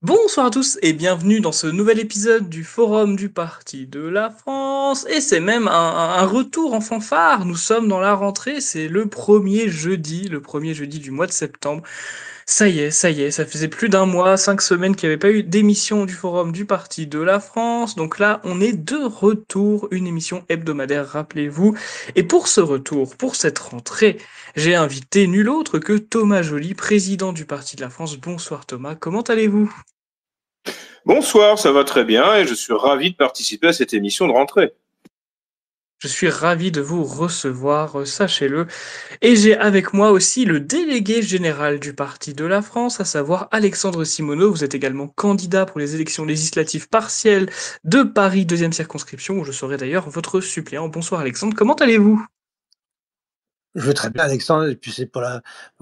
Bonsoir à tous et bienvenue dans ce nouvel épisode du Forum du Parti de la France. Et c'est même un retour en fanfare. Nous sommes dans la rentrée, c'est le premier jeudi du mois de septembre. Ça y est, ça faisait plus d'un mois, 5 semaines qu'il n'y avait pas eu d'émission du Forum du Parti de la France. Donc là, on est de retour, une émission hebdomadaire, rappelez-vous. Et pour ce retour, pour cette rentrée, j'ai invité nul autre que Thomas Joly, président du Parti de la France. Bonsoir Thomas, comment allez-vous? Bonsoir, ça va très bien et je suis ravi de participer à cette émission de rentrée. Je suis ravi de vous recevoir, sachez-le. Et j'ai avec moi aussi le délégué général du Parti de la France, à savoir Alexandre Simoneau. Vous êtes également candidat pour les élections législatives partielles de Paris, deuxième circonscription, où je serai d'ailleurs votre suppléant. Bonsoir Alexandre, comment allez-vous? Je vais très bien, Alexandre, et puis c'est pour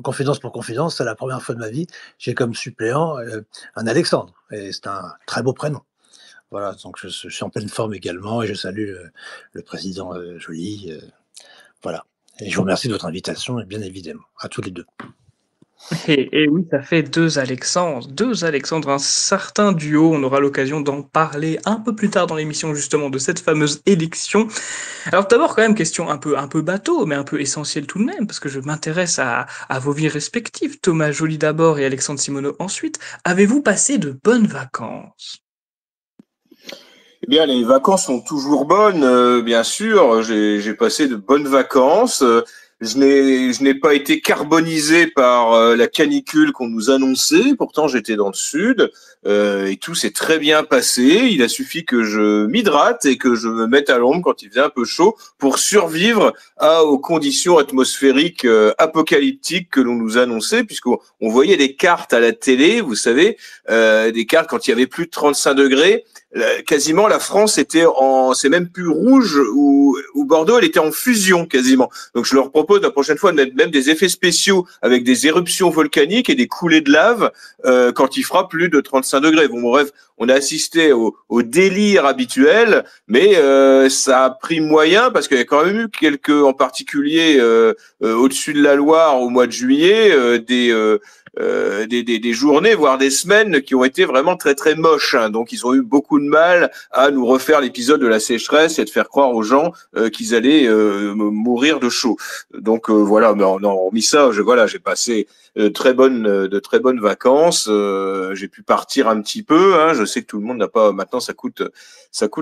confidence, c'est la première fois de ma vie, j'ai comme suppléant un Alexandre, et c'est un très beau prénom. Voilà, donc je suis en pleine forme également, et je salue le président Joly. Voilà. Et je vous remercie de votre invitation, et bien évidemment, à tous les deux. Et oui, ça fait deux Alexandres, un certain duo. On aura l'occasion d'en parler un peu plus tard dans l'émission, justement, de cette fameuse élection. Alors d'abord, quand même, question un peu bateau, mais un peu essentielle tout de même, parce que je m'intéresse à vos vies respectives. Thomas Joly d'abord et Alexandre Simoneau ensuite. Avez-vous passé de bonnes vacances? Eh bien, les vacances sont toujours bonnes, bien sûr. J'ai passé de bonnes vacances. Je n'ai pas été carbonisé par la canicule qu'on nous annonçait. Pourtant, j'étais dans le sud et tout s'est très bien passé. Il a suffi que je m'hydrate et que je me mette à l'ombre quand il faisait un peu chaud pour survivre aux conditions atmosphériques apocalyptiques que l'on nous annonçait, puisqu'on voyait des cartes à la télé, vous savez, des cartes quand il y avait plus de 35 degrés. Quasiment la France était c'est même plus rouge ou Bordeaux, elle était en fusion quasiment. Donc je leur propose la prochaine fois de mettre même des effets spéciaux avec des éruptions volcaniques et des coulées de lave quand il fera plus de 35 degrés. Bon bref, on a assisté au délire habituel, mais ça a pris moyen parce qu'il y a quand même eu quelques, en particulier au-dessus de la Loire au mois de juillet, des journées, voire des semaines qui ont été vraiment très très moches. Hein. Donc ils ont eu beaucoup de mal à nous refaire l'épisode de la sécheresse et de faire croire aux gens qu'ils allaient mourir de chaud. Donc voilà, mais on a remis ça. J'ai passé de très bonnes vacances. J'ai pu partir un petit peu. Hein. Je sais que tout le monde n'a pas. Maintenant, ça coûte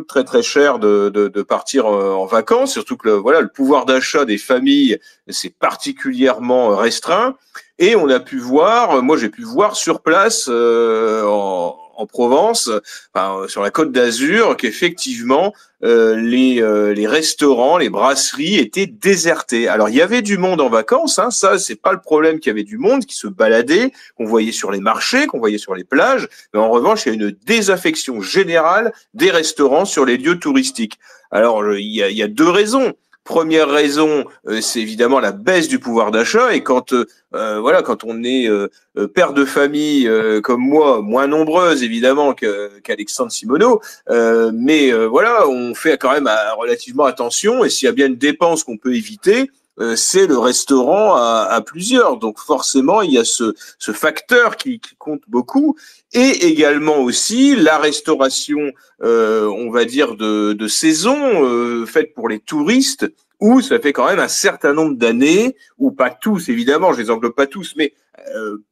très très cher de partir en vacances. Surtout que le pouvoir d'achat des familles c'est particulièrement restreint. Et on a pu voir, moi j'ai pu voir sur place en Provence, enfin, sur la Côte d'Azur, qu'effectivement les restaurants, les brasseries étaient désertés. Alors il y avait du monde en vacances, hein, ça c'est pas le problème qu'il y avait du monde qui se baladait, qu'on voyait sur les marchés, qu'on voyait sur les plages, mais en revanche il y a une désaffection générale des restaurants sur les lieux touristiques. Alors il y a deux raisons. Première raison, c'est évidemment la baisse du pouvoir d'achat. Et quand on est père de famille comme moi, moins nombreuse évidemment qu'Alexandre Simoneau, mais voilà, on fait quand même relativement attention. Et s'il y a bien une dépense qu'on peut éviter, c'est le restaurant à plusieurs. Donc forcément, il y a ce facteur qui compte beaucoup. Et également aussi la restauration, on va dire, de saison, faite pour les touristes, où ça fait quand même un certain nombre d'années, ou pas tous évidemment, je les englobe pas tous, mais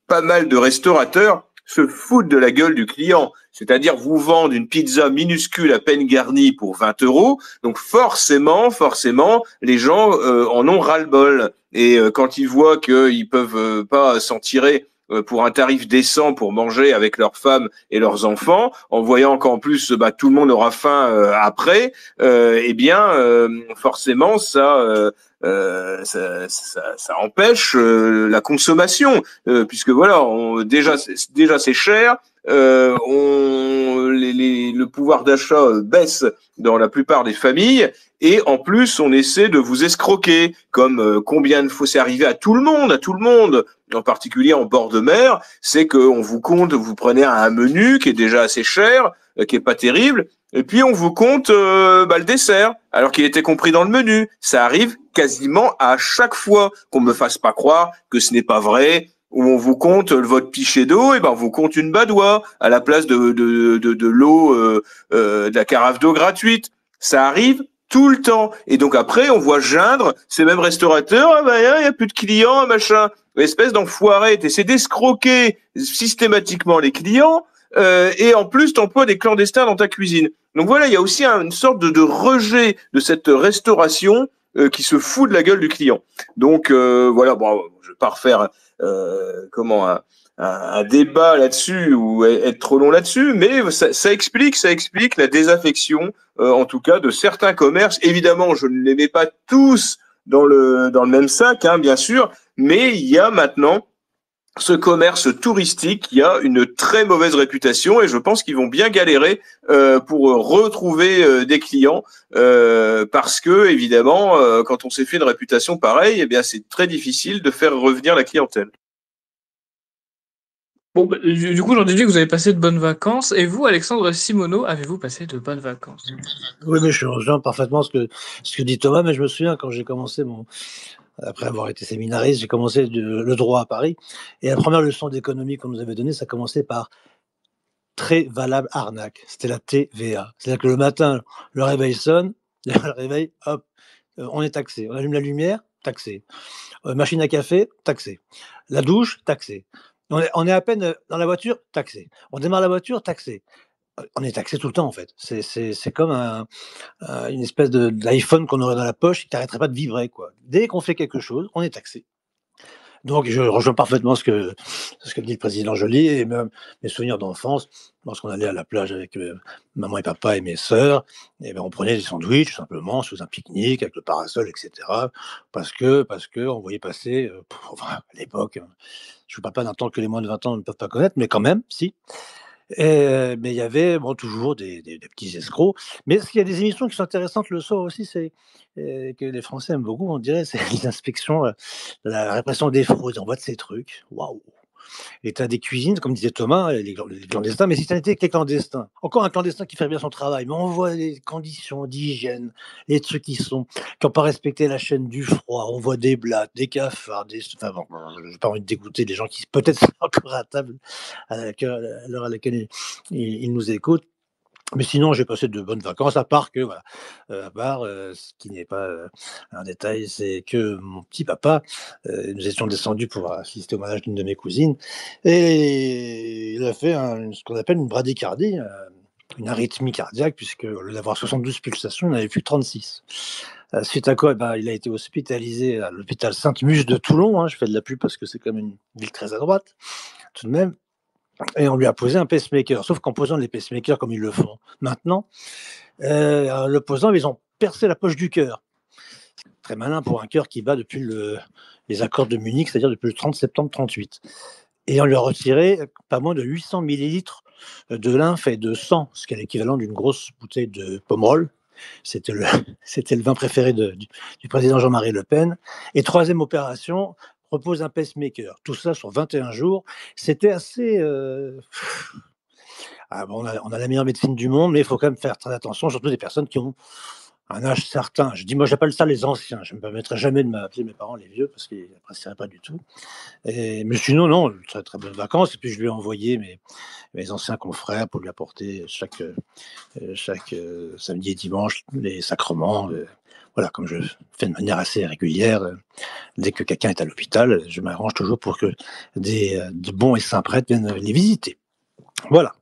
pas mal de restaurateurs se foutent de la gueule du client. C'est-à-dire vous vendent une pizza minuscule à peine garnie pour 20 euros, donc forcément, les gens en ont ras-le-bol. Et quand ils voient qu'ils peuvent pas s'en tirer pour un tarif décent pour manger avec leurs femmes et leurs enfants, en voyant qu'en plus tout le monde aura faim après, eh bien forcément ça empêche la consommation, puisque voilà, déjà c'est cher. Le pouvoir d'achat baisse dans la plupart des familles et en plus on essaie de vous escroquer comme combien de fois c'est arrivé à tout le monde en particulier en bord de mer, c'est qu'on vous compte, vous prenez un menu qui est déjà assez cher, qui est pas terrible, et puis on vous compte le dessert, alors qu'il était compris dans le menu. Ça arrive quasiment à chaque fois, qu'on me fasse pas croire que ce n'est pas vrai. où on vous compte votre pichet d'eau, et ben on vous compte une badoie à la place de l'eau, de la carafe d'eau gratuite. Ça arrive tout le temps. Et donc après, on voit geindre ces mêmes restaurateurs, ah ben il y a plus de clients, machin. Espèce d'enfoiré, t'essaies d'escroquer systématiquement les clients, et en plus t'emploies des clandestins dans ta cuisine. Donc voilà, il y a aussi une sorte de rejet de cette restauration qui se fout de la gueule du client. Donc voilà, bon, je vais pas refaire un débat là-dessus ou être trop long là-dessus, mais ça explique la désaffection, en tout cas, de certains commerces. Évidemment, je ne les mets pas tous dans le même sac, hein, bien sûr, mais il y a maintenant ce commerce touristique qui a une très mauvaise réputation, et je pense qu'ils vont bien galérer pour retrouver des clients, parce que évidemment, quand on s'est fait une réputation pareille, eh bien c'est très difficile de faire revenir la clientèle. Bon, bah, du coup, j'en déduis que vous avez passé de bonnes vacances. Et vous, Alexandre Simoneau, avez-vous passé de bonnes vacances? Oui, mais je rejoins parfaitement ce que dit Thomas, mais je me souviens quand j'ai commencé après avoir été séminariste, j'ai commencé le droit à Paris, et la première leçon d'économie qu'on nous avait donnée, ça commençait par très valable arnaque. C'était la TVA. C'est-à-dire que le matin, le réveil sonne, le réveil, hop, on est taxé. On allume la lumière, taxé. Machine à café, taxé. La douche, taxé. On est à peine dans la voiture, taxé. On démarre la voiture, taxé. On est taxé tout le temps en fait. C'est comme une espèce d'iPhone qu'on aurait dans la poche qui n'arrêterait pas de vibrer, quoi. Dès qu'on fait quelque chose, on est taxé. Donc je rejoins parfaitement ce que dit le président Joly, et même mes souvenirs d'enfance, lorsqu'on allait à la plage avec maman et papa et mes sœurs, et ben on prenait des sandwichs simplement sous un pique-nique avec le parasol, et cetera, parce que on voyait passer, enfin à l'époque, je ne parle pas d'un temps que les moins de 20 ans ne peuvent pas connaître, mais quand même, si. Mais il y avait, bon, toujours des petits escrocs. Mais ce qu'il y a des émissions qui sont intéressantes le soir aussi, c'est, que les Français aiment beaucoup, on dirait, c'est les inspections, la répression des fraudes. On voit de ces trucs, waouh! Et tu as des cuisines, comme disait Thomas, les clandestins, mais si ça n'était que les clandestins, encore un clandestin qui fait bien son travail, mais on voit les conditions d'hygiène, les trucs qui ont pas respecté la chaîne du froid, on voit des blattes, des cafards, enfin bon, j'ai pas envie de dégoûter des gens qui peut-être sont encore à table à l'heure à laquelle ils nous écoutent. Mais sinon, j'ai passé de bonnes vacances, à part que, voilà, ce qui n'est pas un détail, c'est que mon petit papa, nous étions descendus pour assister au mariage d'une de mes cousines, et il a fait ce qu'on appelle une bradycardie, une arythmie cardiaque, puisque au lieu d'avoir 72 pulsations, il en avait plus 36. Suite à quoi, eh ben, il a été hospitalisé à l'hôpital Sainte-Muche de Toulon, hein. Je fais de la pub parce que c'est quand même une ville très à droite, tout de même. Et on lui a posé un pacemaker, sauf qu'en posant les pacemakers comme ils le font maintenant, en le posant, ils ont percé la poche du cœur. Très malin pour un cœur qui bat depuis les accords de Munich, c'est-à-dire depuis le 30 septembre 38. Et on lui a retiré pas moins de 800 millilitres de lymphe et de sang, ce qui est l'équivalent d'une grosse bouteille de Pomerol. C'était le, c'était le vin préféré du président Jean-Marie Le Pen. Et troisième opération, repose un pacemaker. Tout ça sur 21 jours. C'était assez... bon, on a la meilleure médecine du monde, mais il faut quand même faire très attention, surtout des personnes qui ont un âge certain. Je dis, moi, j'appelle ça les anciens. Je ne me permettrai jamais de m'appeler mes parents les vieux parce qu'ils n'apprécieraient pas du tout. Mais sinon, non, très, très bonnes vacances. Et puis, je lui ai envoyé mes anciens confrères pour lui apporter chaque samedi et dimanche les sacrements. Voilà, comme je fais de manière assez régulière, dès que quelqu'un est à l'hôpital, je m'arrange toujours pour que de bons et saints prêtres viennent les visiter. Voilà.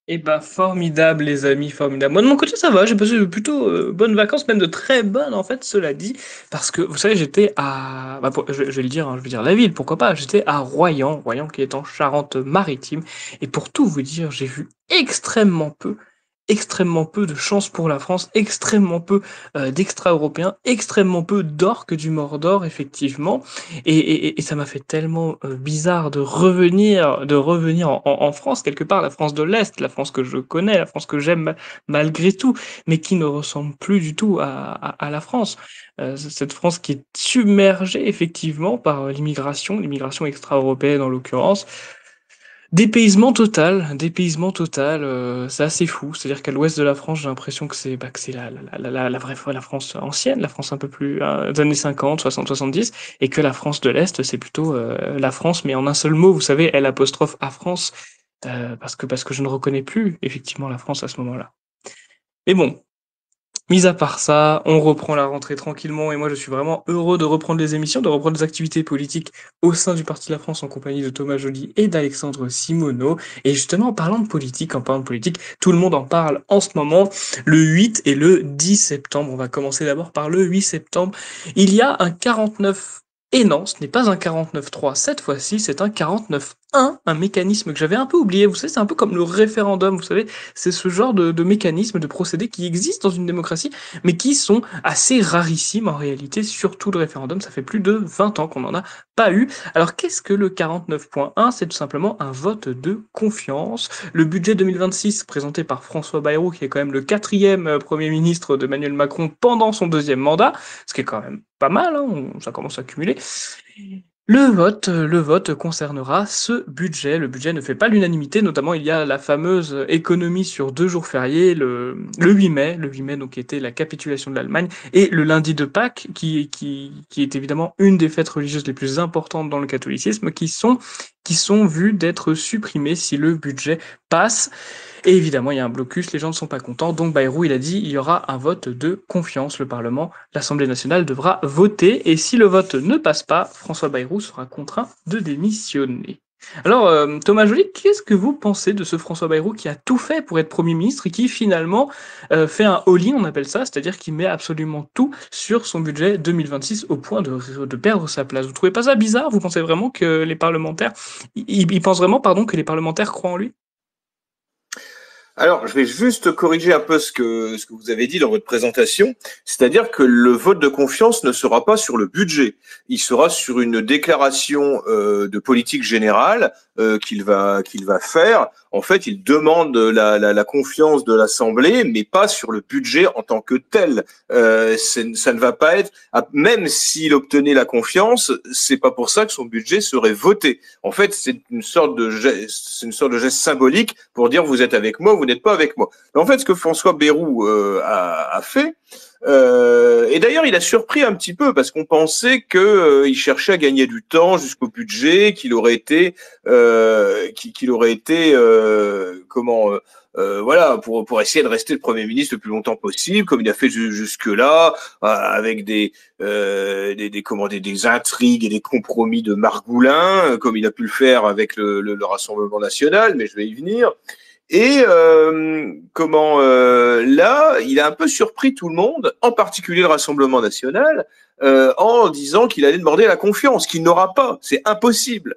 Eh ben, formidable, les amis, formidable. Moi, de mon côté, ça va. J'ai passé de plutôt bonnes vacances, même de très bonnes, en fait, cela dit. Parce que, vous savez, j'étais à... Bah, je vais le dire, hein, je vais dire la ville, pourquoi pas. J'étais à Royan qui est en Charente-Maritime. Et pour tout vous dire, j'ai vu extrêmement peu de chance pour la France, extrêmement peu d'extra-européens, extrêmement peu d'orques du Mordor, effectivement. Et ça m'a fait tellement bizarre de revenir en France, quelque part, la France de l'Est, la France que je connais, la France que j'aime malgré tout, mais qui ne ressemble plus du tout à la France. Cette France qui est submergée, effectivement, par l'immigration extra-européenne en l'occurrence. dépaysement total, c'est assez fou. C'est-à-dire qu'à l'ouest de la France, j'ai l'impression que c'est la vraie la France ancienne, la France un peu plus des années 50, 60, 70, et que la France de l'Est, c'est plutôt la France, mais en un seul mot, vous savez, L apostrophe A France, parce que je ne reconnais plus effectivement la France à ce moment-là. Mais bon, mis à part ça, on reprend la rentrée tranquillement et moi je suis vraiment heureux de reprendre les émissions, de reprendre les activités politiques au sein du Parti de la France en compagnie de Thomas Joly et d'Alexandre Simoneau. Et justement, en parlant de politique, tout le monde en parle en ce moment, le 8 et le 10 septembre. On va commencer d'abord par le 8 septembre. Il y a un 49. Et non, ce n'est pas un 49.3 cette fois-ci, c'est un 49.1, un mécanisme que j'avais un peu oublié. Vous savez, c'est un peu comme le référendum, vous savez, c'est ce genre de mécanisme, de procédé qui existe dans une démocratie, mais qui sont assez rarissimes en réalité, surtout le référendum. Ça fait plus de 20 ans qu'on n'en a pas eu. Alors qu'est-ce que le 49.1? C'est tout simplement un vote de confiance. Le budget 2026 présenté par François Bayrou, qui est quand même le quatrième Premier ministre d'Emmanuel Macron pendant son deuxième mandat, ce qui est quand même pas mal, hein, ça commence à cumuler. Le vote concernera ce budget. Le budget ne fait pas l'unanimité, notamment il y a la fameuse économie sur 2 jours fériés, le 8 mai, donc qui était la capitulation de l'Allemagne, et le lundi de Pâques, qui est évidemment une des fêtes religieuses les plus importantes dans le catholicisme, qui sont vues d'être supprimées si le budget passe. Et évidemment, il y a un blocus, les gens ne sont pas contents, donc Bayrou, il a dit, il y aura un vote de confiance. Le Parlement, l'Assemblée nationale devra voter, et si le vote ne passe pas, François Bayrou sera contraint de démissionner. Alors, Thomas Joly, qu'est-ce que vous pensez de ce François Bayrou qui a tout fait pour être Premier ministre et qui finalement fait un all-in, on appelle ça, c'est-à-dire qu'il met absolument tout sur son budget 2026 au point de perdre sa place. Vous trouvez pas ça bizarre? Vous pensez vraiment que les parlementaires, ils pensent vraiment, pardon, que les parlementaires croient en lui? Alors, je vais juste corriger un peu ce que vous avez dit dans votre présentation, c'est-à-dire que le vote de confiance ne sera pas sur le budget, il sera sur une déclaration de politique générale qu'il va faire. En fait, il demande la confiance de l'Assemblée, mais pas sur le budget en tant que tel. Ça ne va pas être, même s'il obtenait la confiance, c'est pas pour ça que son budget serait voté. En fait, c'est une sorte de geste symbolique pour dire vous êtes avec moi, vous n'êtes pas avec moi. Mais en fait, ce que François Bayrou a fait, et d'ailleurs, il a surpris un petit peu parce qu'on pensait qu'il cherchait à gagner du temps jusqu'au budget, qu'il aurait été, voilà, pour essayer de rester le Premier ministre le plus longtemps possible, comme il a fait jusque-là, avec des intrigues et des compromis de Margoulin, comme il a pu le faire avec le Rassemblement national, mais je vais y venir. Et là, il a un peu surpris tout le monde, en particulier le Rassemblement national, en disant qu'il allait demander la confiance, qu'il n'aura pas. C'est impossible.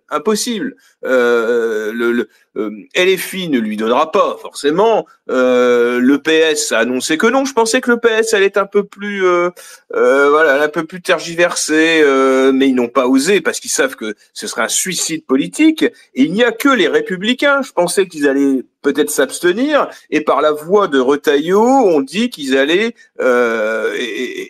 LFI ne lui donnera pas, forcément. Le PS a annoncé que non. Je pensais que le PS allait être un peu plus tergiversé, mais ils n'ont pas osé parce qu'ils savent que ce serait un suicide politique. Et il n'y a que les Républicains. Je pensais qu'ils allaient peut-être s'abstenir, et par la voix de Retailleau, on dit qu'ils allaient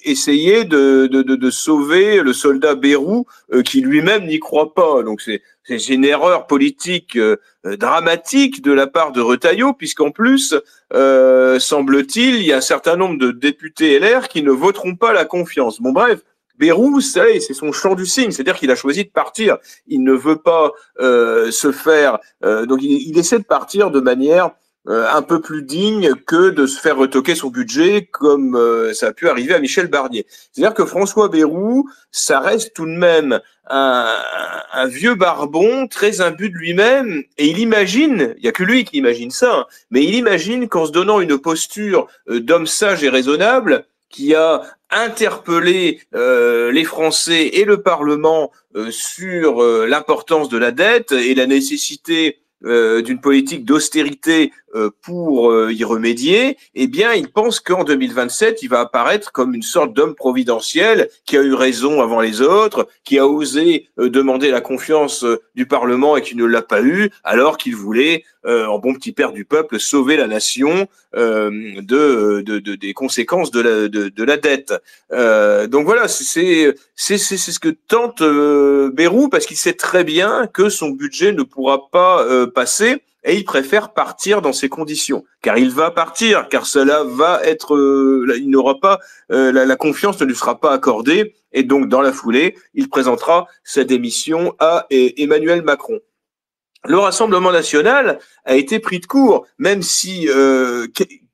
essayer de sauver le soldat Bayrou, qui lui-même n'y croit pas. Donc c'est une erreur politique dramatique de la part de Retailleau, puisqu'en plus, semble-t-il, il y a un certain nombre de députés LR qui ne voteront pas la confiance. Bon bref, Bayrou, c'est son chant du cygne, c'est-à-dire qu'il a choisi de partir. Il ne veut pas se faire... donc il essaie de partir de manière un peu plus digne que de se faire retoquer son budget comme ça a pu arriver à Michel Barnier. C'est-à-dire que François Bayrou, ça reste tout de même un vieux barbon très imbu de lui-même, et il imagine, il n'y a que lui qui imagine ça, hein, mais il imagine qu'en se donnant une posture d'homme sage et raisonnable, qui a interpellé les Français et le Parlement sur l'importance de la dette et la nécessité d'une politique d'austérité pour y remédier, eh bien, il pense qu'en 2027, il va apparaître comme une sorte d'homme providentiel qui a eu raison avant les autres, qui a osé demander la confiance du Parlement et qui ne l'a pas eu, alors qu'il voulait, en bon petit père du peuple, sauver la nation des conséquences de la dette. Donc voilà, c'est ce que tente Bayrou, parce qu'il sait très bien que son budget ne pourra pas passer, et il préfère partir dans ces conditions. Car il va partir, car cela va être, il n'aura pas, la confiance ne lui sera pas accordée, et donc dans la foulée, il présentera sa démission à Emmanuel Macron. Le Rassemblement national a été pris de court, même si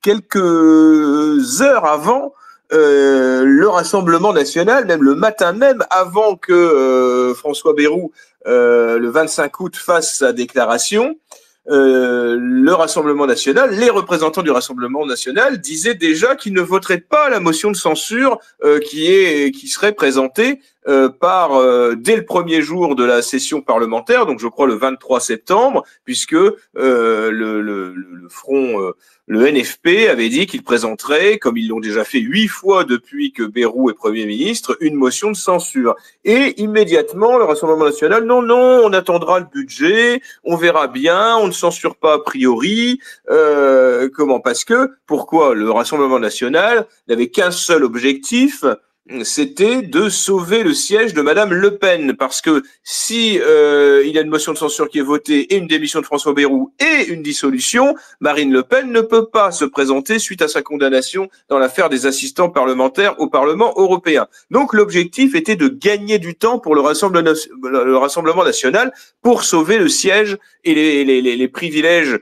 quelques heures avant, le Rassemblement national, même le matin même, avant que François Bayrou, le 25 août, fasse sa déclaration, le Rassemblement national, les représentants du Rassemblement national disaient déjà qu'ils ne voteraient pas la motion de censure qui serait présentée dès le premier jour de la session parlementaire, donc je crois le 23 septembre, puisque le front, le NFP avait dit qu'il présenterait, comme ils l'ont déjà fait 8 fois depuis que Bayrou est Premier ministre, une motion de censure. Et immédiatement, le Rassemblement national, non, on attendra le budget, on verra bien, on ne censure pas a priori. Pourquoi le Rassemblement national n'avait qu'un seul objectif, c'était de sauver le siège de Madame Le Pen, parce que si il y a une motion de censure qui est votée et une démission de François Bayrou et une dissolution, Marine Le Pen ne peut pas se présenter suite à sa condamnation dans l'affaire des assistants parlementaires au Parlement européen. Donc l'objectif était de gagner du temps pour le Rassemblement national pour sauver le siège et les privilèges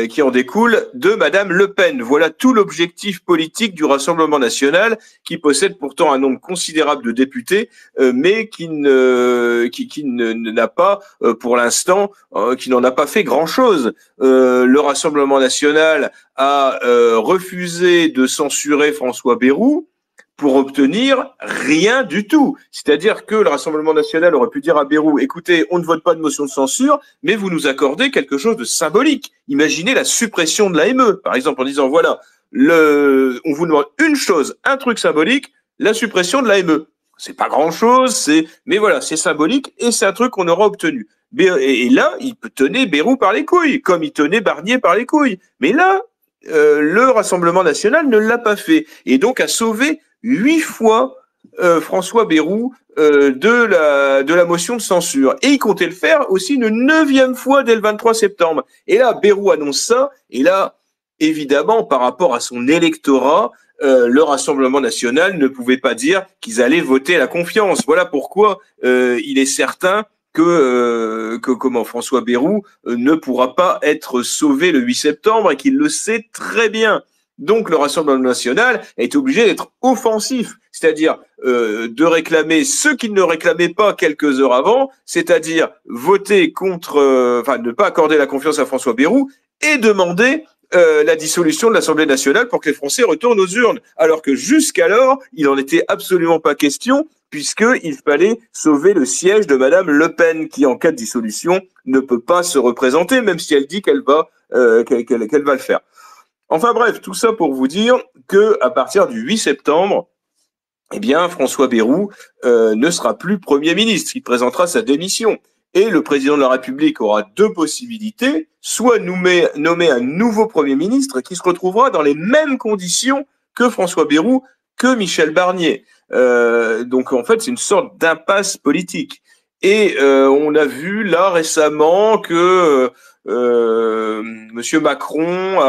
qui en découle de Madame Le Pen. Voilà tout l'objectif politique du Rassemblement national, qui possède pourtant un nombre considérable de députés, mais qui n'a pas, pour l'instant, qui n'en a pas fait grand-chose. Le Rassemblement national a refusé de censurer François Bayrou pour obtenir rien du tout. C'est-à-dire que le Rassemblement national aurait pu dire à Bayrou, écoutez, on ne vote pas de motion de censure, mais vous nous accordez quelque chose de symbolique. Imaginez la suppression de l'AME, par exemple, en disant, voilà, on vous demande une chose, un truc symbolique, la suppression de l'AME. C'est pas grand-chose, mais voilà, c'est symbolique et c'est un truc qu'on aura obtenu. Et là, il tenait Bayrou par les couilles, comme il tenait Barnier par les couilles. Mais là, le Rassemblement national ne l'a pas fait, et donc a sauvé 8 fois François Bayrou de la motion de censure. Et il comptait le faire aussi une 9e fois dès le 23 septembre. Et là, Bayrou annonce ça, et là, évidemment, par rapport à son électorat, le Rassemblement national ne pouvait pas dire qu'ils allaient voter la confiance. Voilà pourquoi il est certain que François Bayrou ne pourra pas être sauvé le 8 septembre, et qu'il le sait très bien. Donc le Rassemblement national est obligé d'être offensif, c'est-à-dire de réclamer ce qu'il ne réclamait pas quelques heures avant, c'est-à-dire voter contre, ne pas accorder la confiance à François Bayrou, et demander la dissolution de l'Assemblée nationale pour que les Français retournent aux urnes, alors que jusqu'alors, il n'en était absolument pas question, puisqu'il fallait sauver le siège de Madame Le Pen, qui en cas de dissolution ne peut pas se représenter, même si elle dit qu'elle va le faire. Enfin bref, tout ça pour vous dire que à partir du 8 septembre, eh bien, François Bayrou ne sera plus Premier ministre, il présentera sa démission. Et le président de la République aura 2 possibilités, soit nommer un nouveau Premier ministre qui se retrouvera dans les mêmes conditions que François Bayrou, que Michel Barnier. Donc en fait, c'est une sorte d'impasse politique. Et on a vu là récemment que Monsieur Macron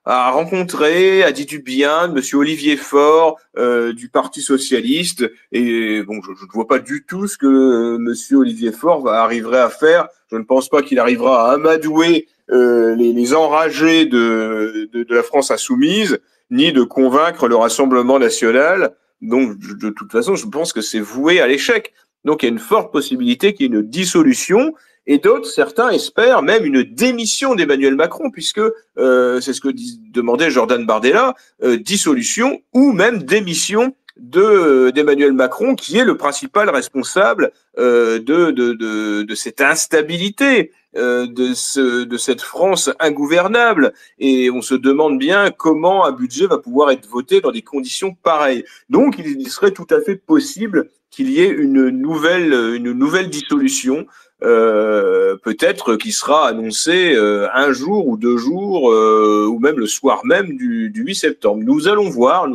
a rencontré, a dit du bien de Monsieur Olivier Faure du Parti socialiste, et bon, je ne vois pas du tout ce que Monsieur Olivier Faure arriverait à faire. Je ne pense pas qu'il arrivera à amadouer les enragés de la France insoumise, ni de convaincre le Rassemblement national. Donc, de toute façon, je pense que c'est voué à l'échec. Donc, il y a une forte possibilité qu'il y ait une dissolution. Et d'autres, certains espèrent même une démission d'Emmanuel Macron, puisque c'est ce que demandait Jordan Bardella, dissolution ou même démission d'Emmanuel Macron, qui est le principal responsable de cette instabilité, de cette France ingouvernable. Et on se demande bien comment un budget va pouvoir être voté dans des conditions pareilles. Donc, il serait tout à fait possible qu'il y ait une nouvelle dissolution, peut-être qui sera annoncée un jour ou 2 jours, ou même le soir même du 8 septembre. Nous allons voir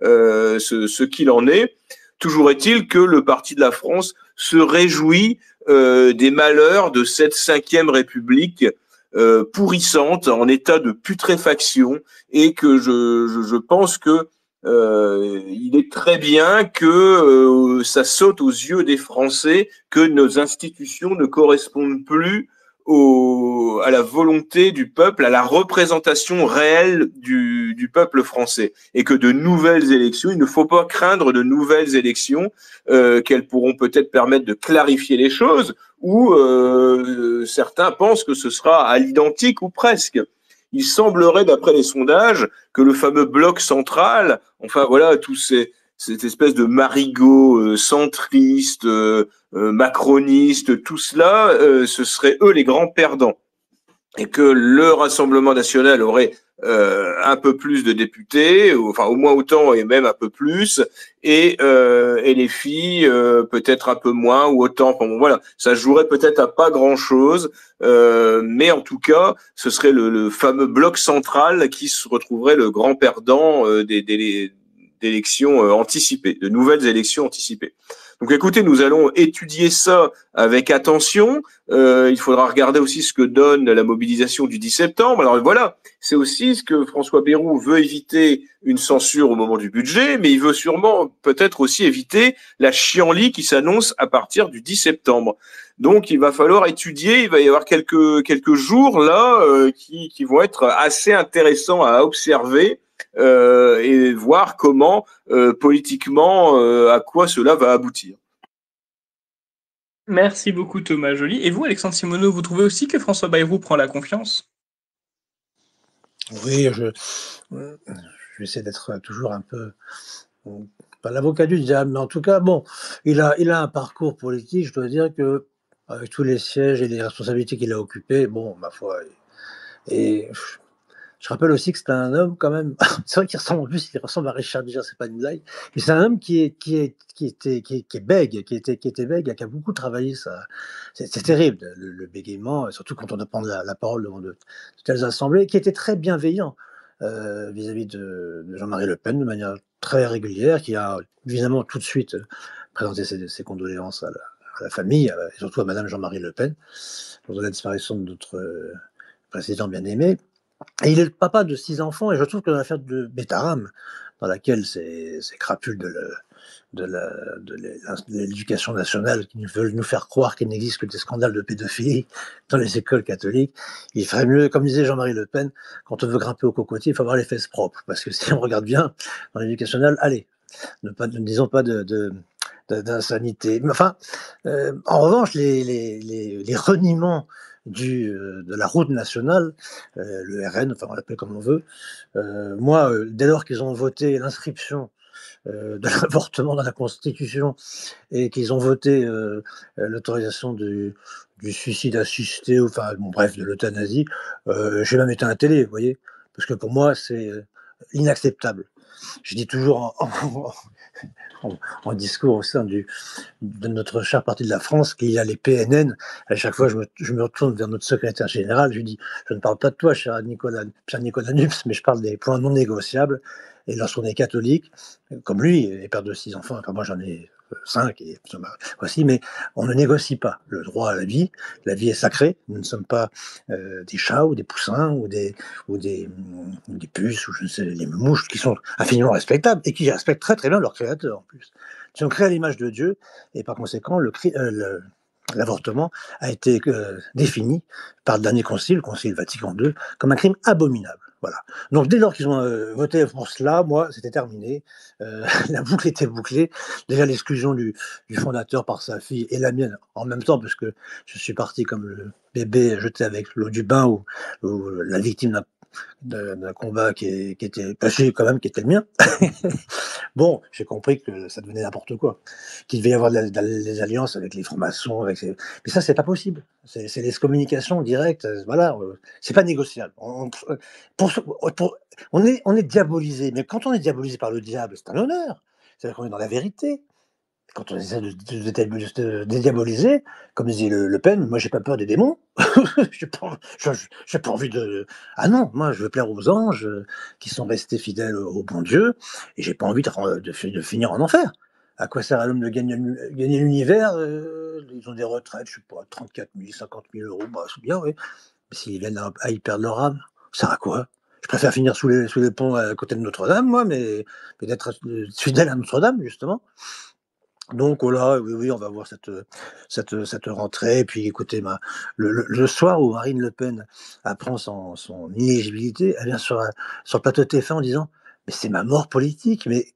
ce qu'il en est. Toujours est-il que le Parti de la France se réjouit des malheurs de cette cinquième République pourrissante, en état de putréfaction, et que je pense que il est très bien que ça saute aux yeux des Français que nos institutions ne correspondent plus à la volonté du peuple, à la représentation réelle du peuple français, et que de nouvelles élections, il ne faut pas craindre de nouvelles élections, qu'elles pourront peut-être permettre de clarifier les choses, ou certains pensent que ce sera à l'identique ou presque. Il semblerait, d'après les sondages, que le fameux bloc central, enfin voilà, cette espèce de marigot centriste, macroniste, tout cela, ce seraient eux les grands perdants. Et que le Rassemblement national aurait un peu plus de députés, enfin au moins autant et même un peu plus, et les filles peut-être un peu moins ou autant. Bon, voilà, ça jouerait peut-être à pas grand-chose, mais en tout cas, ce serait le fameux bloc central qui se retrouverait le grand perdant d'élections anticipées, de nouvelles élections anticipées. Donc écoutez, nous allons étudier ça avec attention. Il faudra regarder aussi ce que donne la mobilisation du 10 septembre. Alors voilà, c'est aussi ce que François Bayrou veut éviter, une censure au moment du budget, mais il veut sûrement peut-être aussi éviter la chienlit qui s'annonce à partir du 10 septembre. Donc il va falloir étudier, il va y avoir quelques jours là qui vont être assez intéressants à observer. Et voir comment politiquement à quoi cela va aboutir. Merci beaucoup Thomas Joly. Et vous, Alexandre Simoneau, vous trouvez aussi que François Bayrou prend la confiance? Oui, je vais essayer d'être toujours un peu, pas l'avocat du diable, mais en tout cas, bon, il a un parcours politique, je dois dire que avec tous les sièges et les responsabilités qu'il a occupés, bon, ma foi, et je rappelle aussi que c'est un homme quand même, c'est vrai qu'il ressemble en plus, il ressemble à Richard Gere, c'est pas une blague, mais c'est un homme qui est bègue, qui était bègue, qui a beaucoup travaillé ça. C'est terrible, le bégaiement, surtout quand on doit prendre la parole devant de telles assemblées, qui était très bienveillant vis-à-vis de Jean-Marie Le Pen de manière très régulière, qui a évidemment tout de suite présenté ses condoléances à la famille, et surtout à Madame Jean-Marie Le Pen, pour la disparition de notre président bien aimé. Et il est le papa de 6 enfants, et je trouve que dans l'affaire de Betaram, dans laquelle ces crapules de l'éducation nationale qui veulent nous faire croire qu'il n'existe que des scandales de pédophilie dans les écoles catholiques, il ferait mieux, comme disait Jean-Marie Le Pen, quand on veut grimper au cocotier, il faut avoir les fesses propres. Parce que si on regarde bien dans l'éducation nationale, allez, ne disons pas d'insanité. Mais enfin, en revanche, les reniements de la route nationale, le RN, enfin on l'appelle comme on veut, moi, dès lors qu'ils ont voté l'inscription de l'avortement dans la Constitution et qu'ils ont voté l'autorisation du suicide assisté, enfin bon, bref, de l'euthanasie, j'ai même éteint la télé, vous voyez, parce que pour moi, c'est inacceptable. Je dis toujours en discours au sein de notre cher parti de la France qu'il y a les PNN. À chaque fois, je me retourne vers notre secrétaire général, je lui dis, je ne parle pas de toi, cher Pierre-Nicolas Nups, mais je parle des points non négociables. Et lorsqu'on est catholique, comme lui, et père de 6 enfants, enfin moi j'en ai 5, et voici, mais on ne négocie pas le droit à la vie. La vie est sacrée. Nous ne sommes pas des chats ou des poussins ou des puces ou je ne sais, les mouches qui sont infiniment respectables et qui respectent très très bien leur créateur en plus. Ils sont créés à l'image de Dieu et par conséquent l'avortement a été défini par le dernier concile, le concile Vatican II, comme un crime abominable. Voilà. Donc dès lors qu'ils ont voté pour cela, moi, c'était terminé. La boucle était bouclée. Déjà l'exclusion du fondateur par sa fille et la mienne en même temps, parce que je suis parti comme le bébé jeté avec l'eau du bain ou la victime d'un combat qui était passé quand même, qui était le mien. Bon, j'ai compris que ça devenait n'importe quoi, qu'il devait y avoir des alliances avec les francs-maçons, mais ça c'est pas possible. C'est l'excommunication directe. Voilà, c'est pas négociable. On est diabolisé, mais quand on est diabolisé par le diable, c'est un honneur. C'est-à-dire qu'on est dans la vérité. Quand on essaie de dédiaboliser, comme disait Le Pen, moi j'ai pas peur des démons. J'ai pas envie de. Ah non, moi je veux plaire aux anges qui sont restés fidèles au bon Dieu, et j'ai pas envie de finir en enfer. À quoi sert à l'homme de gagner l'univers? Ils ont des retraites, je sais pas, 34 000, 50 000 euros, bah, c'est bien, oui. Mais s'ils viennent à y perdre leur âme, ça sert à quoi? Je préfère finir sous les ponts à côté de Notre-Dame, moi, mais d'être fidèle à Notre-Dame, justement. Donc voilà, oui, oui, on va voir cette rentrée. Et puis écoutez, le soir où Marine Le Pen apprend son inéligibilité, elle vient sur le plateau de TF1 en disant: «Mais c'est ma mort politique, mais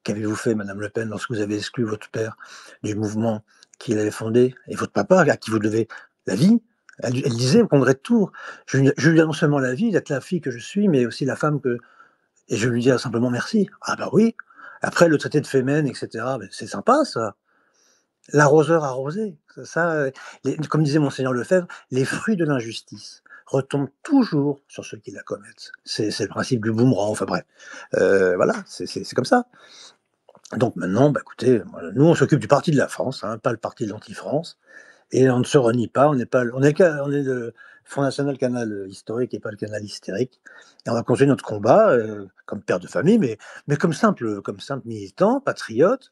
qu'avez-vous fait, madame Le Pen, lorsque vous avez exclu votre père du mouvement qu'il avait fondé et votre papa, à qui vous devez la vie?» Elle disait au congrès de Tours: «Je lui dois non seulement la vie, d'être la fille que je suis, mais aussi la femme que, et je lui dis simplement merci.» Ah bah oui. Après le traité de Femen, et cetera, beh, c'est sympa ça. L'arroseur arrosé, comme disait monseigneur Lefebvre, les fruits de l'injustice retombent toujours sur ceux qui la commettent. C'est le principe du boomerang, enfin bref. Voilà, c'est comme ça. Donc maintenant, bah, écoutez, nous on s'occupe du parti de la France, hein, pas le parti de l'anti-France, et on ne se renie pas, on est le Front National Canal Historique et pas le Canal Hystérique, et on va continuer notre combat comme père de famille, mais comme simple militant, patriote,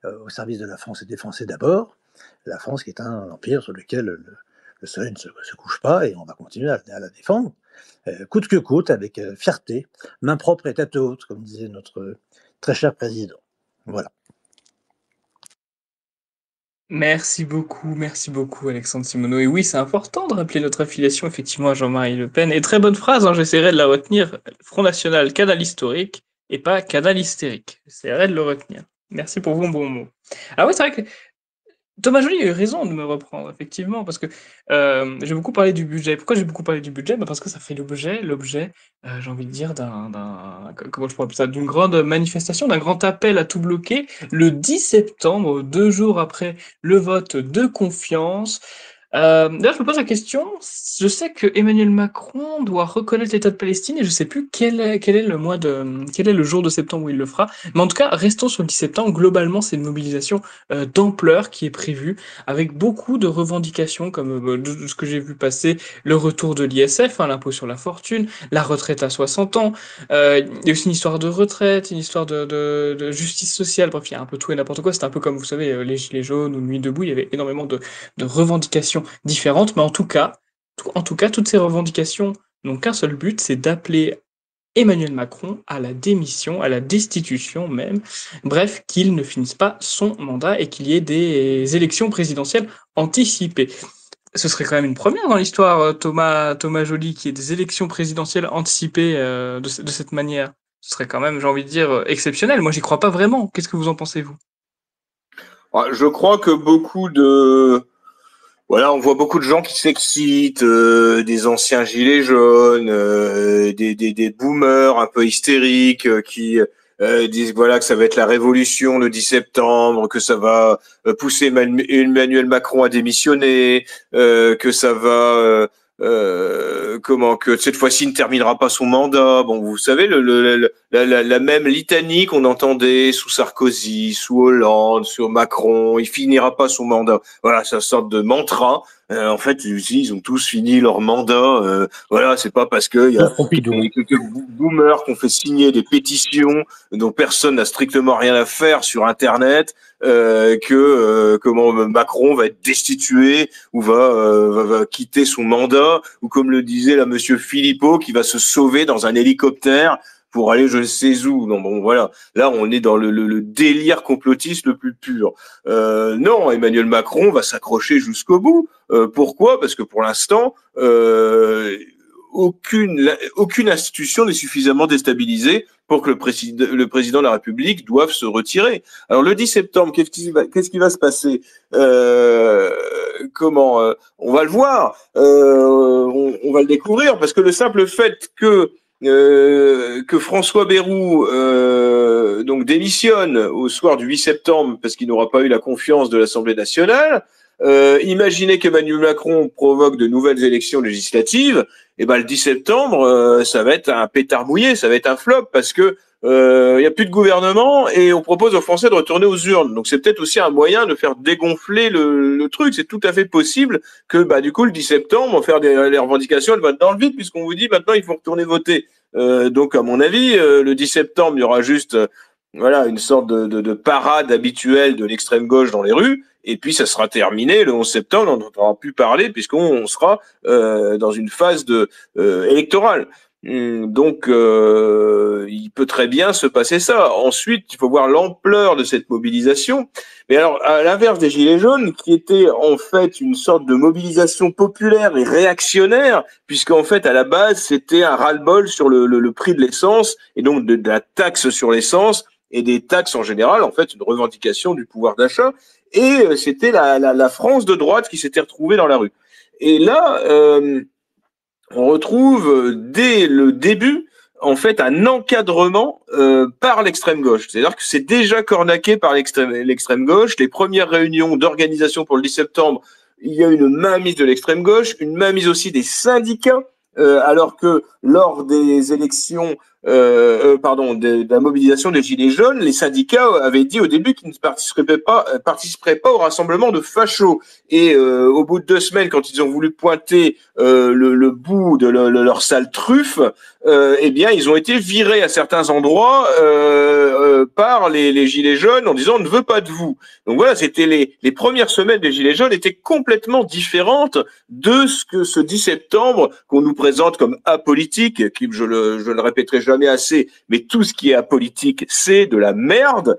au service de la France et des Français d'abord. La France qui est un empire sur lequel le soleil ne se couche pas, et on va continuer à la défendre, coûte que coûte, avec fierté, main propre et tête haute, comme disait notre très cher président. Voilà. Merci beaucoup Alexandre Simoneau. Et oui, c'est important de rappeler notre affiliation effectivement à Jean-Marie Le Pen. Et très bonne phrase, hein, j'essaierai de la retenir. Front National, canal historique et pas canal hystérique. J'essaierai de le retenir. Merci pour vos bons mots. Ah ouais, c'est vrai que Thomas Joly a eu raison de me reprendre, effectivement, parce que j'ai beaucoup parlé du budget. Pourquoi j'ai beaucoup parlé du budget? Bah parce que ça fait l'objet, j'ai envie de dire, comment je pourrais appeler ça, d'une grande manifestation, d'un grand appel à tout bloquer, le 10 septembre, 2 jours après le vote de confiance. D'ailleurs, je me pose la question, je sais que Emmanuel Macron doit reconnaître l'État de Palestine et je sais plus quel est le jour de septembre où il le fera. Mais en tout cas, restons sur le 10 septembre. Globalement, c'est une mobilisation d'ampleur qui est prévue avec beaucoup de revendications comme de ce que j'ai vu passer, le retour de l'ISF, hein, l'impôt sur la fortune, la retraite à 60 ans. Il y a aussi une histoire de retraite, une histoire de justice sociale. Bref, il y a un peu tout et n'importe quoi. C'est un peu comme, vous savez, les Gilets jaunes ou Nuit debout. Il y avait énormément de revendications différentes, mais en tout cas, toutes ces revendications n'ont qu'un seul but, c'est d'appeler Emmanuel Macron à la démission, à la destitution même, bref, qu'il ne finisse pas son mandat et qu'il y ait des élections présidentielles anticipées. Ce serait quand même une première dans l'histoire, Thomas Joly, qui ait des élections présidentielles anticipées de cette manière. Ce serait quand même, j'ai envie de dire, exceptionnel. Moi, j'y crois pas vraiment. Qu'est-ce que vous en pensez, vous? Je crois que voilà, on voit beaucoup de gens qui s'excitent, des anciens gilets jaunes, des boomers un peu hystériques qui disent voilà que ça va être la révolution le 10 septembre, que ça va pousser Emmanuel Macron à démissionner, que ça va que cette fois-ci il ne terminera pas son mandat. Bon, vous savez la même litanie qu'on entendait sous Sarkozy, sous Hollande, sur Macron. Il finira pas son mandat. Voilà, c'est une sorte de mantra. En fait, ils ont tous fini leur mandat. Voilà, c'est pas parce que il y a quelques boomers qui ont fait signer des pétitions dont personne n'a strictement rien à faire sur Internet que comment Macron va être destitué ou va quitter son mandat, ou comme le disait là Monsieur Philippot, qui va se sauver dans un hélicoptère pour aller je ne sais où. Non, bon, voilà. Là, on est dans le délire complotiste le plus pur. Non, Emmanuel Macron va s'accrocher jusqu'au bout. Pourquoi? Parce que pour l'instant, aucune institution n'est suffisamment déstabilisée pour que le président de la République doive se retirer. Alors le 10 septembre, qu'est-ce qui va se passer? On va le voir, on va le découvrir, parce que le simple fait que François Bayrou donc démissionne au soir du 8 septembre parce qu'il n'aura pas eu la confiance de l'Assemblée nationale, imaginez qu'Emmanuel Macron provoque de nouvelles élections législatives, et ben le 10 septembre, ça va être un pétard mouillé, ça va être un flop, parce que il y a plus de gouvernement et on propose aux Français de retourner aux urnes. Donc c'est peut-être aussi un moyen de faire dégonfler le truc. C'est tout à fait possible que du coup le 10 septembre, on va faire les revendications, elles vont être dans le vide, puisqu'on vous dit maintenant il faut retourner voter. Donc à mon avis, le 10 septembre, il y aura juste voilà, une sorte de parade habituelle de l'extrême gauche dans les rues, et puis ça sera terminé le 11 septembre, on n'entendra plus parler puisqu'on sera dans une phase électorale. Donc, il peut très bien se passer ça. Ensuite, il faut voir l'ampleur de cette mobilisation. Mais alors, à l'inverse des Gilets jaunes, qui était en fait une sorte de mobilisation populaire et réactionnaire, puisqu'en fait, à la base, c'était un ras-le-bol sur le prix de l'essence, et donc de la taxe sur l'essence, et des taxes en général, en fait, une revendication du pouvoir d'achat. Et c'était la France de droite qui s'était retrouvée dans la rue. Et là, on retrouve dès le début en fait un encadrement par l'extrême gauche. C'est-à-dire que c'est déjà cornaqué par l'extrême gauche. Les premières réunions d'organisation pour le 10 septembre, il y a une mainmise de l'extrême gauche, une mainmise aussi des syndicats, alors que lors des élections, de la mobilisation des Gilets jaunes, les syndicats avaient dit au début qu'ils ne participeraient pas au rassemblement de fachos. Et au bout de 2 semaines, quand ils ont voulu pointer le bout de leur sale truffe, eh bien, ils ont été virés à certains endroits par les Gilets jaunes en disant on ne veut pas de vous. Donc voilà, c'était les premières semaines des Gilets jaunes étaient complètement différentes de ce que ce 10 septembre qu'on nous présente comme apolitique, qui je le répéterai jamais assez, mais tout ce qui est apolitique, c'est de la merde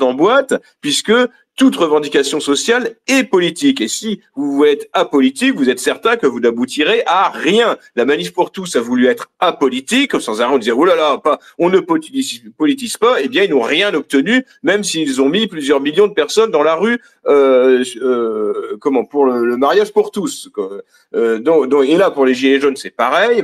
en boîte, puisque toute revendication sociale est politique. Et si vous êtes apolitique, vous êtes certain que vous n'aboutirez à rien. La Manif pour tous a voulu être apolitique, sans arrêt on disait, oh là là, on ne politise pas, eh bien ils n'ont rien obtenu, même s'ils ont mis plusieurs millions de personnes dans la rue, pour le mariage pour tous. Et là, pour les Gilets jaunes, c'est pareil.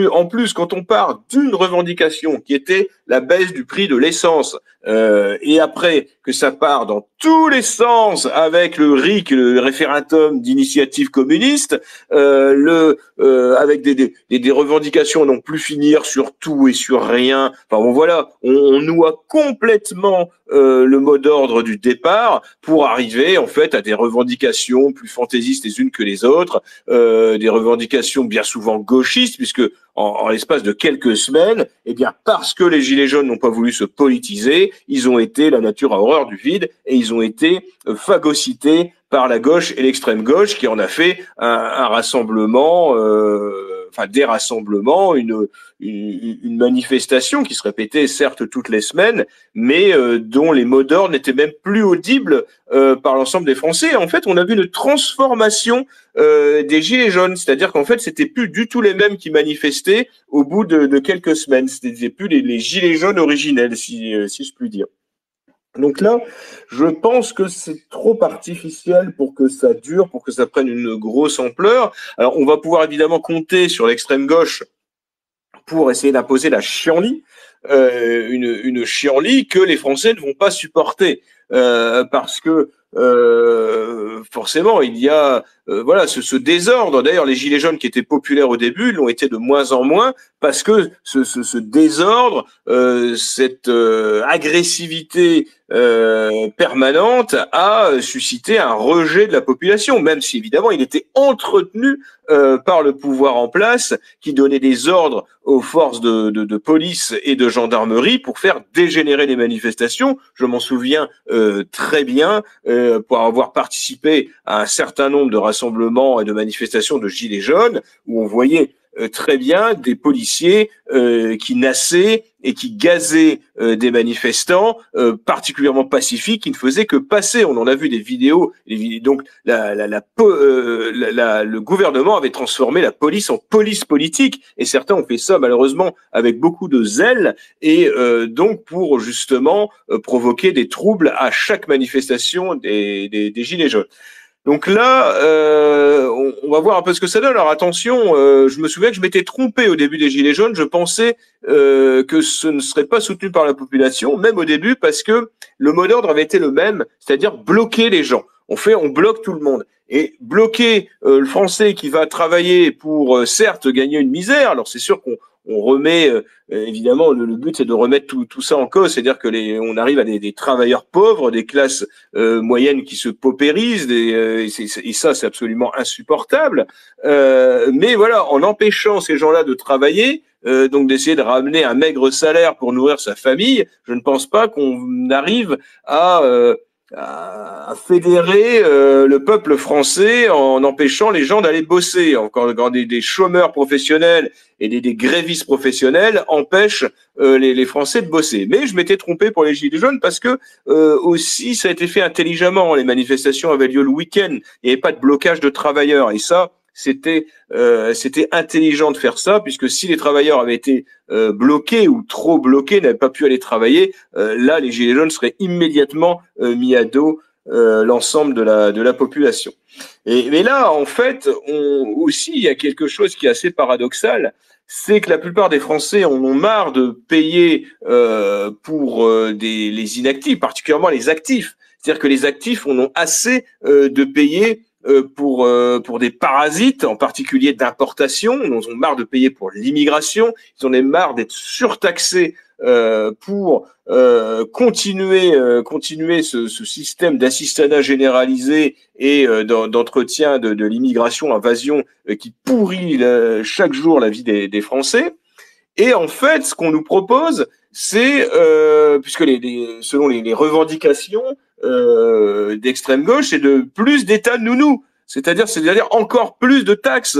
En plus, quand on part d'une revendication qui était la baisse du prix de l'essence, et après que ça part dans tous les sens avec le RIC, le référendum d'initiative communiste, avec des revendications à non plus finir sur tout et sur rien. Enfin bon, voilà, on noie complètement le mot d'ordre du départ pour arriver en fait à des revendications plus fantaisistes les unes que les autres, des revendications bien souvent gauchistes, puisque en l'espace de quelques semaines, eh bien parce que les Gilets jaunes n'ont pas voulu se politiser, ils ont été la nature à horreur du vide et ils ont été phagocytés par la gauche et l'extrême gauche qui en a fait un rassemblement, des rassemblements, une manifestation qui se répétait certes toutes les semaines, mais dont les mots d'ordre n'étaient même plus audibles par l'ensemble des Français. En fait, on a vu une transformation des Gilets jaunes, c'est-à-dire qu'en fait, c'était plus du tout les mêmes qui manifestaient au bout de quelques semaines. C'était plus les Gilets jaunes originels, si je puis dire. Donc là, je pense que c'est trop artificiel pour que ça dure, pour que ça prenne une grosse ampleur. Alors, on va pouvoir évidemment compter sur l'extrême gauche pour essayer d'imposer la chienlit, une chienlit que les Français ne vont pas supporter, parce que forcément, il y a ce désordre. D'ailleurs, les Gilets jaunes qui étaient populaires au début l'ont été de moins en moins parce que ce désordre, cette agressivité permanente a suscité un rejet de la population, même si évidemment il était entretenu par le pouvoir en place qui donnait des ordres aux forces de police et de gendarmerie pour faire dégénérer les manifestations. Je m'en souviens très bien pour avoir participé à un certain nombre de rassemblements et de manifestations de Gilets jaunes où on voyait très bien des policiers qui nassaient et qui gazaient des manifestants particulièrement pacifiques qui ne faisaient que passer. On en a vu des vidéos. Donc le gouvernement avait transformé la police en police politique et certains ont fait ça malheureusement avec beaucoup de zèle et donc pour justement provoquer des troubles à chaque manifestation des Gilets jaunes. Donc là, on va voir un peu ce que ça donne. Alors attention, je me souviens que je m'étais trompé au début des Gilets jaunes. Je pensais que ce ne serait pas soutenu par la population, même au début, parce que le mot d'ordre avait été le même, c'est-à-dire bloquer les gens. On bloque tout le monde. Et bloquer le Français qui va travailler pour, certes, gagner une misère. Alors c'est sûr qu'on on remet évidemment le but c'est de remettre tout ça en cause, c'est-à-dire que on arrive à des travailleurs pauvres, des classes moyennes qui se paupérisent, et ça c'est absolument insupportable. Mais voilà, en empêchant ces gens-là de travailler, donc d'essayer de ramener un maigre salaire pour nourrir sa famille, je ne pense pas qu'on arrive à fédérer le peuple français en empêchant les gens d'aller bosser. Encore quand des chômeurs professionnels et des grévistes professionnels empêchent les Français de bosser. Mais je m'étais trompé pour les Gilets jaunes parce que aussi ça a été fait intelligemment. Les manifestations avaient lieu le week-end. Il n'y avait pas de blocage de travailleurs. Et ça, c'était intelligent de faire ça, puisque si les travailleurs avaient été bloqués ou trop bloqués, n'avaient pas pu aller travailler, là les Gilets jaunes seraient immédiatement mis à dos l'ensemble de la population. Mais là, en fait, aussi il y a quelque chose qui est assez paradoxal, c'est que la plupart des Français en ont marre de payer pour les inactifs, particulièrement les actifs. C'est-à-dire que les actifs en ont assez de payer pour des parasites, en particulier d'importation. Ils en ont marre de payer pour l'immigration. Ils en ont marre d'être surtaxés pour continuer ce système d'assistanat généralisé et d'entretien de l'immigration, invasion qui pourrit chaque jour la vie des Français. Et en fait, ce qu'on nous propose, c'est, puisque selon les revendications d'extrême gauche, c'est de plus d'État nounou, c'est-à-dire encore plus de taxes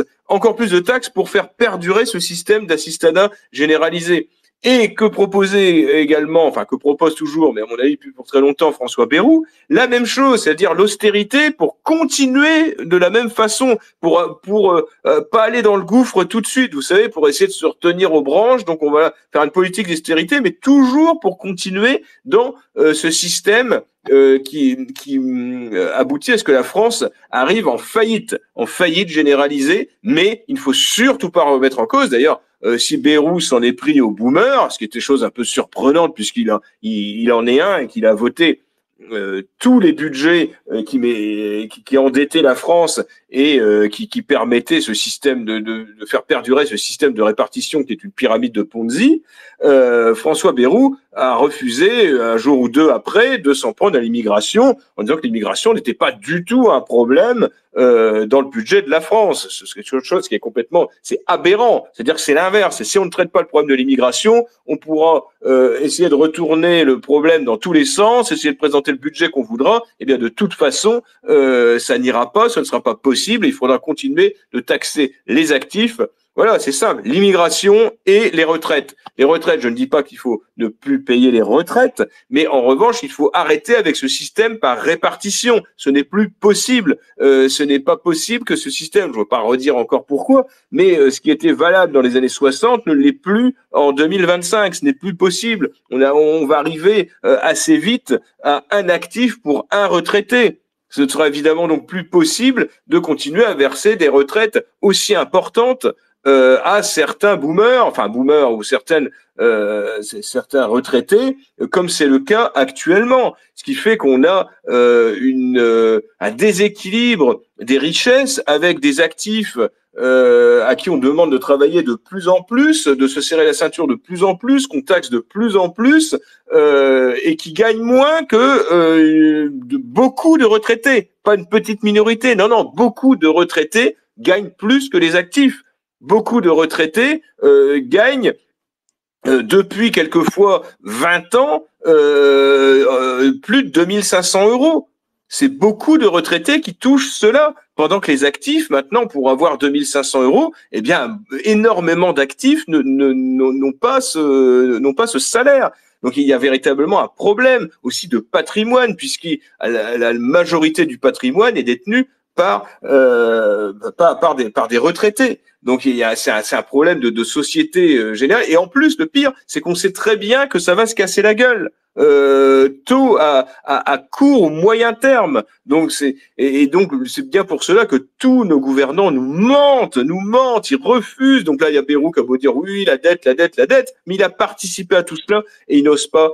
pour faire perdurer ce système d'assistanat généralisé. Et que proposait également, enfin que propose toujours, mais à mon avis depuis pour très longtemps, François Bayrou, la même chose, c'est-à-dire l'austérité pour continuer de la même façon, pour pas aller dans le gouffre tout de suite, vous savez, pour essayer de se retenir aux branches. Donc on va faire une politique d'austérité, mais toujours pour continuer dans ce système qui aboutit à ce que la France arrive en faillite généralisée. Mais il ne faut surtout pas remettre en cause, d'ailleurs. Si Bayrou s'en est pris aux boomers, ce qui était chose un peu surprenante puisqu'il en est un et qu'il a voté tous les budgets qui endettaient la France et qui permettaient ce système de faire perdurer ce système de répartition qui est une pyramide de Ponzi, François Bayrou a refusé un jour ou deux après de s'en prendre à l'immigration en disant que l'immigration n'était pas du tout un problème dans le budget de la France. C'est quelque chose qui est c'est aberrant. C'est-à-dire que c'est l'inverse. Et si on ne traite pas le problème de l'immigration, on pourra essayer de retourner le problème dans tous les sens, essayer de présenter le budget qu'on voudra. Eh bien, de toute façon, ça n'ira pas, ça ne sera pas possible. Il faudra continuer de taxer les actifs. Voilà, c'est simple. L'immigration et les retraites. Les retraites, je ne dis pas qu'il faut ne plus payer les retraites, mais en revanche, il faut arrêter avec ce système par répartition. Ce n'est plus possible. Ce n'est pas possible que ce système, je ne veux pas redire encore pourquoi, mais ce qui était valable dans les années 60 ne l'est plus en 2025. Ce n'est plus possible. On va arriver assez vite à un actif pour un retraité. Ce ne sera évidemment donc plus possible de continuer à verser des retraites aussi importantes à certains boomers ou certains retraités, comme c'est le cas actuellement. Ce qui fait qu'on a un déséquilibre des richesses avec des actifs à qui on demande de travailler de plus en plus, de se serrer la ceinture de plus en plus, qu'on taxe de plus en plus, et qui gagnent moins que beaucoup de retraités. Pas une petite minorité, non, beaucoup de retraités gagnent plus que les actifs. Beaucoup de retraités gagnent depuis quelquefois 20 ans plus de 2500 euros. C'est beaucoup de retraités qui touchent cela, pendant que les actifs, maintenant, pour avoir 2500 euros, eh bien, énormément d'actifs n'ont pas ce salaire. Donc, il y a véritablement un problème aussi de patrimoine, puisque la majorité du patrimoine est détenue par des retraités. Donc c'est un problème de société générale. Et en plus, le pire, c'est qu'on sait très bien que ça va se casser la gueule. tôt à court ou moyen terme. Donc donc c'est bien pour cela que tous nos gouvernants nous mentent, ils refusent. Donc là, il y a Bayrou qui a beau dire oui, la dette, mais il a participé à tout cela et il n'ose pas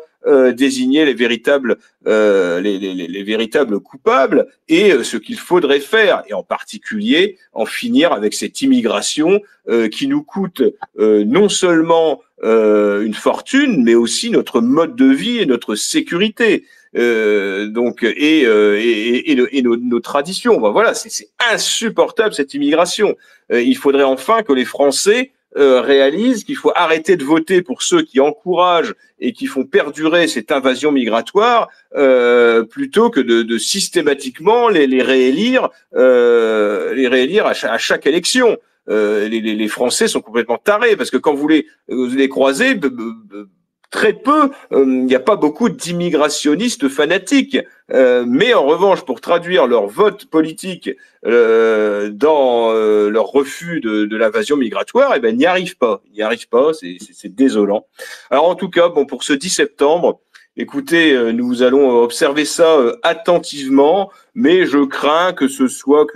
désigner les véritables les véritables coupables et ce qu'il faudrait faire, et en particulier en finir avec cette immigration qui nous coûte non seulement une fortune, mais aussi notre mode de vie et notre sécurité. Nos traditions. Ben voilà, c'est insupportable cette immigration. Il faudrait enfin que les Français réalisent qu'il faut arrêter de voter pour ceux qui encouragent et qui font perdurer cette invasion migratoire plutôt que de systématiquement les réélire à chaque élection. Les Français sont complètement tarés parce que quand vous les croisez, très peu, il n'y a pas beaucoup d'immigrationnistes fanatiques. Mais en revanche, pour traduire leur vote politique dans leur refus de l'invasion migratoire, eh ben, ils n'y arrivent pas. Ils n'y arrivent pas, c'est désolant. Alors en tout cas, bon, pour ce 10 septembre, écoutez, nous allons observer ça attentivement, mais je crains que ce soit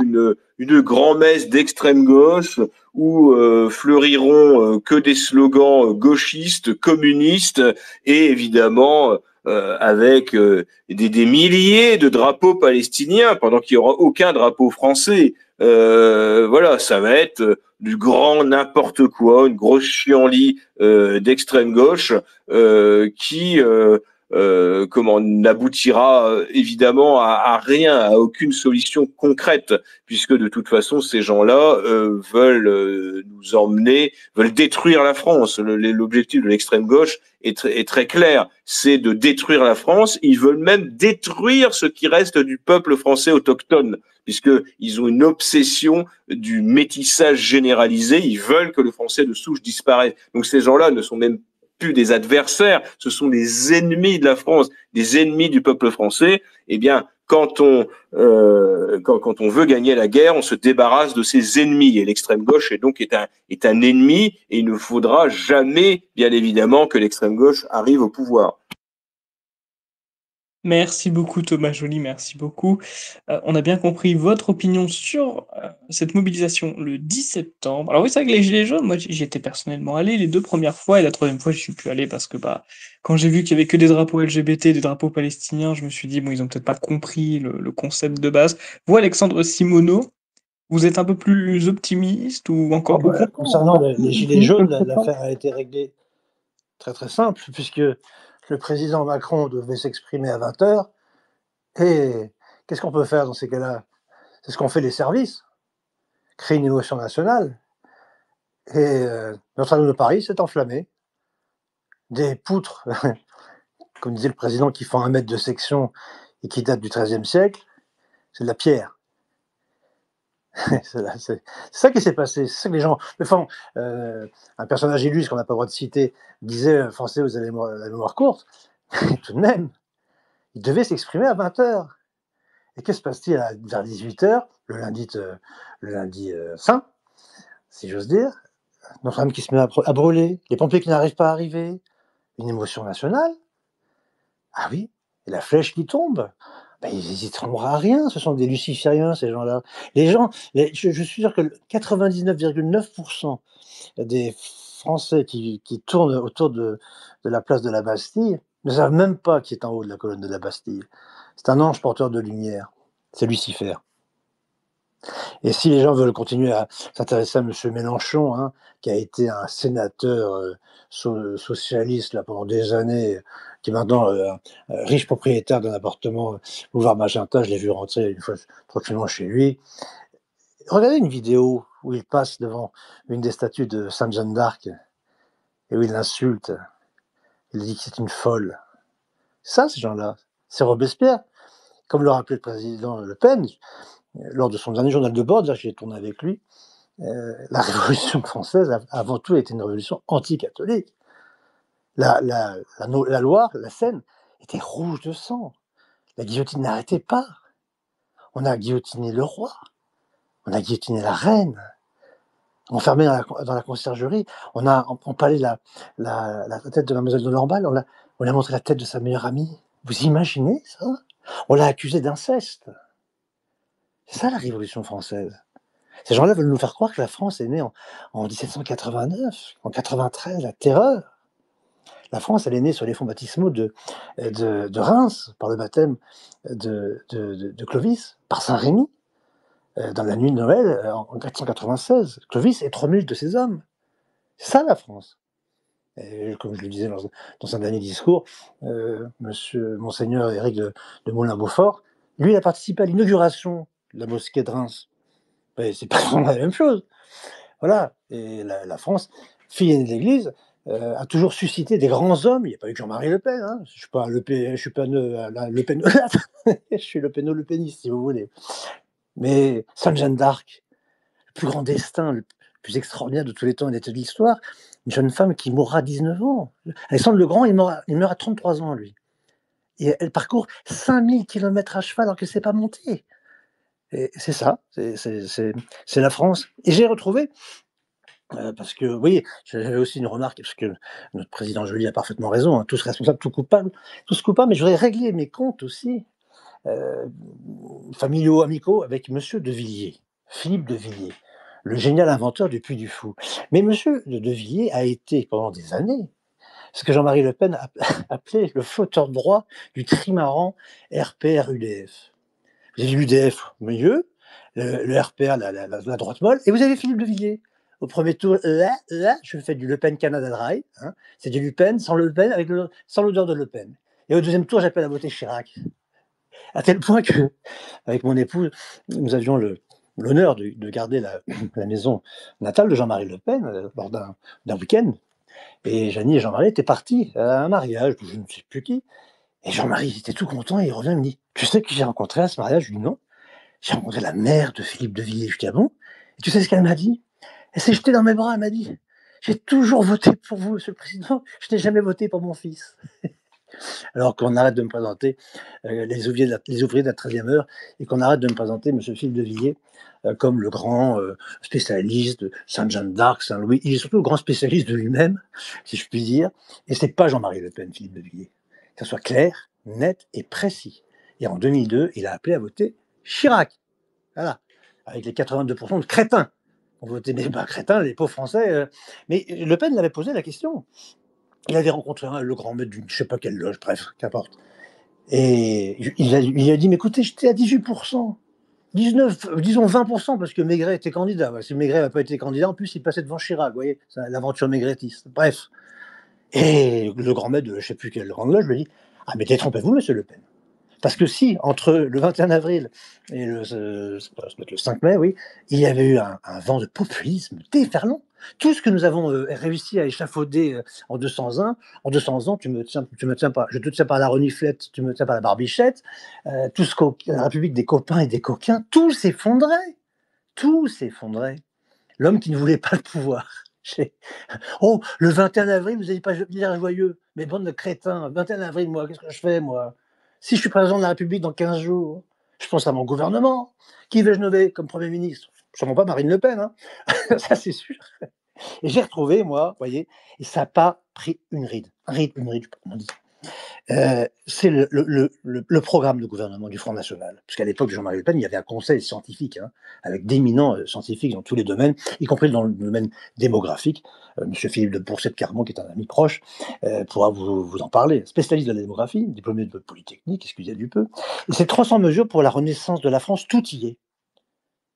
une grand-messe d'extrême gauche où fleuriront que des slogans gauchistes, communistes et évidemment avec des milliers de drapeaux palestiniens pendant qu'il n'y aura aucun drapeau français. Voilà, ça va être du grand n'importe quoi, une grosse chienlit d'extrême gauche qui n'aboutira évidemment à rien, à aucune solution concrète, puisque de toute façon ces gens-là veulent nous emmener, veulent détruire la France. L'objectif de l'extrême gauche est très clair, c'est de détruire la France. Ils veulent même détruire ce qui reste du peuple français autochtone, puisqu'ils ont une obsession du métissage généralisé. Ils veulent que le français de souche disparaisse. Donc ces gens-là ne sont même plus des adversaires, ce sont des ennemis de la France, des ennemis du peuple français. Eh bien, quand on veut gagner la guerre, on se débarrasse de ses ennemis. Et l'extrême gauche est un ennemi, et il ne faudra jamais, bien évidemment, que l'extrême gauche arrive au pouvoir. Merci beaucoup Thomas Joly, merci beaucoup. On a bien compris votre opinion sur cette mobilisation le 10 septembre. Alors oui, c'est vrai que les Gilets jaunes, moi j'y étais personnellement allé les 2 premières fois, et la 3e fois je suis plus allé parce que quand j'ai vu qu'il y avait que des drapeaux LGBT, des drapeaux palestiniens, je me suis dit bon, ils ont peut-être pas compris le concept de base. Vous, Alexandre Simoneau, vous êtes un peu plus optimiste ou encore plus content? Concernant les Gilets jaunes, l'affaire a été réglée très très simple, puisque le président Macron devait s'exprimer à 20h. Et qu'est-ce qu'on peut faire dans ces cas-là? C'est ce qu'ont fait les services, créer une émotion nationale. Et Notre-Dame de Paris s'est enflammée. Des poutres, comme disait le président, qui font 1 mètre de section et qui datent du XIIIe siècle, c'est de la pierre. C'est ça qui s'est passé. C'est ça que les gens. Enfin, un personnage illustre qu'on n'a pas le droit de citer disait Français, vous avez la mémoire courte. Tout de même, il devait s'exprimer à 20h. Et que se passe-t-il vers 18h, le lundi saint, si j'ose dire? Notre-Dame qui se met à brûler, les pompiers qui n'arrivent pas à arriver, une émotion nationale. Ah oui, et la flèche qui tombe. Ben, ils n'hésiteront à rien, ce sont des lucifériens, ces gens-là. Je suis sûr que 99,9% des Français qui tournent autour de la place de la Bastille ne savent même pas qui est en haut de la colonne de la Bastille. C'est un ange porteur de lumière, c'est Lucifer. Et si les gens veulent continuer à s'intéresser à M. Mélenchon, qui a été un sénateur socialiste là, pendant des années, qui est maintenant riche propriétaire d'un appartement boulevard Magenta, je l'ai vu rentrer une fois tranquillement chez lui. Regardez une vidéo où il passe devant une des statues de Sainte Jeanne d'Arc et où il l'insulte. Il dit que c'est une folle. Ça, ces gens-là, c'est Robespierre. Comme le rappelait le président Le Pen, lors de son dernier journal de bord, j'ai tourné avec lui, la Révolution française, avant tout, était une révolution anti-catholique. La Loire, la Seine, était rouge de sang. La guillotine n'arrêtait pas. On a guillotiné le roi. On a guillotiné la reine. Enfermé dans la conciergerie. On palait la tête de Mademoiselle de Lamballe. On lui a montré la tête de sa meilleure amie. Vous imaginez ça? On l'a accusé d'inceste. C'est ça la Révolution française. Ces gens-là veulent nous faire croire que la France est née en 1789, en 93, la terreur. La France, elle est née sur les fonds baptismaux de Reims, par le baptême de Clovis, par Saint-Rémy, dans la nuit de Noël, en 496. Clovis et 3000 de ses hommes. C'est ça la France. Et comme je le disais dans un dernier discours, Monseigneur Éric de Moulin-Beaufort, lui, il a participé à l'inauguration de la mosquée de Reims. Mais c'est pas vraiment la même chose. Voilà. Et la France, fille aînée de l'Église, a toujours suscité des grands hommes. Il n'y a pas eu que Jean-Marie Le Pen. Hein. Je suis pas Le Pen. Je suis le péniste, si vous voulez. Mais Sainte Jeanne d'Arc, le plus grand destin, le plus extraordinaire de tous les temps et de l'histoire, une jeune femme qui mourra à 19 ans. Alexandre le Grand, il meurt à 33 ans, lui. Et elle parcourt 5000 km à cheval alors qu'elle ne sait pas monter. Et c'est ça, c'est la France. Et j'ai retrouvé, parce que, oui, j'avais aussi une remarque, parce que notre président Joly a parfaitement raison, hein, tous responsables, tous coupables, mais je voudrais régler mes comptes aussi, familiaux, amicaux, avec Monsieur de Villiers, Philippe de Villiers, le génial inventeur du Puy du Fou. Mais Monsieur de Villiers a été, pendant des années, ce que Jean-Marie Le Pen appelait le flotteur droit du trimaran RPR-UDF. Vous avez l'UDF au milieu, le RPR, la droite molle, et vous avez Philippe de Villiers. Au premier tour, je fais du Le Pen Canada Dry, hein, c'est du Le Pen sans Le Pen, sans l'odeur de Le Pen. Et au deuxième tour, j'appelle à voter Chirac. À tel point que, avec mon épouse, nous avions l'honneur de garder la maison natale de Jean-Marie Le Pen lors d'un week-end. Et Jeannie et Jean-Marie étaient partis à un mariage, je ne sais plus qui. Et Jean-Marie était tout content, et il revient et me dit, tu sais qui j'ai rencontré à ce mariage? Je lui dis non. J'ai rencontré la mère de Philippe de Villiers. Je dis ah bon? Et tu sais ce qu'elle m'a dit? Elle s'est jetée dans mes bras, elle m'a dit, j'ai toujours voté pour vous, Monsieur le Président, je n'ai jamais voté pour mon fils. Alors qu'on arrête de me présenter les ouvriers de la 13e heure, et qu'on arrête de me présenter M. Philippe de Villiers comme le grand spécialiste de Sainte-Jeanne d'Arc, Saint-Louis. Il est surtout le grand spécialiste de lui-même, si je puis dire. Et c'est pas Jean-Marie Le Pen, Philippe de Villiers. Que ça soit clair, net et précis. Et en 2002, il a appelé à voter Chirac. Voilà. Avec les 82% de crétins. On votait, mais pas crétins, les pauvres Français. Mais Le Pen l'avait posé la question. Il avait rencontré le grand maître d'une je sais pas quelle loge, bref, qu'importe. Et il a dit, mais écoutez, j'étais à 18%. 19, disons 20%, parce que Maigret était candidat. Si Maigret n'avait pas été candidat, en plus, il passait devant Chirac, vous voyez, c'est l'aventure maigretiste. Bref. Et le grand maître de je ne sais plus quelle grande loge lui dit, ah, mais détrompez-vous, monsieur Le Pen. Parce que si, entre le 21 avril et le 5 mai, oui, il y avait eu un vent de populisme déferlant. Tout ce que nous avons réussi à échafauder en 200 ans, tu me tiens pas, je te tiens par la reniflette, tu me tiens par la barbichette, tout ce la République des copains et des coquins, tout s'effondrait. Tout s'effondrait. L'homme qui ne voulait pas le pouvoir. Oh, le 21 avril, vous n'allez pas dire joyeux. Mais bande de crétins, 21 avril, moi, qu'est-ce que je fais, moi? Si je suis président de la République dans 15 jours, je pense à mon gouvernement. Qui vais-je nommer comme Premier ministre? Sûrement pas Marine Le Pen, hein. Ça c'est sûr. Et j'ai retrouvé, moi, vous voyez, et ça n'a pas pris une ride. Une ride, je sais pas comment on dit. C'est le programme de gouvernement du Front National. Parce qu'à l'époque de Jean-Marie Le Pen, il y avait un conseil scientifique, hein, avec d'éminents scientifiques dans tous les domaines, y compris dans le domaine démographique. Monsieur Philippe de Bourset-de-Carmont, qui est un ami proche, pourra vous en parler. Spécialiste de la démographie, diplômé de Polytechnique, excusez du peu. Et c'est 300 mesures pour la renaissance de la France, tout y est,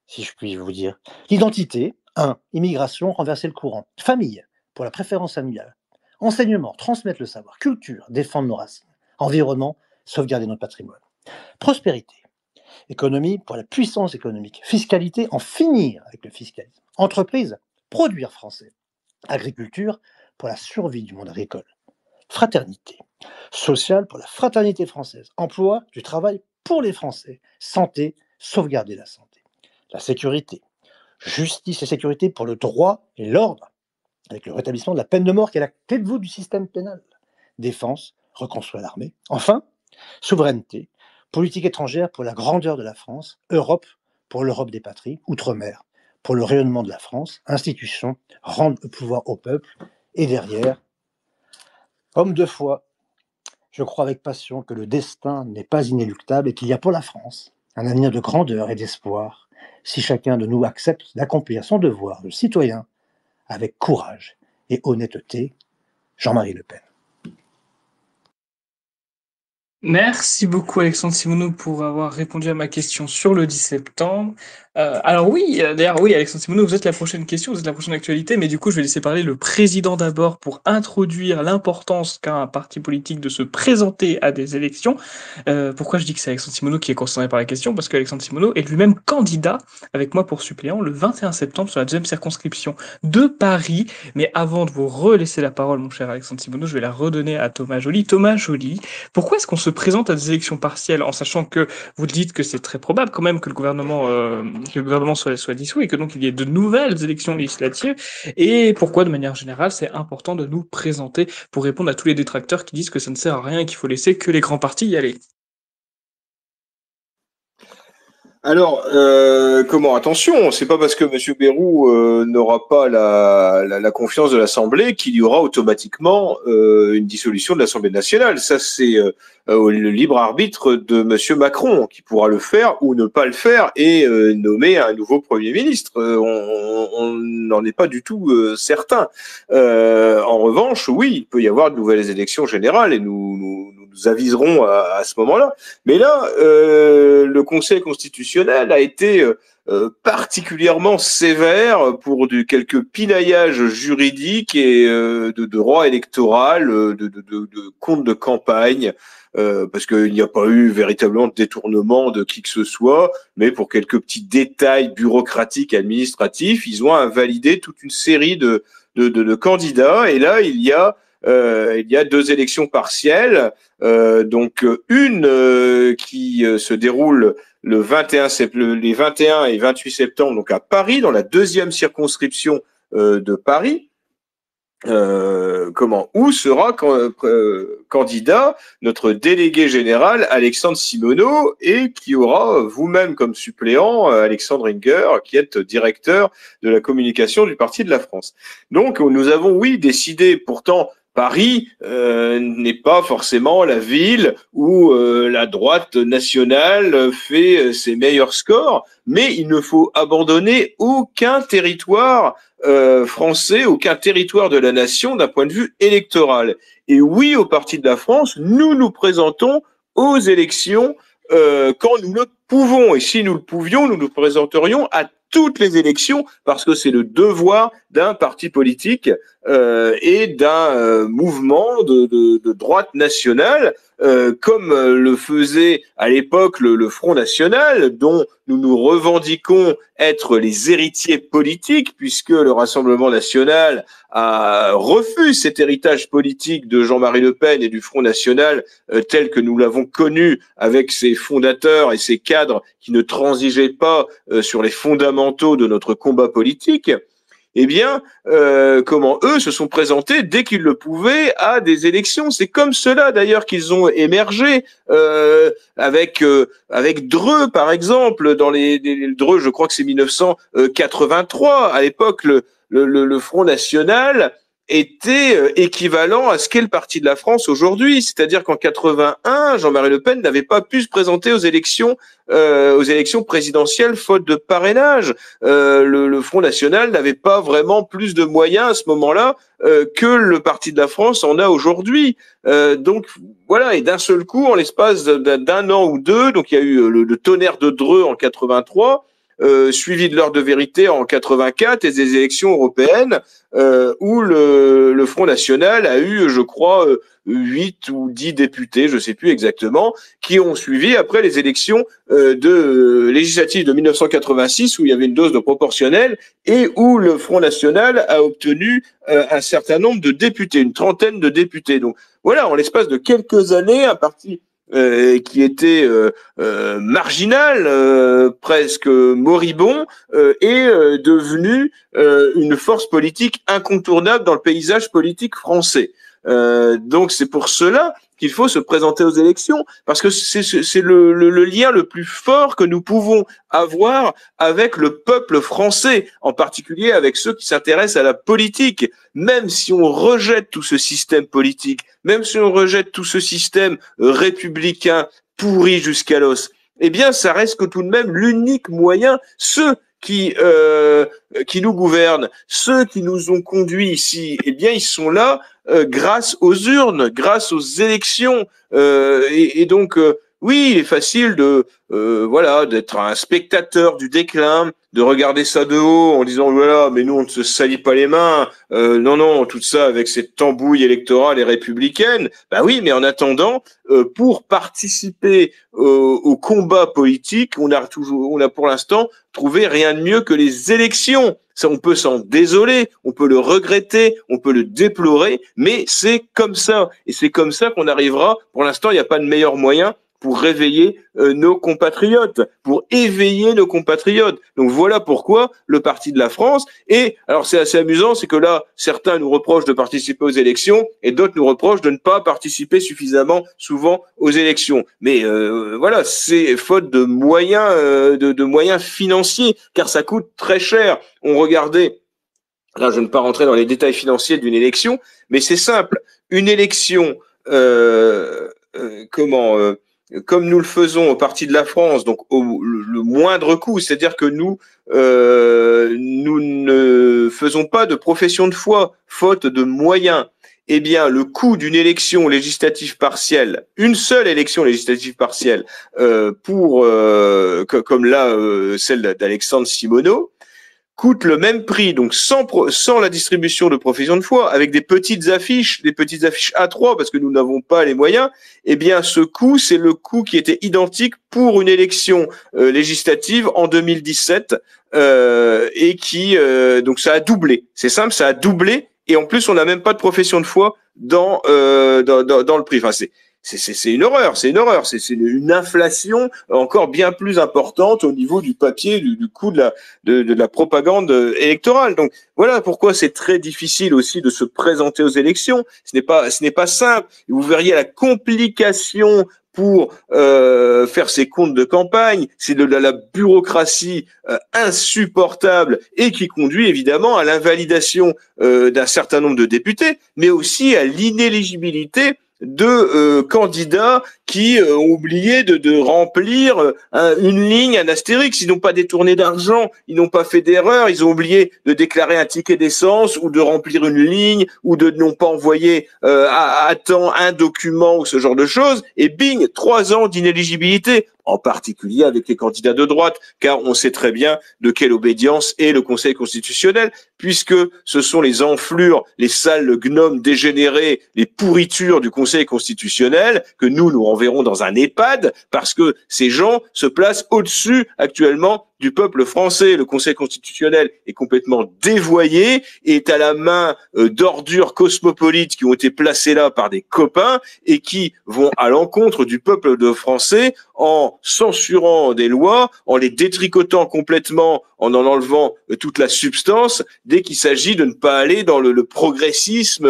si je puis vous dire. L'identité, 1. Immigration, renverser le courant. Famille, pour la préférence familiale. Enseignement, transmettre le savoir. Culture, défendre nos racines. Environnement, sauvegarder notre patrimoine. Prospérité, économie pour la puissance économique. Fiscalité, en finir avec le fiscalisme. Entreprise, produire français. Agriculture, pour la survie du monde agricole. Fraternité, sociale pour la fraternité française. Emploi, du travail pour les Français. Santé, sauvegarder la santé. La sécurité, justice et sécurité pour le droit et l'ordre, avec le rétablissement de la peine de mort qui est la clé de voûte du système pénal. Défense, reconstruire l'armée. Enfin, souveraineté, politique étrangère pour la grandeur de la France. Europe pour l'Europe des patries. Outre-mer pour le rayonnement de la France. Institutions, rendre le pouvoir au peuple. Et derrière, homme de foi, Je crois avec passion que le destin n'est pas inéluctable et qu'il y a pour la France un avenir de grandeur et d'espoir si chacun de nous accepte d'accomplir son devoir de citoyen avec courage et honnêteté. Jean-Marie Le Pen. Merci beaucoup Alexandre Simoneau pour avoir répondu à ma question sur le 10 septembre. Alors oui, d'ailleurs oui Alexandre Simoneau, vous êtes la prochaine question, vous êtes la prochaine actualité, mais du coup je vais laisser parler le président d'abord pour introduire l'importance qu'a un parti politique de se présenter à des élections. Pourquoi je dis que c'est Alexandre Simoneau qui est concerné par la question? Parce qu'Alexandre Simoneau est lui-même candidat avec moi pour suppléant le 21 septembre sur la deuxième circonscription de Paris. Mais avant de vous relaisser la parole, mon cher Alexandre Simoneau, je vais la redonner à Thomas Joly. Thomas Joly, pourquoi est-ce qu'on se présente à des élections partielles en sachant que vous dites que c'est très probable quand même que le gouvernement soit dissous et que donc il y ait de nouvelles élections législatives? Et pourquoi, de manière générale, c'est important de nous présenter pour répondre à tous les détracteurs qui disent que ça ne sert à rien et qu'il faut laisser que les grands partis y aller? Alors, attention, c'est pas parce que M. Bayrou n'aura pas la confiance de l'Assemblée qu'il y aura automatiquement une dissolution de l'Assemblée nationale. Ça, c'est le libre arbitre de M. Macron qui pourra le faire ou ne pas le faire et nommer un nouveau Premier ministre. On n'en est pas du tout certain. En revanche, oui, il peut y avoir de nouvelles élections générales et nous aviserons à ce moment-là. Mais là, le Conseil constitutionnel a été particulièrement sévère pour quelques pinaillages juridiques et de droit électoral, de comptes de campagne, parce qu'il n'y a pas eu véritablement de détournement de qui que ce soit, mais pour quelques petits détails bureaucratiques, administratifs, ils ont invalidé toute une série de candidats. Et là, il y a deux élections partielles, donc une qui se déroule les 21 et 28 septembre, donc à Paris, dans la deuxième circonscription de Paris. Où sera candidat notre délégué général Alexandre Simoneau et qui aura vous-même comme suppléant Alexandre Inger, qui est directeur de la communication du Parti de la France. Donc nous avons décidé, pourtant Paris n'est pas forcément la ville où la droite nationale fait ses meilleurs scores, mais il ne faut abandonner aucun territoire français, aucun territoire de la nation d'un point de vue électoral. Et oui, au Parti de la France, nous nous présentons aux élections quand nous le pouvons. Et si nous le pouvions, nous nous présenterions à toutes les élections parce que c'est le devoir d'un parti politique et d'un mouvement de droite nationale, comme le faisait à l'époque le Front National, dont nous nous revendiquons être les héritiers politiques, puisque le Rassemblement National refuse cet héritage politique de Jean-Marie Le Pen et du Front National tel que nous l'avons connu avec ses fondateurs et ses cadres qui ne transigeaient pas sur les fondamentaux de notre combat politique. Eh bien, eux se sont présentés dès qu'ils le pouvaient à des élections. C'est comme cela d'ailleurs qu'ils ont émergé avec Dreux par exemple. Dans les Dreux, je crois que c'est 1983. À l'époque, le Front National était équivalent à ce qu'est le Parti de la France aujourd'hui. C'est-à-dire qu'en 81, Jean-Marie Le Pen n'avait pas pu se présenter aux élections présidentielles faute de parrainage. Le Front National n'avait pas vraiment plus de moyens à ce moment-là que le Parti de la France en a aujourd'hui. Donc voilà, et d'un seul coup, en l'espace d'un an ou deux, donc il y a eu le tonnerre de Dreux en 83, suivi de l'heure de vérité en 84 et des élections européennes où le Front National a eu, je crois, 8 ou 10 députés, je ne sais plus exactement, qui ont suivi après les élections législatives de 1986 où il y avait une dose de proportionnelle et où le Front National a obtenu un certain nombre de députés, une trentaine de députés. Donc voilà, en l'espace de quelques années, un parti qui était marginal, presque moribond, est devenu une force politique incontournable dans le paysage politique français. Donc c'est pour cela qu'il faut se présenter aux élections, parce que c'est le lien le plus fort que nous pouvons avoir avec le peuple français, en particulier avec ceux qui s'intéressent à la politique. Même si on rejette tout ce système politique, même si on rejette tout ce système républicain pourri jusqu'à l'os, eh bien, ça reste que tout de même l'unique moyen. Ceux qui nous gouvernent, ceux qui nous ont conduits ici, eh bien, ils sont là grâce aux urnes, grâce aux élections. Et donc, oui, il est facile d'être un spectateur du déclin, de regarder ça de haut en disant voilà, mais nous on ne se salit pas les mains. Non, tout ça avec cette tambouille électorale et républicaine. Bah oui, mais en attendant, pour participer au combat politique, on a pour l'instant trouvé rien de mieux que les élections. Ça, on peut s'en désoler, on peut le regretter, on peut le déplorer, mais c'est comme ça. Et c'est comme ça qu'on arrivera. Pour l'instant, il n'y a pas de meilleur moyen pour réveiller nos compatriotes, pour éveiller nos compatriotes. Donc voilà pourquoi le Parti de la France. Et alors c'est assez amusant, c'est que là, certains nous reprochent de participer aux élections et d'autres nous reprochent de ne pas participer suffisamment souvent aux élections. Mais voilà, c'est faute de moyens, de moyens financiers, car ça coûte très cher. On regardait, là je ne vais pas rentrer dans les détails financiers d'une élection, mais c'est simple. Une élection, comme nous le faisons au Parti de la France, donc le moindre coût, c'est-à-dire que nous ne faisons pas de profession de foi, faute de moyens. Eh bien, le coût d'une élection législative partielle, une seule élection législative partielle, comme là celle d'Alexandre Simoneau, coûte le même prix, donc sans la distribution de profession de foi, avec des petites affiches A3, parce que nous n'avons pas les moyens, eh bien ce coût, c'est le coût qui était identique pour une élection législative en 2017, et qui, donc ça a doublé. C'est simple, ça a doublé, et en plus on n'a même pas de profession de foi dans le prix. Enfin, c'est une horreur, c'est une inflation encore bien plus importante au niveau du papier, du coût de la propagande électorale. Donc voilà pourquoi c'est très difficile aussi de se présenter aux élections. Ce n'est pas simple. Vous verriez la complication pour faire ses comptes de campagne, c'est de la bureaucratie insupportable et qui conduit évidemment à l'invalidation d'un certain nombre de députés, mais aussi à l'inéligibilité de candidats qui ont oublié de remplir une ligne, un astérix. Ils n'ont pas détourné d'argent, ils n'ont pas fait d'erreur, ils ont oublié de déclarer un ticket d'essence ou de remplir une ligne ou de n'ont pas envoyé à temps un document ou ce genre de choses. Et bing, 3 ans d'inéligibilité, en particulier avec les candidats de droite, car on sait très bien de quelle obédience est le Conseil constitutionnel, puisque ce sont les enflures, les sales gnomes dégénérés, les pourritures du Conseil constitutionnel que nous renverrons dans un EHPAD, parce que ces gens se placent au-dessus actuellement du peuple français. Le Conseil constitutionnel est complètement dévoyé, est à la main d'ordures cosmopolites qui ont été placées là par des copains et qui vont à l'encontre du peuple de français en censurant des lois, en les détricotant complètement, en enlevant toute la substance, dès qu'il s'agit de ne pas aller dans le progressisme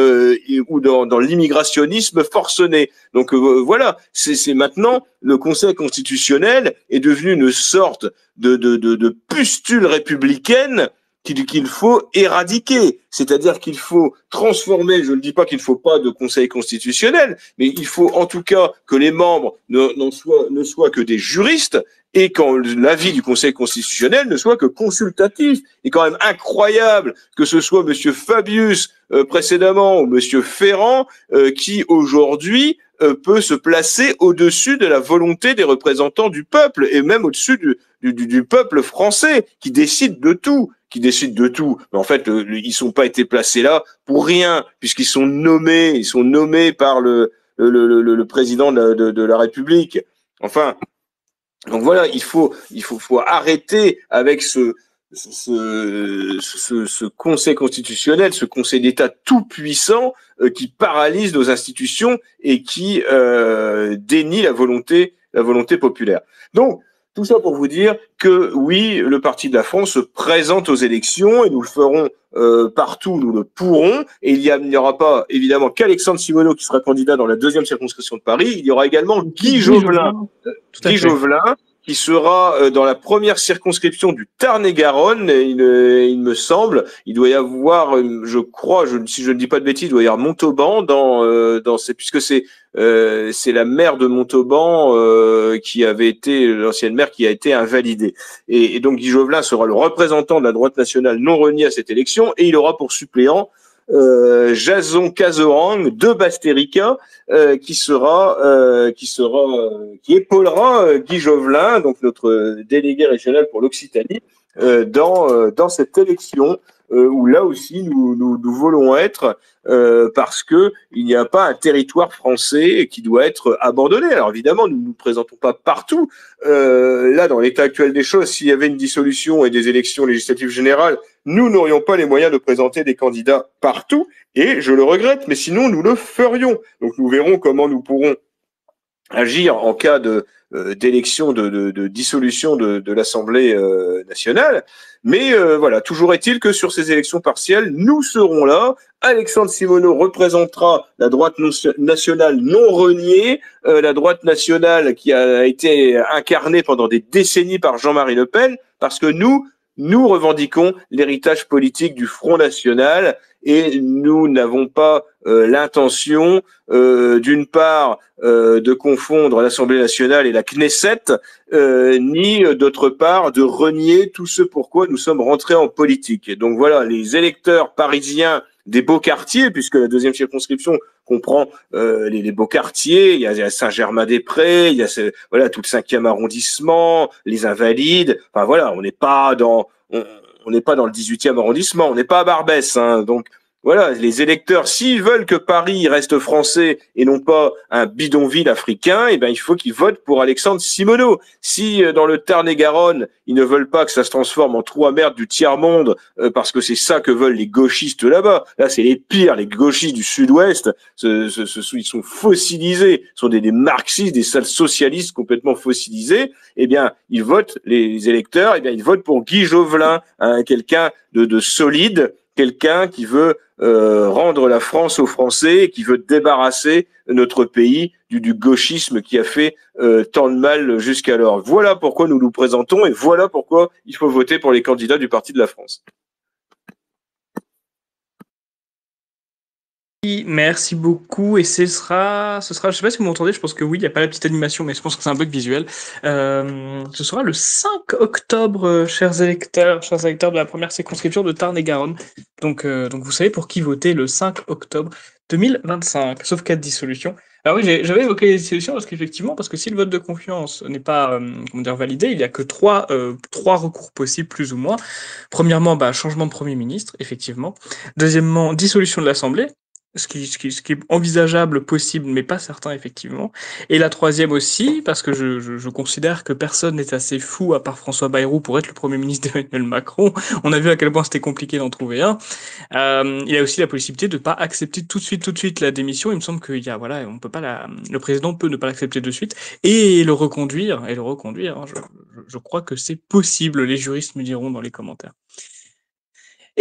ou dans l'immigrationnisme forcené. Donc voilà, c'est maintenant le Conseil constitutionnel est devenu une sorte de pustule républicaine qu'il faut éradiquer. C'est-à-dire qu'il faut transformer, je ne dis pas qu'il ne faut pas de Conseil constitutionnel, mais il faut en tout cas que les membres ne soient que des juristes et quand l'avis du Conseil constitutionnel ne soit que consultatif. Il est quand même incroyable que ce soit Monsieur Fabius précédemment ou Monsieur Ferrand qui aujourd'hui peut se placer au-dessus de la volonté des représentants du peuple et même au-dessus du peuple français qui décide de tout. Mais en fait, ils sont pas été placés là pour rien, puisqu'ils sont nommés par le président de la République. Enfin, donc voilà, il faut arrêter avec ce Conseil constitutionnel, ce Conseil d'État tout puissant qui paralyse nos institutions et qui dénie la volonté populaire. Donc tout ça pour vous dire que oui, le Parti de la France se présente aux élections et nous le ferons partout, nous le pourrons. Et il n'y aura pas évidemment qu'Alexandre Simoneau qui sera candidat dans la 2e circonscription de Paris. Il y aura également Guy Jovelin, tout à fait. qui sera dans la première circonscription du Tarn-et-Garonne, il me semble. Il doit y avoir, je crois, si je ne dis pas de bêtises, il doit y avoir Montauban puisque c'est la maire de Montauban qui avait été l'ancienne maire qui a été invalidée. Et donc Guy Jovelin sera le représentant de la droite nationale non reniée à cette élection, et il aura pour suppléant Jason Kazorang de Bastérica, qui épaulera Guy Jovelin, donc notre délégué régional pour l'Occitanie, dans cette élection où là aussi nous voulons être, parce que il n'y a pas un territoire français qui doit être abandonné. Alors évidemment, nous ne nous présentons pas partout. Là, dans l'état actuel des choses, s'il y avait une dissolution et des élections législatives générales, nous n'aurions pas les moyens de présenter des candidats partout, et je le regrette, mais sinon nous le ferions. Donc nous verrons comment nous pourrons agir en cas d'élection, de dissolution de l'Assemblée nationale. Mais voilà, toujours est-il que sur ces élections partielles, nous serons là. Alexandre Simoneau représentera la droite nationale non reniée, la droite nationale qui a été incarnée pendant des décennies par Jean-Marie Le Pen, parce que nous revendiquons l'héritage politique du Front National, et nous n'avons pas l'intention, d'une part, de confondre l'Assemblée nationale et la Knesset, ni d'autre part de renier tout ce pourquoi nous sommes rentrés en politique. Et donc voilà, les électeurs parisiens des beaux quartiers, puisque la 2e circonscription comprend les beaux quartiers, il y a Saint-Germain-des-Prés, il y a voilà tout le 5e arrondissement, les Invalides. Enfin voilà, on n'est pas dans le 18e arrondissement, on n'est pas à Barbès, hein. Donc voilà, les électeurs, s'ils veulent que Paris reste français et non pas un bidonville africain, eh ben il faut qu'ils votent pour Alexandre Simoneau. Si dans le Tarn-et-Garonne, ils ne veulent pas que ça se transforme en trou à merde du tiers-monde, parce que c'est ça que veulent les gauchistes là-bas. Là, c'est les pires, les gauchistes du Sud-Ouest. Ils sont fossilisés, sont des marxistes, des sales socialistes complètement fossilisés. Eh bien, ils votent, les électeurs, eh bien ils votent pour Guy Jovelin, hein, quelqu'un de solide, quelqu'un qui veut rendre la France aux Français et qui veut débarrasser notre pays du gauchisme qui a fait tant de mal jusqu'alors. Voilà pourquoi nous nous présentons, et voilà pourquoi il faut voter pour les candidats du Parti de la France. Merci beaucoup, et ce sera, je sais pas si vous m'entendez, je pense que oui, il n'y a pas la petite animation, mais je pense que c'est un bug visuel. Ce sera le 5 octobre, chers électeurs de la première circonscription de Tarn-et-Garonne. Donc vous savez pour qui voter le 5 octobre 2025, sauf cas de dissolution. Alors oui, j'avais évoqué les dissolutions parce que si le vote de confiance n'est pas validé, il n'y a que trois recours possibles, plus ou moins. Premièrement, changement de Premier ministre, effectivement. Deuxièmement, dissolution de l'Assemblée. Ce qui est envisageable, possible, mais pas certain, effectivement. Et la troisième aussi, parce que je considère que personne n'est assez fou, à part François Bayrou, pour être le Premier ministre d'Emmanuel Macron. On a vu à quel point c'était compliqué d'en trouver un. Il y a aussi la possibilité de pas accepter tout de suite la démission. Il me semble qu'il y a, voilà, on peut pas le président peut ne pas l'accepter de suite et le reconduire. Hein. Je crois que c'est possible. Les juristes me diront dans les commentaires.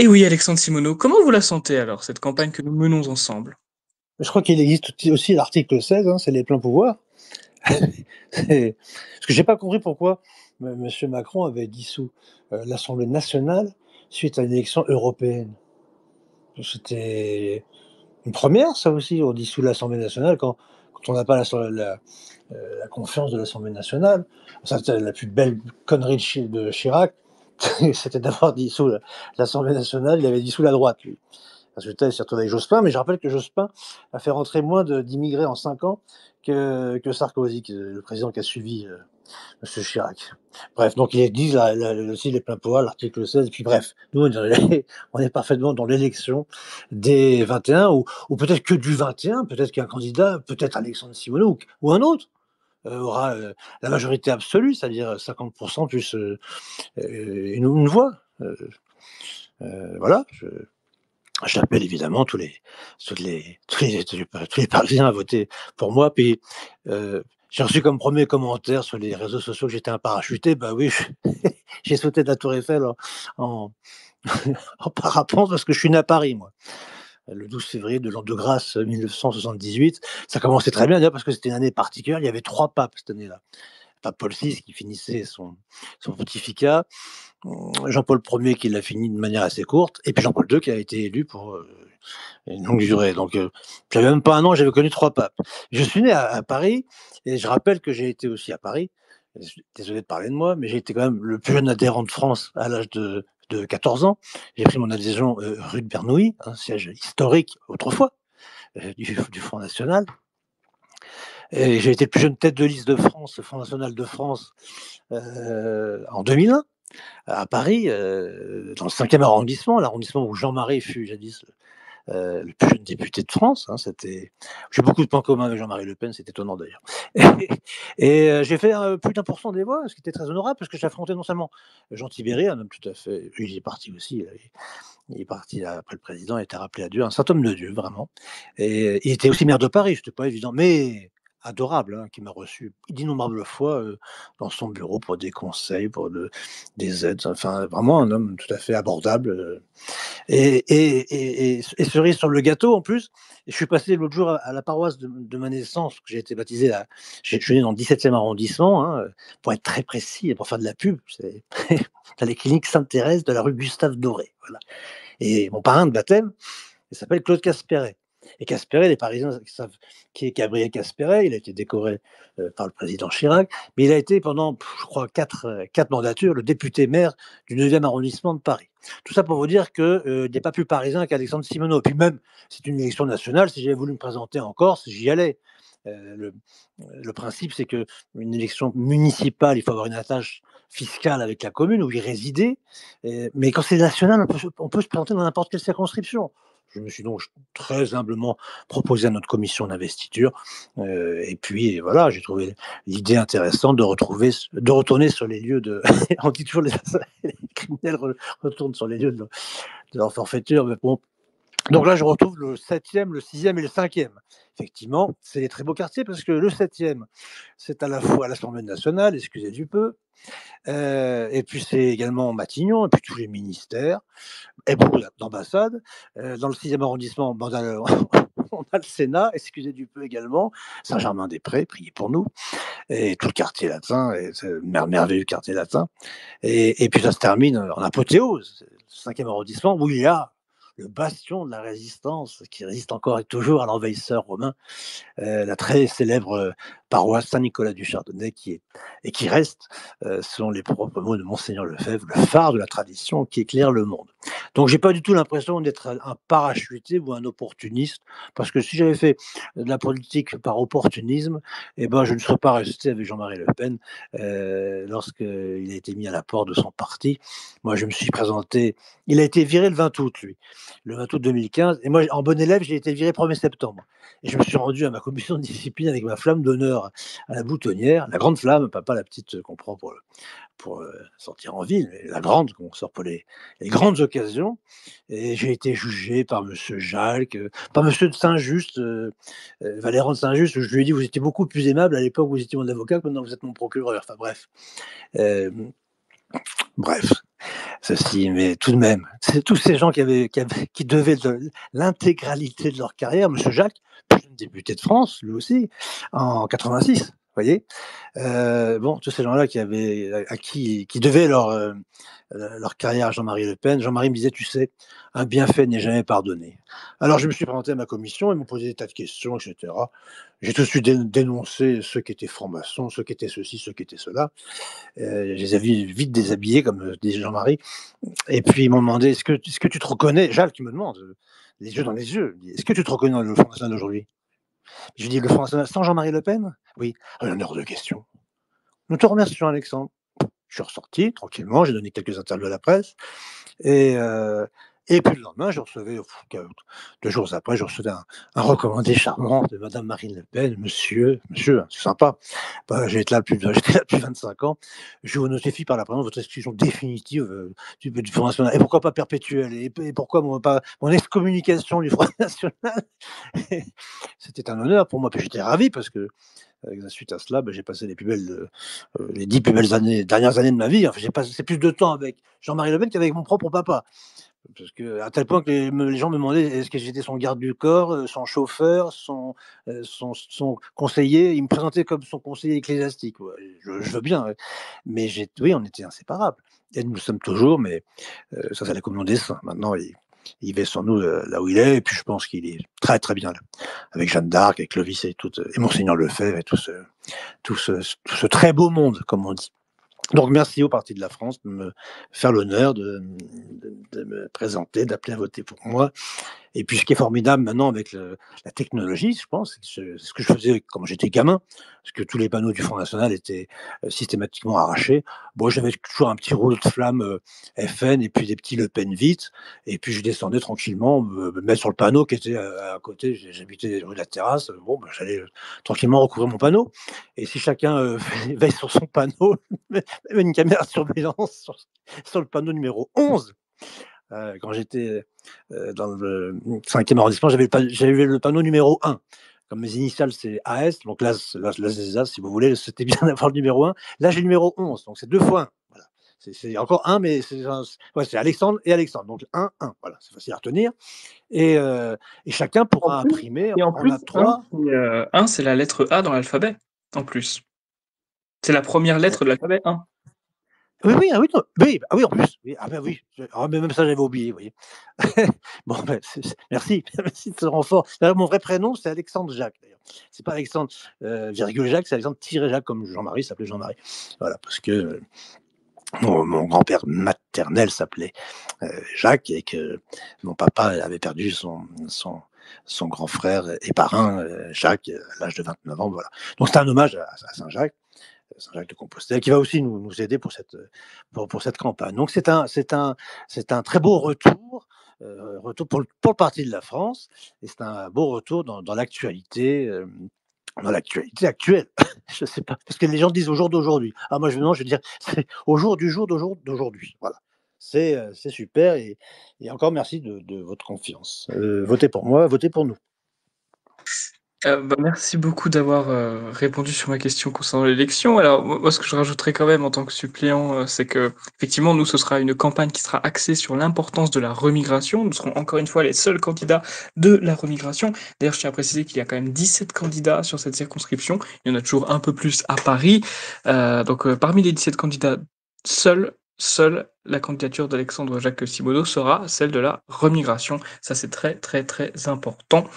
Et oui, Alexandre Simoneau, comment vous la sentez alors, cette campagne que nous menons ensemble? Je crois qu'il existe aussi l'article 16, hein, c'est les pleins pouvoirs. Parce que j'ai pas compris pourquoi M. Macron avait dissous l'Assemblée nationale suite à une élection européenne. C'était une première, ça aussi, on dissout l'Assemblée nationale quand on n'a pas la confiance de l'Assemblée nationale. Ça, c'était la plus belle connerie de Chirac, c'était d'avoir dissous l'Assemblée nationale, il avait dissous la droite, lui. Résultat, il s'est retrouvé avec Jospin, mais je rappelle que Jospin a fait rentrer moins d'immigrés en 5 ans que Sarkozy, le président qui a suivi M. Chirac. Bref, donc ils disent aussi les pleins pouvoirs, l'article 16, et puis bref, nous on est parfaitement dans l'élection des 21, ou peut-être que du 21, peut-être qu'un candidat, peut-être Alexandre Simoneau ou un autre, aura la majorité absolue, c'est-à-dire 50% plus une voix. Voilà, j'appelle évidemment tous les Parisiens à voter pour moi. Puis J'ai reçu comme premier commentaire sur les réseaux sociaux que j'étais un parachuté. Bah oui, j'ai sauté de la Tour Eiffel en en parapente parce que je suis né à Paris, moi. Le 12 février de l'an de grâce 1978. Ça commençait très bien d'ailleurs parce que c'était une année particulière. Il y avait 3 papes cette année-là. Pape Paul VI qui finissait son pontificat, Jean-Paul Ier qui l'a fini de manière assez courte, et puis Jean-Paul II qui a été élu pour une longue durée. Donc, j'avais même pas un an, j'avais connu 3 papes. Je suis né à Paris, et je rappelle que j'ai été aussi à Paris. Désolé de parler de moi, mais j'ai été quand même le plus jeune adhérent de France à l'âge de 14 ans. J'ai pris mon adhésion rue de Bernouilly, un siège historique autrefois du Front National. Et j'ai été le plus jeune tête de liste de France, Front National de France, en 2001, à Paris, dans le 5e arrondissement, l'arrondissement où Jean-Marie fut jadis le plus jeune député de France. Hein, j'ai beaucoup de points communs avec Jean-Marie Le Pen, c'est étonnant d'ailleurs. Et j'ai fait plus d'1% des voix, ce qui était très honorable, parce que j'affrontais non seulement Jean Tibéri, un homme tout à fait. Il est parti aussi. Il est parti après le président, il a été rappelé à Dieu, un saint homme de Dieu, vraiment. Et il était aussi maire de Paris, c'était pas évident, mais adorable, hein, qui m'a reçu d'innombrables fois dans son bureau pour des conseils, des aides. Enfin, vraiment un homme tout à fait abordable. Et cerise sur le gâteau, en plus, je suis passé l'autre jour à la paroisse de ma naissance, que j'ai été baptisé je suis né dans le 17e arrondissement, hein, pour être très précis et pour faire de la pub. C'est dans les cliniques Sainte-Thérèse de la rue Gustave Doré. Voilà. Et mon parrain de baptême, il s'appelle Claude Casperet. Et Casperet, les Parisiens savent qui est Gabriel Casperet. Il a été décoré par le président Chirac, mais il a été pendant, je crois, 4 mandatures, le député maire du 9e arrondissement de Paris. Tout ça pour vous dire qu'il n'est pas plus parisien qu'Alexandre Simoneau. Puis même, c'est une élection nationale. Si j'avais voulu me présenter en Corse, j'y allais. Le, le principe, c'est qu'une élection municipale, il faut avoir une attache fiscale avec la commune où il résidait. Mais quand c'est national, on peut se présenter dans n'importe quelle circonscription. Je me suis donc très humblement proposé à notre commission d'investiture. Et puis voilà, j'ai trouvé l'idée intéressante de retourner sur les lieux de. On dit toujours les criminels retournent sur les lieux de leur forfaiture, mais bon. Donc là, je retrouve le 7e, le 6e et le 5e. Effectivement, c'est des très beaux quartiers parce que le 7e, c'est à la fois l'Assemblée nationale, excusez du peu, et puis c'est également Matignon, et puis tous les ministères, et beaucoup d'ambassades. Dans le 6e arrondissement, on a le Sénat, excusez du peu également, Saint-Germain-des-Prés, priez pour nous, et tout le quartier latin, et c'est le merveilleux quartier latin. Et puis ça se termine en apothéose, le 5e arrondissement, où il y a le bastion de la résistance, qui résiste encore et toujours à l'envahisseur romain, la très célèbre paroisse Saint-Nicolas du Chardonnay, qui reste, selon les propres mots de Monseigneur Lefebvre, le phare de la tradition qui éclaire le monde. Donc j'ai pas du tout l'impression d'être un parachuté ou un opportuniste, parce que si j'avais fait de la politique par opportunisme, eh ben, je ne serais pas resté avec Jean-Marie Le Pen lorsqu'il a été mis à la porte de son parti. Moi, je me suis présenté. Il a été viré le 20 août, lui, le 20 août 2015, et moi, en bon élève, j'ai été viré 1er septembre. Et je me suis rendu à ma commission de discipline avec ma flamme d'honneur à la boutonnière, la grande flamme, pas la petite qu'on prend pour sortir en ville, mais la grande qu'on sort pour les grandes occasions. Et j'ai été jugé par monsieur Jalc, par monsieur de Saint-Just, Valéran de Saint-Just, où je lui ai dit: «Vous étiez beaucoup plus aimable à l'époque où vous étiez mon avocat que maintenant vous êtes mon procureur». Enfin bref. Euh, bref. Ceci, mais tout de même, c'est tous ces gens qui devaient l'intégralité de leur carrière. Monsieur Jacques, député de France, lui aussi, en 86, vous voyez. Bon, tous ces gens-là qui devaient leur carrière à Jean-Marie Le Pen. Jean-Marie me disait: tu sais, un bienfait n'est jamais pardonné. Alors je me suis présenté à ma commission, ils m'ont posé des tas de questions, etc. J'ai tout de suite dénoncé ceux qui étaient francs-maçons, ceux qui étaient ceci, ceux qui étaient cela. Je les ai vite déshabillés, comme disait Jean-Marie. Et puis ils m'ont demandé: est-ce que tu te reconnais, Jacques qui me demande, les yeux dans les yeux, est-ce que tu te reconnais dans le Front National d'aujourd'hui? Je lui dis: le Front National sans Jean-Marie Le Pen? Oui. Ah, il y en a hors de question. Nous te remercions, Alexandre. Je suis ressorti tranquillement, j'ai donné quelques interviews à la presse, et Et puis le lendemain, je recevais, 2 jours après, je recevais un recommandé charmant de madame Marine Le Pen: «Monsieur, c'est sympa, bah, j'étais là depuis 25 ans. Je vous notifie par la présence votre exclusion définitive, du Front national et pourquoi pas perpétuelle et pourquoi pas mon excommunication du Front national?» C'était un honneur pour moi, puis j'étais ravi parce que, suite à cela, bah, j'ai passé les 10 plus belles dernières années de ma vie. Enfin, j'ai passé plus de temps avec Jean-Marie Le Pen qu'avec mon propre papa. Parce que à tel point que les gens me demandaient est-ce que j'étais son garde du corps, son chauffeur, son conseiller. Il me présentait comme son conseiller ecclésiastique. Ouais, je veux bien, ouais, mais oui, on était inséparables et nous le sommes toujours, mais ça, c'est la communion des saints. Maintenant, il veille sur nous, là où il est et puis je pense qu'il est très, très bien là, avec Jeanne d'Arc, avec Clovis et monseigneur Lefebvre et tout ce très beau monde, comme on dit. Donc merci au Parti de la France de me faire l'honneur de me présenter, d'appeler à voter pour moi. Et puis ce qui est formidable maintenant avec la technologie, je pense, c'est ce que je faisais quand j'étais gamin, parce que tous les panneaux du Front national étaient systématiquement arrachés. Bon, j'avais toujours un petit rouleau de flamme FN et puis des petits Le Pen vite, et puis je descendais tranquillement, me mettre sur le panneau qui était à côté. J'habitais rue de la Terrasse. Bon, ben, j'allais tranquillement recouvrir mon panneau. Et si chacun veille sur son panneau, même une caméra de surveillance sur le panneau numéro 11, quand j'étais dans le 5e arrondissement, j'avais le panneau numéro 1. Comme mes initiales, c'est AS, donc là, si vous voulez, c'était bien d'avoir le numéro 1. Là, j'ai le numéro 11, donc c'est 2 fois 1. Voilà. C'est encore 1, mais c'est Alexandre et Alexandre. Donc 1, 1. Voilà, c'est facile à retenir. Et chacun En pourra plus, imprimer. et en On plus, a 3. 1, c'est la lettre A dans l'alphabet, en plus. C'est la première lettre de l'alphabet 1. Oui, oui, ah oui, non, oui, ah oui, en plus, oui, ah ben oui, mais même ça j'avais oublié, vous voyez. Bon, ben, merci, merci de ce renfort. D'ailleurs, mon vrai prénom, c'est Alexandre Jacques, d'ailleurs. C'est pas Alexandre, virgule Jacques, c'est Alexandre-Jacques, comme Jean-Marie s'appelait Jean-Marie. Voilà, parce que mon grand-père maternel s'appelait Jacques et que mon papa avait perdu son grand frère et parrain, Jacques, à l'âge de 29 ans, voilà. Donc c'est un hommage à Saint-Jacques. Saint-Jacques de Compostelle, qui va aussi nous aider pour cette campagne. Donc c'est un très beau retour pour le Parti de la France, et c'est un beau retour dans l'actualité actuelle. Je sais pas, parce que les gens disent au jour d'aujourd'hui. Ah moi je veux dire c'est au jour d'aujourd'hui. Voilà. C'est super et encore merci de votre confiance. Votez pour moi, votez pour nous. Bah, merci beaucoup d'avoir, répondu sur ma question concernant l'élection. Alors moi, ce que je rajouterais quand même en tant que suppléant, c'est qu'effectivement, nous, ce sera une campagne qui sera axée sur l'importance de la remigration. Nous serons encore une fois les seuls candidats de la remigration. D'ailleurs, je tiens à préciser qu'il y a quand même 17 candidats sur cette circonscription. Il y en a toujours un peu plus à Paris. Donc, parmi les 17 candidats, seule la candidature d'Alexandre Jacques Simoneau sera celle de la remigration. Ça, c'est très, très, très important.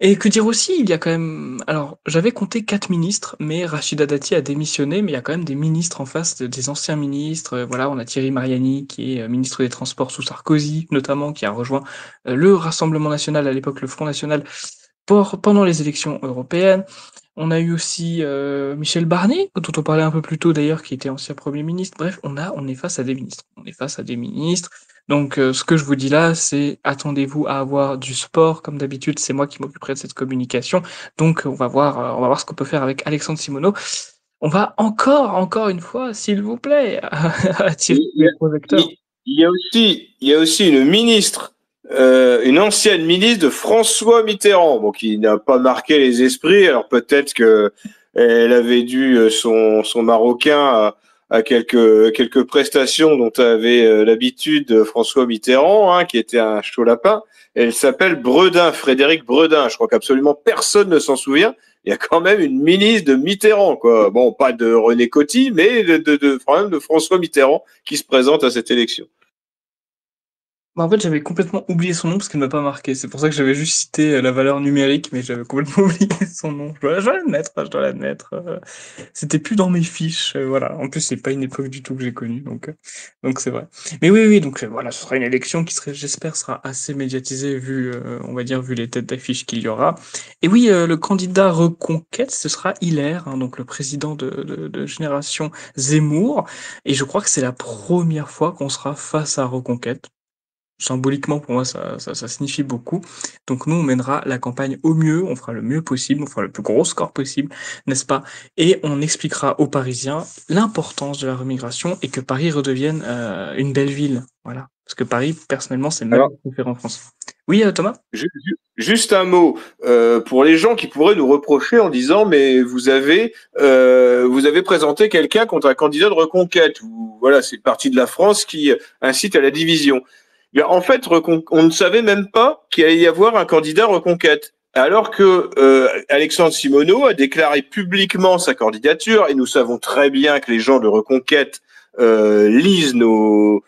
Et que dire aussi, il y a quand même alors j'avais compté 4 ministres, mais Rachida Dati a démissionné, mais il y a quand même des ministres en face, des anciens ministres, voilà, on a Thierry Mariani qui est, ministre des Transports sous Sarkozy, notamment, qui a rejoint, le Rassemblement national, à l'époque le Front national, pendant les élections européennes. On a eu aussi, Michel Barnier, dont on parlait un peu plus tôt d'ailleurs, qui était ancien Premier ministre. Bref, on est face à des ministres. On est face à des ministres. Donc, ce que je vous dis là, c'est attendez-vous à avoir du sport. Comme d'habitude, c'est moi qui m'occuperai de cette communication. Donc, on va voir ce qu'on peut faire avec Alexandre Simoneau. On va encore une fois, s'il vous plaît, attirer Il y les a, projecteurs. il y a aussi une ministre, une ancienne ministre de François Mitterrand, bon, qui n'a pas marqué les esprits. Alors peut-être que elle avait dû son marocain à quelques prestations dont avait l'habitude François Mitterrand, hein, qui était un chaud lapin. Elle s'appelle Bredin, Frédéric Bredin. Je crois qu'absolument personne ne s'en souvient. Il y a quand même une ministre de Mitterrand, quoi. Bon, pas de René Coty, mais quand même de François Mitterrand qui se présente à cette élection. Bah, en fait, j'avais complètement oublié son nom parce qu'elle m'a pas marqué. C'est pour ça que j'avais juste cité la valeur numérique, mais j'avais complètement oublié son nom. Je dois l'admettre, je dois l'admettre. C'était plus dans mes fiches, voilà. En plus, c'est pas une époque du tout que j'ai connue, donc c'est vrai. Mais oui, oui, donc voilà, ce sera une élection qui serait, j'espère, sera assez médiatisée vu, on va dire, vu les têtes d'affiche qu'il y aura. Et oui, le candidat Reconquête, ce sera Hilaire, hein, donc le président de Génération Zemmour. Et je crois que c'est la première fois qu'on sera face à Reconquête. symboliquement, pour moi, ça signifie beaucoup. Donc nous, on mènera la campagne au mieux, on fera le mieux possible, on fera le plus gros score possible, n'est-ce pas? Et on expliquera aux Parisiens l'importance de la remigration et que Paris redevienne une belle ville. Voilà. Parce que Paris, personnellement, c'est mal Alors, fait en France. Oui, Thomas? juste un mot pour les gens qui pourraient nous reprocher en disant mais vous avez présenté quelqu'un contre un candidat de Reconquête. Voilà, c'est le parti de la France qui incite à la division. Bien, en fait, on ne savait même pas qu'il allait y avoir un candidat Reconquête. Alors que Alexandre Simoneau a déclaré publiquement sa candidature, et nous savons très bien que les gens de Reconquête lisent nos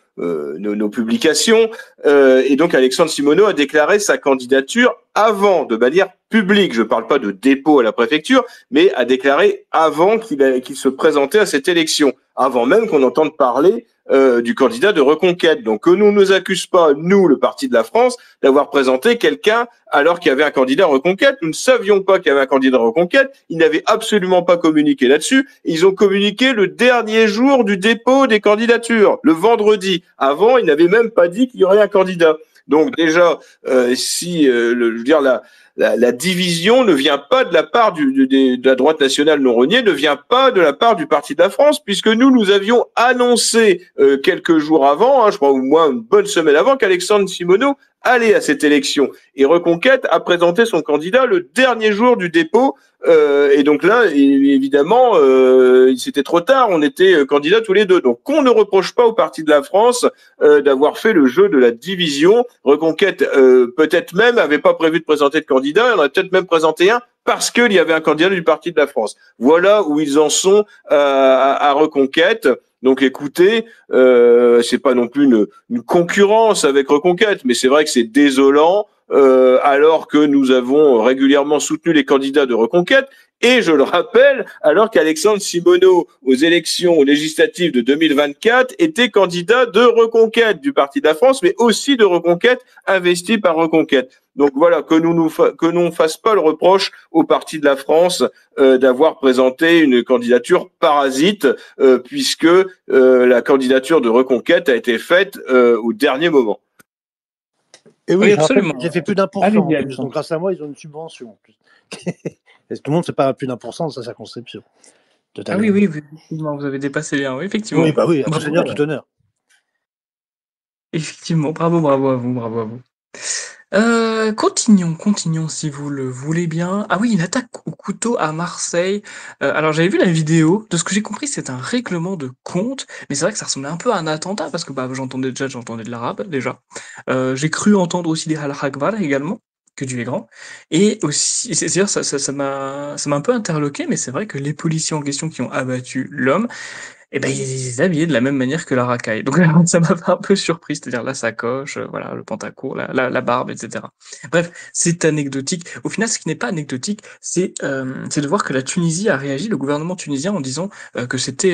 publications, et donc Alexandre Simoneau a déclaré sa candidature avant, de manière publique. Je ne parle pas de dépôt à la préfecture, mais a déclaré avant qu'il se présentait à cette élection, avant même qu'on entende parler du candidat de Reconquête. Donc que nous ne nous accuse pas, nous, le Parti de la France, d'avoir présenté quelqu'un alors qu'il y avait un candidat Reconquête. Nous ne savions pas qu'il y avait un candidat Reconquête. Ils n'avaient absolument pas communiqué là-dessus. Ils ont communiqué le dernier jour du dépôt des candidatures, le vendredi. Avant, ils n'avaient même pas dit qu'il y aurait un candidat. Donc déjà, je veux dire, la division ne vient pas de la part de la droite nationale non reniée, ne vient pas de la part du Parti de la France, puisque nous avions annoncé quelques jours avant, je crois au moins une bonne semaine avant, qu'Alexandre Simoneau allait à cette élection. Et Reconquête a présenté son candidat le dernier jour du dépôt. Et donc là, évidemment, c'était trop tard. On était candidats tous les deux. Donc, qu'on ne reproche pas au Parti de la France d'avoir fait le jeu de la division. Reconquête, peut-être même, avait pas prévu de présenter de candidat. Il en a peut-être même présenté un parce qu'il y avait un candidat du Parti de la France. Voilà où ils en sont à Reconquête. Donc écoutez, c'est pas non plus une concurrence avec Reconquête, mais c'est vrai que c'est désolant. Alors que nous avons régulièrement soutenu les candidats de Reconquête, et je le rappelle, alors qu'Alexandre Simoneau, aux élections législatives de 2024, était candidat de Reconquête du Parti de la France, mais aussi de Reconquête, investi par Reconquête. Donc voilà, que l'on ne fasse pas le reproche au Parti de la France d'avoir présenté une candidature parasite, puisque la candidature de Reconquête a été faite au dernier moment. Et oui, Oui, absolument. j'ai fait plus d'1% en Allez-y, plus. Alexandre. Donc grâce à moi, ils ont une subvention en plus. Et tout le monde ne fait pas plus d'1% de sa circonscription. Ah Totalement. oui, effectivement, vous avez dépassé les 1, oui, effectivement. Oui, bah oui, à tout Bravo. seigneur, tout honneur. Effectivement, bravo à vous, bravo à vous. Continuons si vous le voulez bien. Ah oui, une attaque au couteau à Marseille. Alors j'avais vu la vidéo. De ce que j'ai compris, c'est un règlement de compte, mais c'est vrai que ça ressemblait un peu à un attentat parce que j'entendais de l'arabe déjà. J'ai cru entendre aussi des Al Akbar également, que Dieu est grand. Et aussi, c'est-à-dire ça m'a un peu interloqué, mais c'est vrai que les policiers en question qui ont abattu l'homme, et ben, ils étaient habillés de la même manière que la racaille. Donc ça m'avait un peu surpris, c'est-à-dire la sacoche, voilà, le pantacourt, la barbe, etc. Bref, c'est anecdotique. Au final, ce qui n'est pas anecdotique, c'est de voir que la Tunisie a réagi, le gouvernement tunisien, en disant que c'était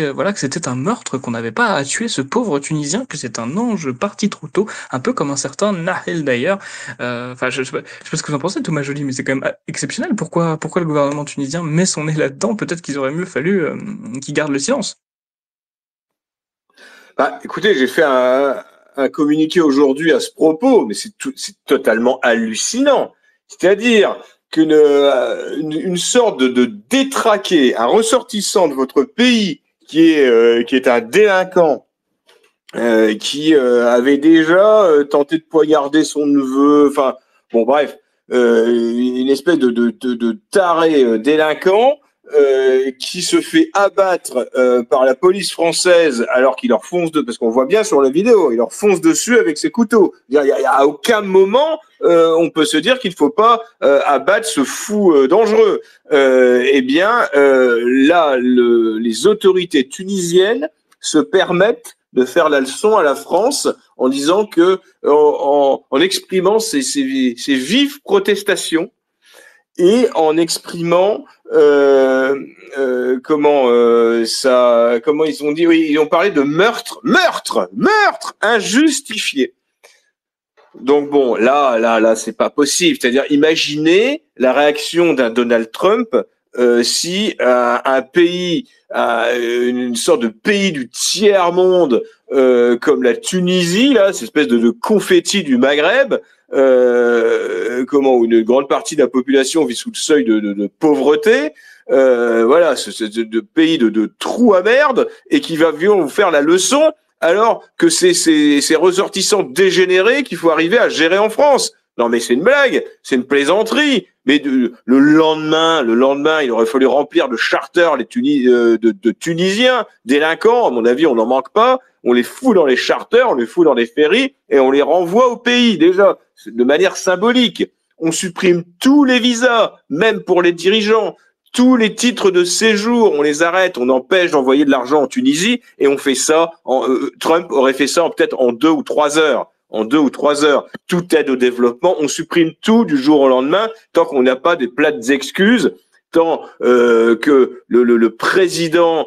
un meurtre, qu'on n'avait pas à tuer ce pauvre Tunisien, que c'est un ange parti trop tôt, un peu comme un certain Nahel d'ailleurs. Enfin, je sais pas ce que vous en pensez, Thomas Joly, mais c'est quand même exceptionnel. Pourquoi le gouvernement tunisien met son nez là-dedans? Peut-être qu'il aurait mieux fallu qu'il garde le silence. Écoutez, j'ai fait un communiqué aujourd'hui à ce propos, mais c'est totalement hallucinant. C'est-à-dire une sorte de détraqué, un ressortissant de votre pays qui est un délinquant, qui avait déjà tenté de poignarder son neveu, enfin bon bref, une espèce de taré délinquant, qui se fait abattre par la police française alors qu'il leur fonce parce qu'on voit bien sur la vidéo, il leur fonce dessus avec ses couteaux. À aucun moment on peut se dire qu'il ne faut pas abattre ce fou dangereux. Eh bien, là, les autorités tunisiennes se permettent de faire la leçon à la France en disant que, en exprimant ces vives protestations, et en exprimant comment ils ont dit, oui, ils ont parlé de meurtre injustifié. Donc bon, là, c'est pas possible. C'est-à-dire, imaginez la réaction d'un Donald Trump si un pays, une sorte de pays du tiers-monde comme la Tunisie, là, cette espèce de confetti du Maghreb, où une grande partie de la population vit sous le seuil de pauvreté, voilà, de pays de trous à merde, et qui va vous faire la leçon, alors que c'est ces ressortissants dégénérés qu'il faut arriver à gérer en France. Non, mais c'est une blague, c'est une plaisanterie. Mais le lendemain, il aurait fallu remplir de charters de Tunisiens délinquants. À mon avis, on n'en manque pas. On les fout dans les charters, on les fout dans les ferries et on les renvoie au pays, déjà, de manière symbolique. On supprime tous les visas, même pour les dirigeants. Tous les titres de séjour, on les arrête, on empêche d'envoyer de l'argent en Tunisie et on fait ça. Trump aurait fait ça peut-être en 2 ou 3 heures. En 2 ou 3 heures, toute aide au développement, on supprime tout du jour au lendemain tant qu'on n'a pas des plates excuses, tant que le président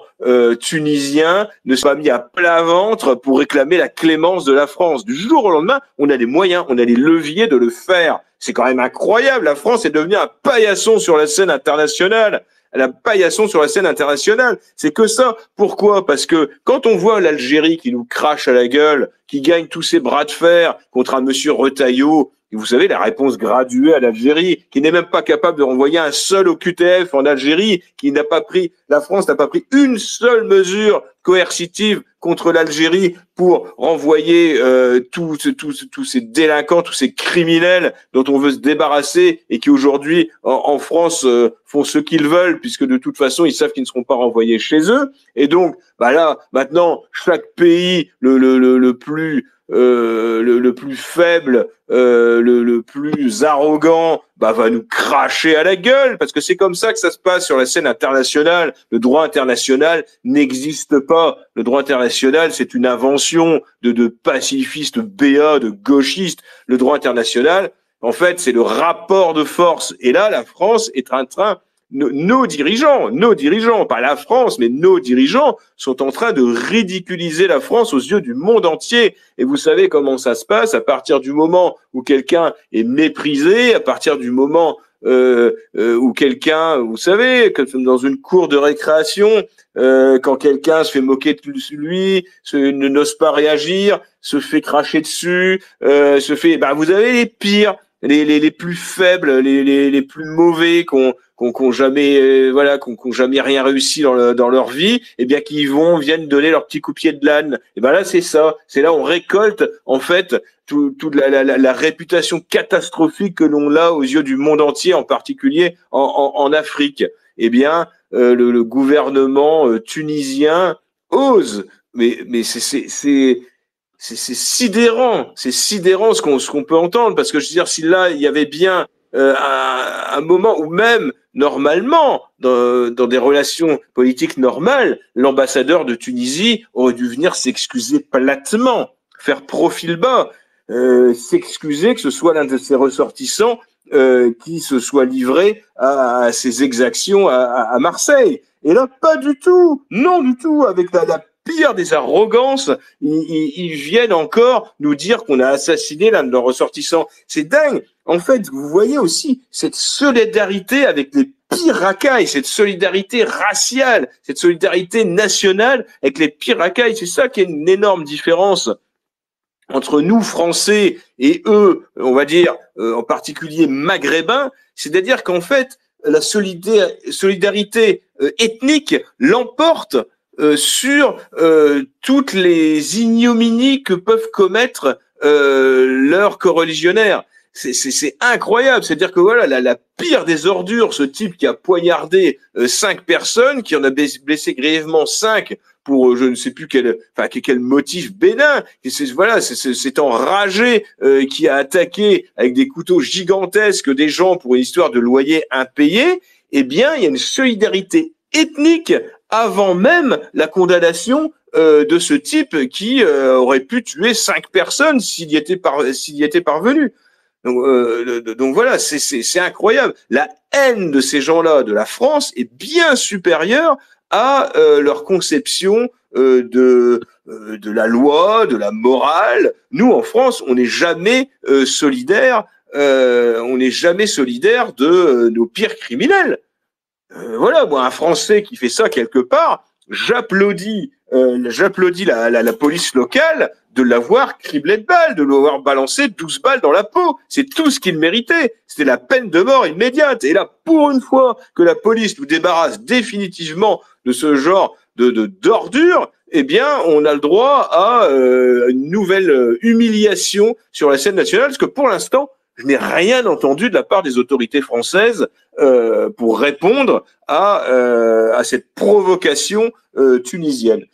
tunisien ne soit pas mis à plat ventre pour réclamer la clémence de la France. Du jour au lendemain, on a les moyens, on a les leviers de le faire. C'est quand même incroyable, la France est devenue un paillasson sur la scène internationale. La paillasson sur la scène internationale. C'est que ça. Pourquoi? Parce que quand on voit l'Algérie qui nous crache à la gueule, qui gagne tous ses bras de fer contre un monsieur Retailleau, et vous savez, la réponse graduée à l'Algérie, qui n'est même pas capable de renvoyer un seul OQTF en Algérie, la France n'a pas pris une seule mesure coercitive contre l'Algérie pour renvoyer tous ces délinquants, tous ces criminels dont on veut se débarrasser et qui aujourd'hui en France font ce qu'ils veulent puisque de toute façon ils savent qu'ils ne seront pas renvoyés chez eux. Et donc là maintenant chaque pays le plus faible, le plus arrogant, va nous cracher à la gueule, parce que c'est comme ça que ça se passe sur la scène internationale. Le droit international n'existe pas. Le droit international, c'est une invention de pacifistes béats, de gauchistes. Le droit international, en fait, c'est le rapport de force. Et là, la France est en train nos dirigeants, pas la France, mais nos dirigeants sont en train de ridiculiser la France aux yeux du monde entier. Et vous savez comment ça se passe à partir du moment où quelqu'un est méprisé, à partir du moment où quelqu'un, vous savez, comme dans une cour de récréation, quand quelqu'un se fait moquer de lui, n'ose pas réagir, se fait cracher dessus, vous avez les pires. Les plus faibles, les plus mauvais, qu'on jamais jamais rien réussi dans leur vie, et bien qui viennent donner leur petit coup de pied de l'âne. Et ben là c'est ça, c'est là on récolte en fait toute la réputation catastrophique que l'on a aux yeux du monde entier, en particulier en Afrique. Eh bien le gouvernement tunisien ose, mais c'est sidérant ce qu'on peut entendre, parce que je veux dire, si là il y avait bien un moment où même normalement dans des relations politiques normales, l'ambassadeur de Tunisie aurait dû venir s'excuser platement, faire profil bas, s'excuser que ce soit l'un de ses ressortissants qui se soit livré à ces exactions à Marseille. Et là, pas du tout, non du tout, avec la pire des arrogances, ils viennent encore nous dire qu'on a assassiné l'un de leurs ressortissants. C'est dingue. En fait, vous voyez aussi cette solidarité avec les pires racailles, cette solidarité raciale, cette solidarité nationale avec les pires racailles. C'est ça qui est une énorme différence entre nous, Français, et eux, on va dire, en particulier maghrébins. C'est-à-dire qu'en fait, la solidarité ethnique l'emporte sur toutes les ignominies que peuvent commettre leurs coreligionnaires. C'est incroyable. C'est-à-dire que voilà, la pire des ordures, ce type qui a poignardé 5 personnes, qui en a blessé grièvement 5 pour je ne sais plus quel motif bénin, c'est enragé, qui a attaqué avec des couteaux gigantesques des gens pour une histoire de loyer impayé. Eh bien, il y a une solidarité ethnique avant même la condamnation de ce type qui aurait pu tuer 5 personnes s'il y était parvenu. Donc voilà, c'est incroyable. La haine de ces gens-là, de la France, est bien supérieure à leur conception de la loi, de la morale. Nous, en France, on n'est jamais solidaire. On n'est jamais solidaire de nos pires criminels. Voilà, moi, un Français qui fait ça quelque part, j'applaudis la police locale de l'avoir criblé de balles, de l'avoir balancé 12 balles dans la peau. C'est tout ce qu'il méritait. C'était la peine de mort immédiate. Et là, pour une fois que la police nous débarrasse définitivement de ce genre d'ordure, eh bien, on a le droit à une nouvelle humiliation sur la scène nationale, parce que pour l'instant, je n'ai rien entendu de la part des autorités françaises pour répondre à cette provocation tunisienne.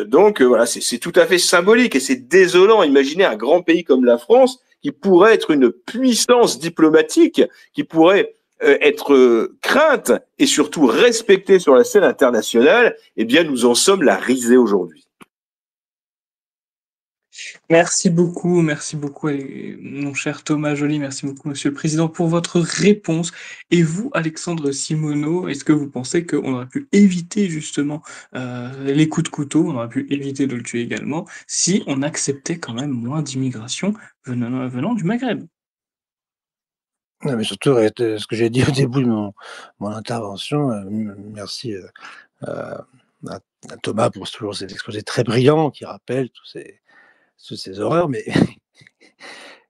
Donc voilà, c'est tout à fait symbolique et c'est désolant. Imaginez un grand pays comme la France qui pourrait être une puissance diplomatique, qui pourrait être crainte et surtout respectée sur la scène internationale. Eh bien, nous en sommes la risée aujourd'hui. Merci beaucoup, mon cher Thomas Joly, merci beaucoup, Monsieur le Président, pour votre réponse. Et vous, Alexandre Simoneau, est-ce que vous pensez qu'on aurait pu éviter justement les coups de couteau, on aurait pu éviter de le tuer également, si on acceptait quand même moins d'immigration venant du Maghreb? Non, mais surtout, ce que j'ai dit au début de mon intervention, merci à, à Thomas pour toujours cet exposé très brillant qui rappelle toutes ces horreurs, mais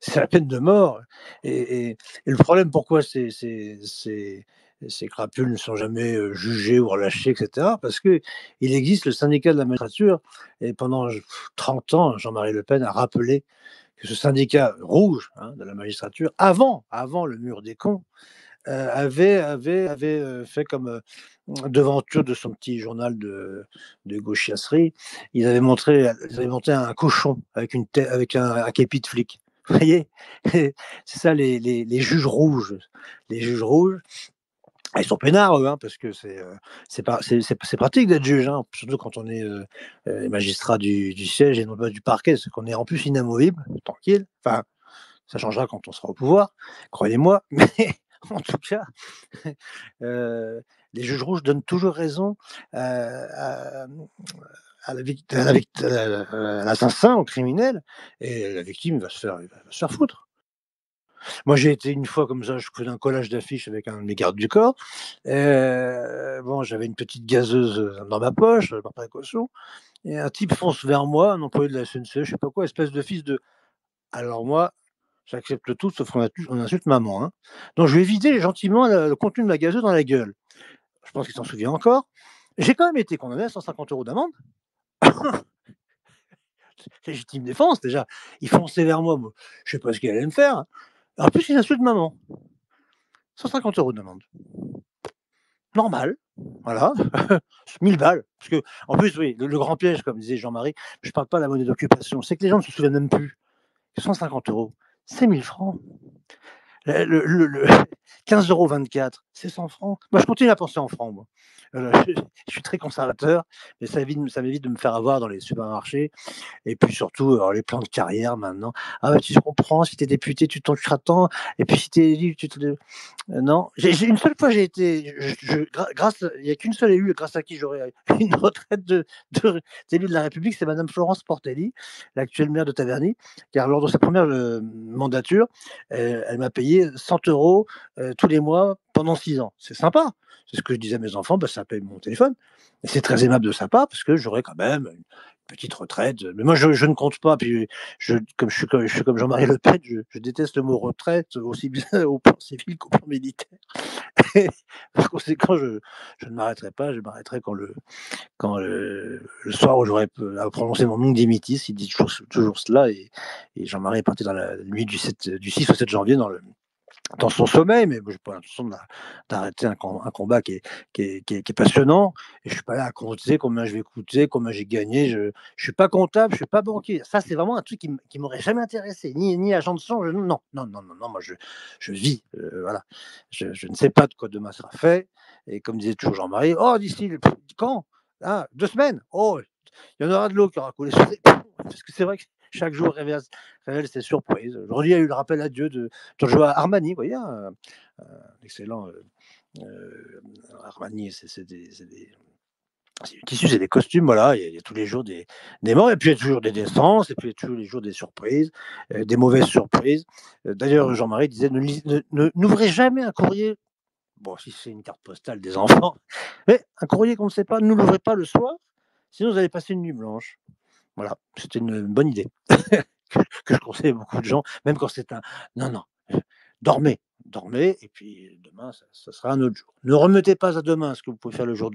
c'est la peine de mort. Et le problème, pourquoi ces crapules ne sont jamais jugés ou relâchés, etc. Parce qu'il existe le syndicat de la magistrature, et pendant 30 ans, Jean-Marie Le Pen a rappelé que ce syndicat rouge de la magistrature, avant le mur des cons, avait fait comme devanture de son petit journal de gauchiasserie. Ils avaient monté un cochon avec avec un képi de flic. Vous voyez, c'est ça les juges rouges. Les juges rouges, ils sont peinards, eux, parce que c'est pratique d'être juge, surtout quand on est magistrat du siège et non pas du parquet, c'est qu'on est en plus inamovible, tranquille. Enfin, ça changera quand on sera au pouvoir, croyez-moi. Mais en tout cas, les juges rouges donnent toujours raison à l'assassin, au criminel, et la victime va se faire foutre. Moi, j'ai été une fois comme ça, je faisais un collage d'affiches avec un de mes gardes du corps. Bon, j'avais une petite gazeuse dans ma poche, par précaution, et un type fonce vers moi, un employé de la SNCF, je sais pas quoi, espèce de fils de... Alors moi, j'accepte tout, sauf on insulte maman. Donc je lui ai vidé gentiment le contenu de ma gazeuse dans la gueule. Je pense qu'il s'en souvient encore. J'ai quand même été condamné à 150 € d'amende. Légitime défense, déjà. Il fonçait vers moi, je sais pas ce qu'il allait me faire. En plus, il insulte maman. 150 € d'amende. Normal, voilà. 1000 balles. Parce que, en plus, oui, le grand piège, comme disait Jean-Marie, je parle pas de la monnaie d'occupation, c'est que les gens ne se souviennent même plus. 150 €, c'est 1000 francs. Le 15,24 €, c'est 100 francs. Moi, je continue à penser en francs, moi. Je suis très conservateur, mais ça m'évite de me faire avoir dans les supermarchés. Et puis surtout, les plans de carrière maintenant. Ah, bah, tu comprends, si tu es député, tu toucheras tant. Et puis si tu es élu, non. Une seule fois, j'ai été. Il n'y a qu'une seule élue grâce à qui j'aurais une retraite d'élu de la République, c'est Madame Florence Portelli, l'actuelle maire de Taverny, car lors de sa première mandature, elle m'a payé 100 € tous les mois pendant 6 ans. C'est sympa. C'est ce que je disais à mes enfants, bah, ça paye mon téléphone. Et c'est très aimable de sa part, parce que j'aurais quand même une petite retraite. Mais moi, je ne compte pas. Puis, comme je suis comme Jean-Marie Le Pen, je déteste le mot retraite, aussi bien au plan civil qu'au plan militaire. Par conséquent, je ne m'arrêterai pas. Je m'arrêterai quand le soir où j'aurai à prononcer mon nom d'imitis, il dit toujours cela. Et Jean-Marie est parti dans la nuit du 6 au 7 janvier dans son sommeil, mais j'ai pas l'intention d'arrêter un combat qui est passionnant. Et je suis pas là à compter combien je vais coûter, combien j'ai gagné. Je suis pas comptable, je suis pas banquier. Ça, c'est vraiment un truc qui m'aurait jamais intéressé. Ni agent de change. Non. Moi, je vis. Voilà. Je ne sais pas de quoi demain sera fait. Et comme disait toujours Jean-Marie, oh, d'ici quand 2 semaines. Oh, il y en aura de l'eau qui aura coulé sur les ponts. Parce que c'est vrai que chaque jour révèle ses surprises. Aujourd'hui, il y a eu le rappel à Dieu de Giorgio Armani, vous voyez, un excellent Armani, c'est du tissu, c'est des costumes, voilà. Il y a tous les jours des morts, et puis il y a toujours des naissances, et puis il y a toujours les jours des surprises, des mauvaises surprises. D'ailleurs, Jean-Marie disait n'ouvrez jamais un courrier bon, si c'est une carte postale des enfants, mais un courrier qu'on ne sait pas, ne l'ouvrez pas le soir, sinon vous allez passer une nuit blanche. Voilà, c'était une bonne idée que je conseille à beaucoup de gens, même quand c'est un non, non, dormez, dormez et puis demain ça sera un autre jour. Ne remettez pas à demain ce que vous pouvez faire le jour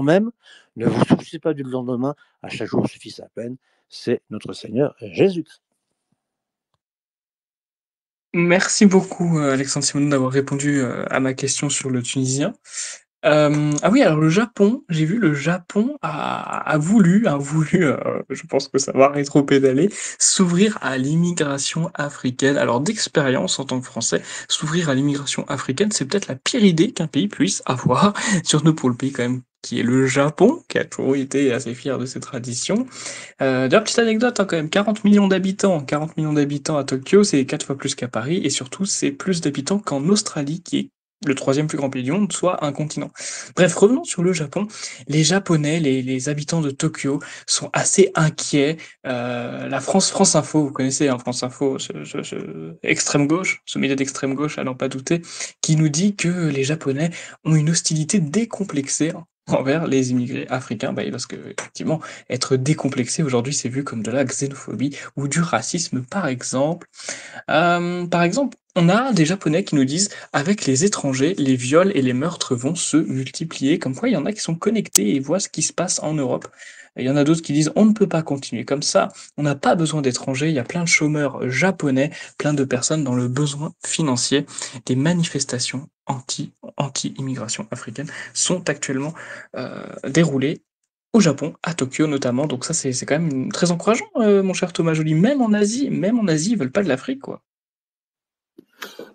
même, ne vous souciez pas du lendemain, à chaque jour suffit sa peine, c'est notre Seigneur Jésus-Christ. Merci beaucoup, Alexandre Simoneau, d'avoir répondu à ma question sur le Tunisien. Ah oui, alors le Japon, j'ai vu le Japon a voulu, je pense que ça va rétropédaler, s'ouvrir à l'immigration africaine. Alors d'expérience en tant que Français, s'ouvrir à l'immigration africaine, c'est peut-être la pire idée qu'un pays puisse avoir, surtout pour le pays quand même qui est le Japon, qui a toujours été assez fier de ses traditions. D'ailleurs, petite anecdote, hein, quand même, 40 millions d'habitants à Tokyo, c'est 4 fois plus qu'à Paris, et surtout, c'est plus d'habitants qu'en Australie, qui est le troisième plus grand pays du monde, soit un continent. Bref, revenons sur le Japon. Les Japonais, les habitants de Tokyo sont assez inquiets. La France Info, vous connaissez, hein, France Info, extrême gauche, ce média d'extrême gauche, à n'en pas douter, qui nous dit que les Japonais ont une hostilité décomplexée envers les immigrés africains, parce que effectivement, être décomplexé aujourd'hui, c'est vu comme de la xénophobie ou du racisme, par exemple. Par exemple, on a des Japonais qui nous disent, avec les étrangers, les viols et les meurtres vont se multiplier. Comme quoi, il y en a qui sont connectés et voient ce qui se passe en Europe. Et il y en a d'autres qui disent, on ne peut pas continuer comme ça. On n'a pas besoin d'étrangers. Il y a plein de chômeurs japonais, plein de personnes dans le besoin financier. Des manifestations anti-immigration africaine sont actuellement déroulées au Japon, à Tokyo notamment. Donc ça, c'est quand même très encourageant, mon cher Thomas Joly. Même en Asie, ils veulent pas de l'Afrique, quoi.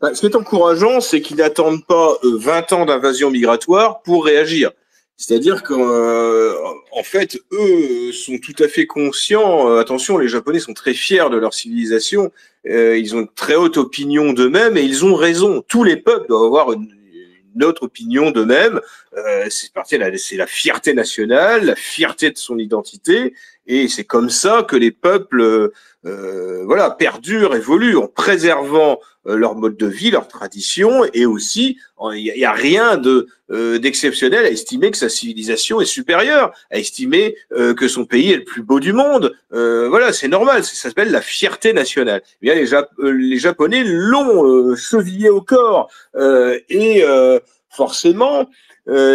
Ce qui est encourageant, c'est qu'ils n'attendent pas 20 ans d'invasion migratoire pour réagir. C'est-à-dire qu'en fait, eux sont tout à fait conscients. Attention, les Japonais sont très fiers de leur civilisation. Ils ont une très haute opinion d'eux-mêmes et ils ont raison. Tous les peuples doivent avoir une autre opinion d'eux-mêmes. C'est la fierté nationale, la fierté de son identité. Et c'est comme ça que les peuples perdurent, évoluent en préservant leur mode de vie, leur tradition, et aussi il y a rien d'exceptionnel à estimer que sa civilisation est supérieure, à estimer que son pays est le plus beau du monde. C'est normal, ça s'appelle la fierté nationale. Eh bien, les Japonais l'ont chevillé au corps et forcément.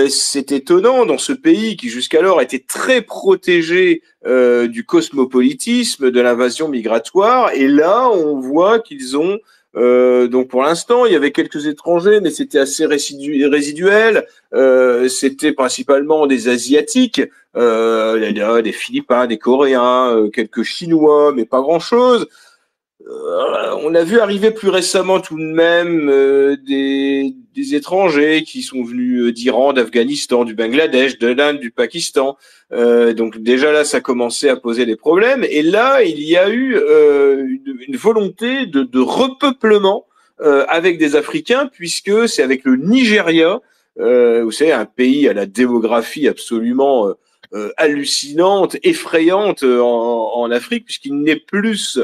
C'est étonnant dans ce pays qui jusqu'alors était très protégé du cosmopolitisme, de l'invasion migratoire, et là on voit qu'ils ont donc pour l'instant il y avait quelques étrangers, mais c'était assez résiduel. C'était principalement des Asiatiques, des Philippins, des Coréens, quelques Chinois, mais pas grand-chose. On a vu arriver plus récemment tout de même des étrangers qui sont venus d'Iran, d'Afghanistan, du Bangladesh, de l'Inde, du Pakistan. Donc déjà là, ça commençait à poser des problèmes. Et là, il y a eu une volonté de repeuplement avec des Africains, puisque c'est avec le Nigeria, vous savez, un pays à la démographie absolument hallucinante, effrayante en Afrique, puisqu'il n'est plus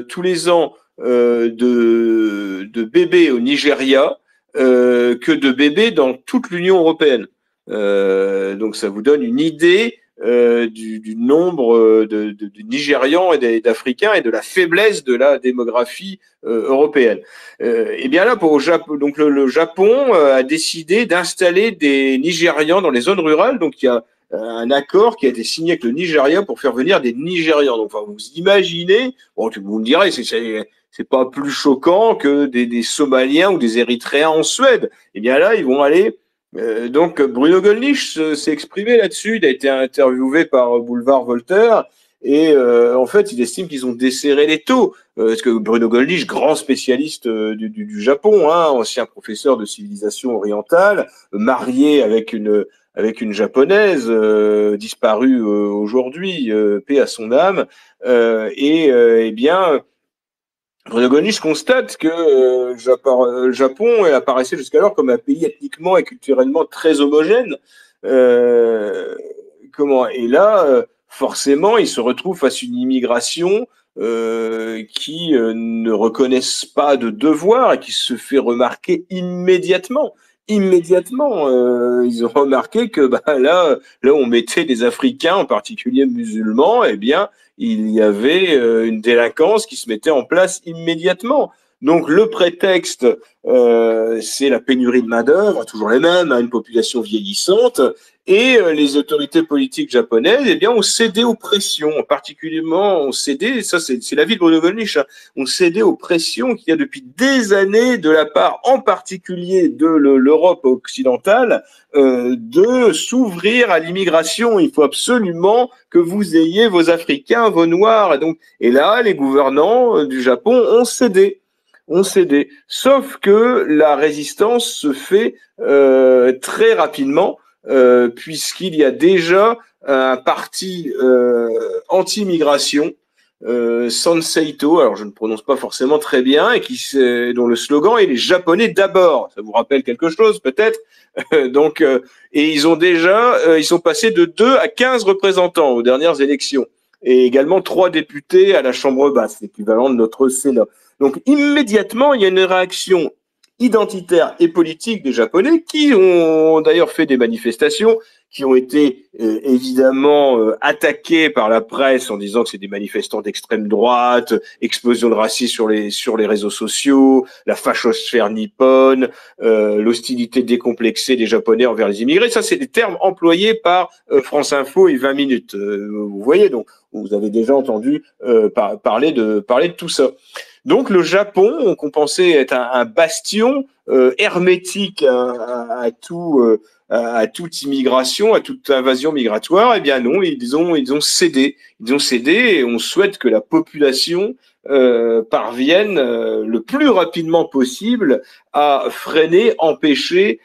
tous les ans de bébés au Nigeria que de bébés dans toute l'Union européenne. Donc ça vous donne une idée du nombre de Nigérians et d'Africains et de la faiblesse de la démographie européenne. Et bien là, donc le Japon a décidé d'installer des Nigérians dans les zones rurales. Donc il y a un accord qui a été signé avec le Nigeria pour faire venir des Nigérians. Donc, vous imaginez, bon, vous me direz, c'est pas plus choquant que des Somaliens ou des Érythréens en Suède. Eh bien là, ils vont aller. Donc, Bruno Gollnisch s'est exprimé là-dessus. Il a été interviewé par Boulevard Voltaire. Et en fait, il estime qu'ils ont desserré les taux. Parce que Bruno Gollnisch, grand spécialiste du Japon, hein, ancien professeur de civilisation orientale, marié avec une japonaise disparue aujourd'hui, paix à son âme, eh bien, Bruno Gollnisch constate que le Japon apparaissait jusqu'alors comme un pays ethniquement et culturellement très homogène. Et là, forcément, il se retrouve face à une immigration qui ne reconnaissent pas de devoir et qui se fait remarquer immédiatement. immédiatement, ils ont remarqué que là, on mettait des Africains, en particulier musulmans, eh bien, il y avait une délinquance qui se mettait en place immédiatement. Donc le prétexte, c'est la pénurie de main-d'œuvre, toujours les mêmes, hein, une population vieillissante, et les autorités politiques japonaises, eh bien, ont cédé aux pressions, particulièrement ont cédé, ça c'est la ville de Brunovich, hein, ont cédé aux pressions qu'il y a depuis des années de la part, en particulier de l'Europe occidentale, de s'ouvrir à l'immigration. Il faut absolument que vous ayez vos Africains, vos Noirs, et là, les gouvernants du Japon ont cédé. Sauf que la résistance se fait très rapidement, puisqu'il y a déjà un parti anti-migration, Sanseito, alors je ne prononce pas forcément très bien, et dont le slogan est les Japonais d'abord. Ça vous rappelle quelque chose peut-être? Et ils sont passés de 2 à 15 représentants aux dernières élections, et également 3 députés à la Chambre basse, l'équivalent de notre Sénat. Donc immédiatement, il y a une réaction identitaire et politique des Japonais qui ont d'ailleurs fait des manifestations qui ont été évidemment attaquées par la presse en disant que c'est des manifestants d'extrême droite, explosion de racisme sur les réseaux sociaux, la fachosphère nippone, l'hostilité décomplexée des Japonais envers les immigrés. Ça, c'est des termes employés par France Info et 20 minutes. Vous voyez, donc vous avez déjà entendu parler de tout ça. Donc le Japon, qu'on pensait être un bastion hermétique à toute immigration, à toute invasion migratoire, eh bien non, ils ont cédé. Ils ont cédé et on souhaite que la population parvienne le plus rapidement possible à freiner, empêcher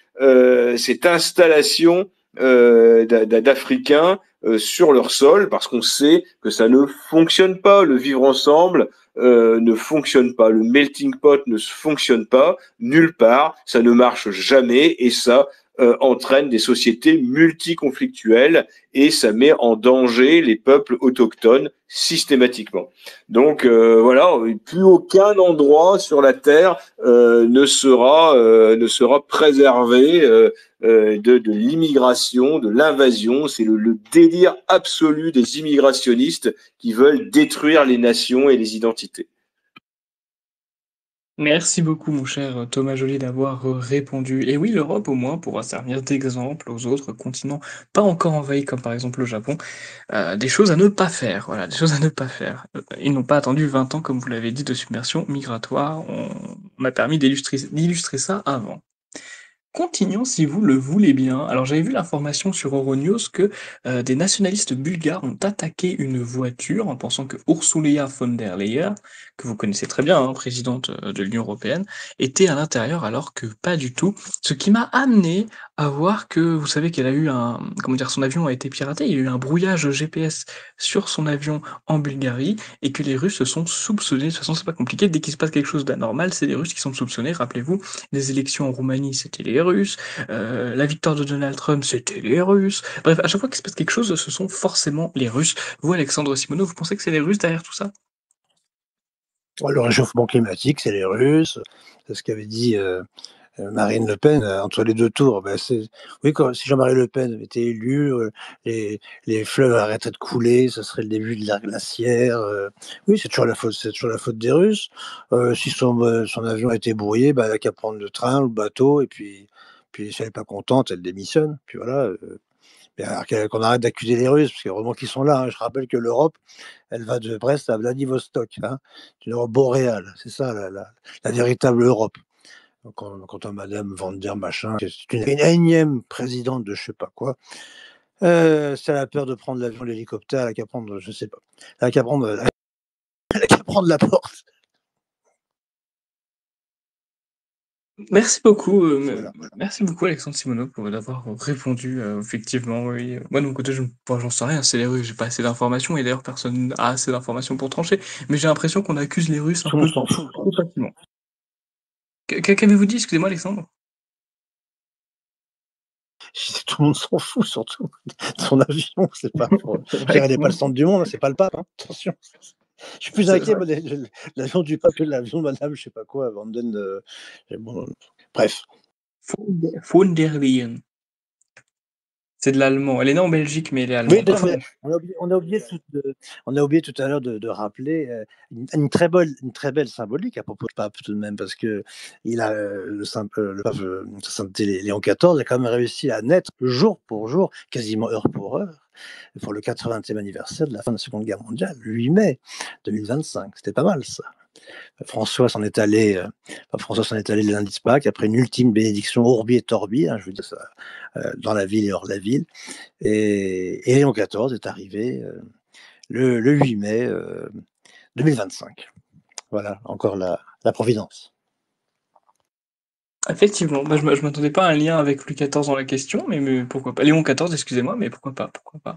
cette installation d'Africains sur leur sol, parce qu'on sait que ça ne fonctionne pas, le vivre ensemble ne fonctionne pas, le melting pot ne fonctionne pas nulle part, ça ne marche jamais, et ça entraîne des sociétés multiconflictuelles et ça met en danger les peuples autochtones systématiquement. Donc voilà, plus aucun endroit sur la Terre ne sera préservé de l'immigration, de l'invasion. C'est le délire absolu des immigrationnistes qui veulent détruire les nations et les identités. Merci beaucoup, mon cher Thomas Joly, d'avoir répondu. Et oui, l'Europe, au moins, pourra servir d'exemple aux autres continents pas encore envahis, comme par exemple le Japon, des choses à ne pas faire. Voilà, des choses à ne pas faire. Ils n'ont pas attendu 20 ans, comme vous l'avez dit, de submersion migratoire. On a permis d'illustrer ça avant. Continuons si vous le voulez bien. Alors j'avais vu l'information sur Euronews que des nationalistes bulgares ont attaqué une voiture en pensant que Ursula von der Leyen, que vous connaissez très bien, hein, présidente de l'Union européenne, était à l'intérieur alors que pas du tout. Ce qui m'a amené à voir que vous savez qu'elle a eu son avion a été piraté, il y a eu un brouillage GPS sur son avion en Bulgarie et que les Russes se sont soupçonnés. De toute façon c'est pas compliqué, dès qu'il se passe quelque chose d'anormal, c'est les Russes qui sont soupçonnés. Rappelez-vous, les élections en Roumanie, c'était les Russes. La victoire de Donald Trump, c'était les Russes. Bref, à chaque fois qu'il se passe quelque chose, ce sont forcément les Russes. Vous, Alexandre Simoneau, vous pensez que c'est les Russes derrière tout ça? Le réchauffement climatique, c'est les Russes. C'est ce qu'avait dit Marine Le Pen entre les deux tours. Oui, si Jean-Marie Le Pen était élu, les fleuves arrêteraient de couler, ça serait le début de l'ère glaciaire. Oui, c'est toujours la faute des Russes. Si son avion a été brouillé, elle n'a qu'à prendre le train, le bateau, et puis si elle n'est pas contente, elle démissionne. Puis voilà. Qu'on arrête d'accuser les Russes, parce que heureusement qu'ils sont là. Hein. Je rappelle que l'Europe, elle va de Brest à Vladivostok. Hein. C'est une Europe boréale. C'est ça la véritable Europe. Quant à Madame Van der Machin, c'est une énième présidente de je sais pas quoi. Si elle a peur de prendre l'avion, l'hélicoptère, elle a qu'à prendre, je sais pas. Elle a qu'à prendre la porte. Merci beaucoup, Voilà. merci beaucoup Alexandre Simoneau pour d'avoir répondu. Effectivement, oui. Moi de mon côté, j'en sais rien. C'est les Russes. J'ai pas assez d'informations et d'ailleurs personne n'a assez d'informations pour trancher. Mais j'ai l'impression qu'on accuse les Russes un Tout le peu monde s'en fout. trop facilement. Qu'avez-vous dit? Excusez-moi, Alexandre. Tout le monde s'en fout, surtout de son avion. C'est pas pour... Elle n'est pas le centre du monde, c'est pas le pape. Hein. Attention. Je suis plus inquiet de l'avion du pape que de l'avion de Madame, je sais pas quoi, Bref. Von der Leyen. C'est de l'allemand. Elle est née en Belgique, mais elle est Oui, allemande. non, Enfin mais bon. on a oublié tout à l'heure de rappeler une très belle symbolique à propos du pape tout de même, parce que le pape Sa Sainteté Léon XIV a quand même réussi à naître jour pour jour, quasiment heure pour heure, pour le 80e anniversaire de la fin de la Seconde Guerre mondiale, le 8 mai 2025. C'était pas mal ça. François s'en est allé, le lundi de Pâques après une ultime bénédiction Urbi et Torbi, hein, je veux dire ça, dans la ville et hors de la ville. Et Léon XIV est arrivé le 8 mai 2025. Voilà, encore la Providence. Effectivement, bah, je m'attendais pas à un lien avec Louis XIV dans la question, mais pourquoi pas. Léon XIV, excusez-moi, mais pourquoi pas, pourquoi pas.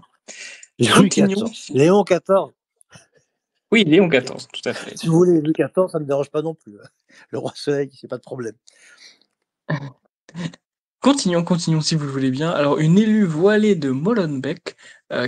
Louis Continuons. XIV. Léon XIV, Oui, Léon XIV, tout à fait. si vous voulez, Louis XIV, ça ne me dérange pas non plus. Le roi Soleil, c'est pas de problème. Continuons si vous le voulez bien. Alors, une élue voilée de Molenbeek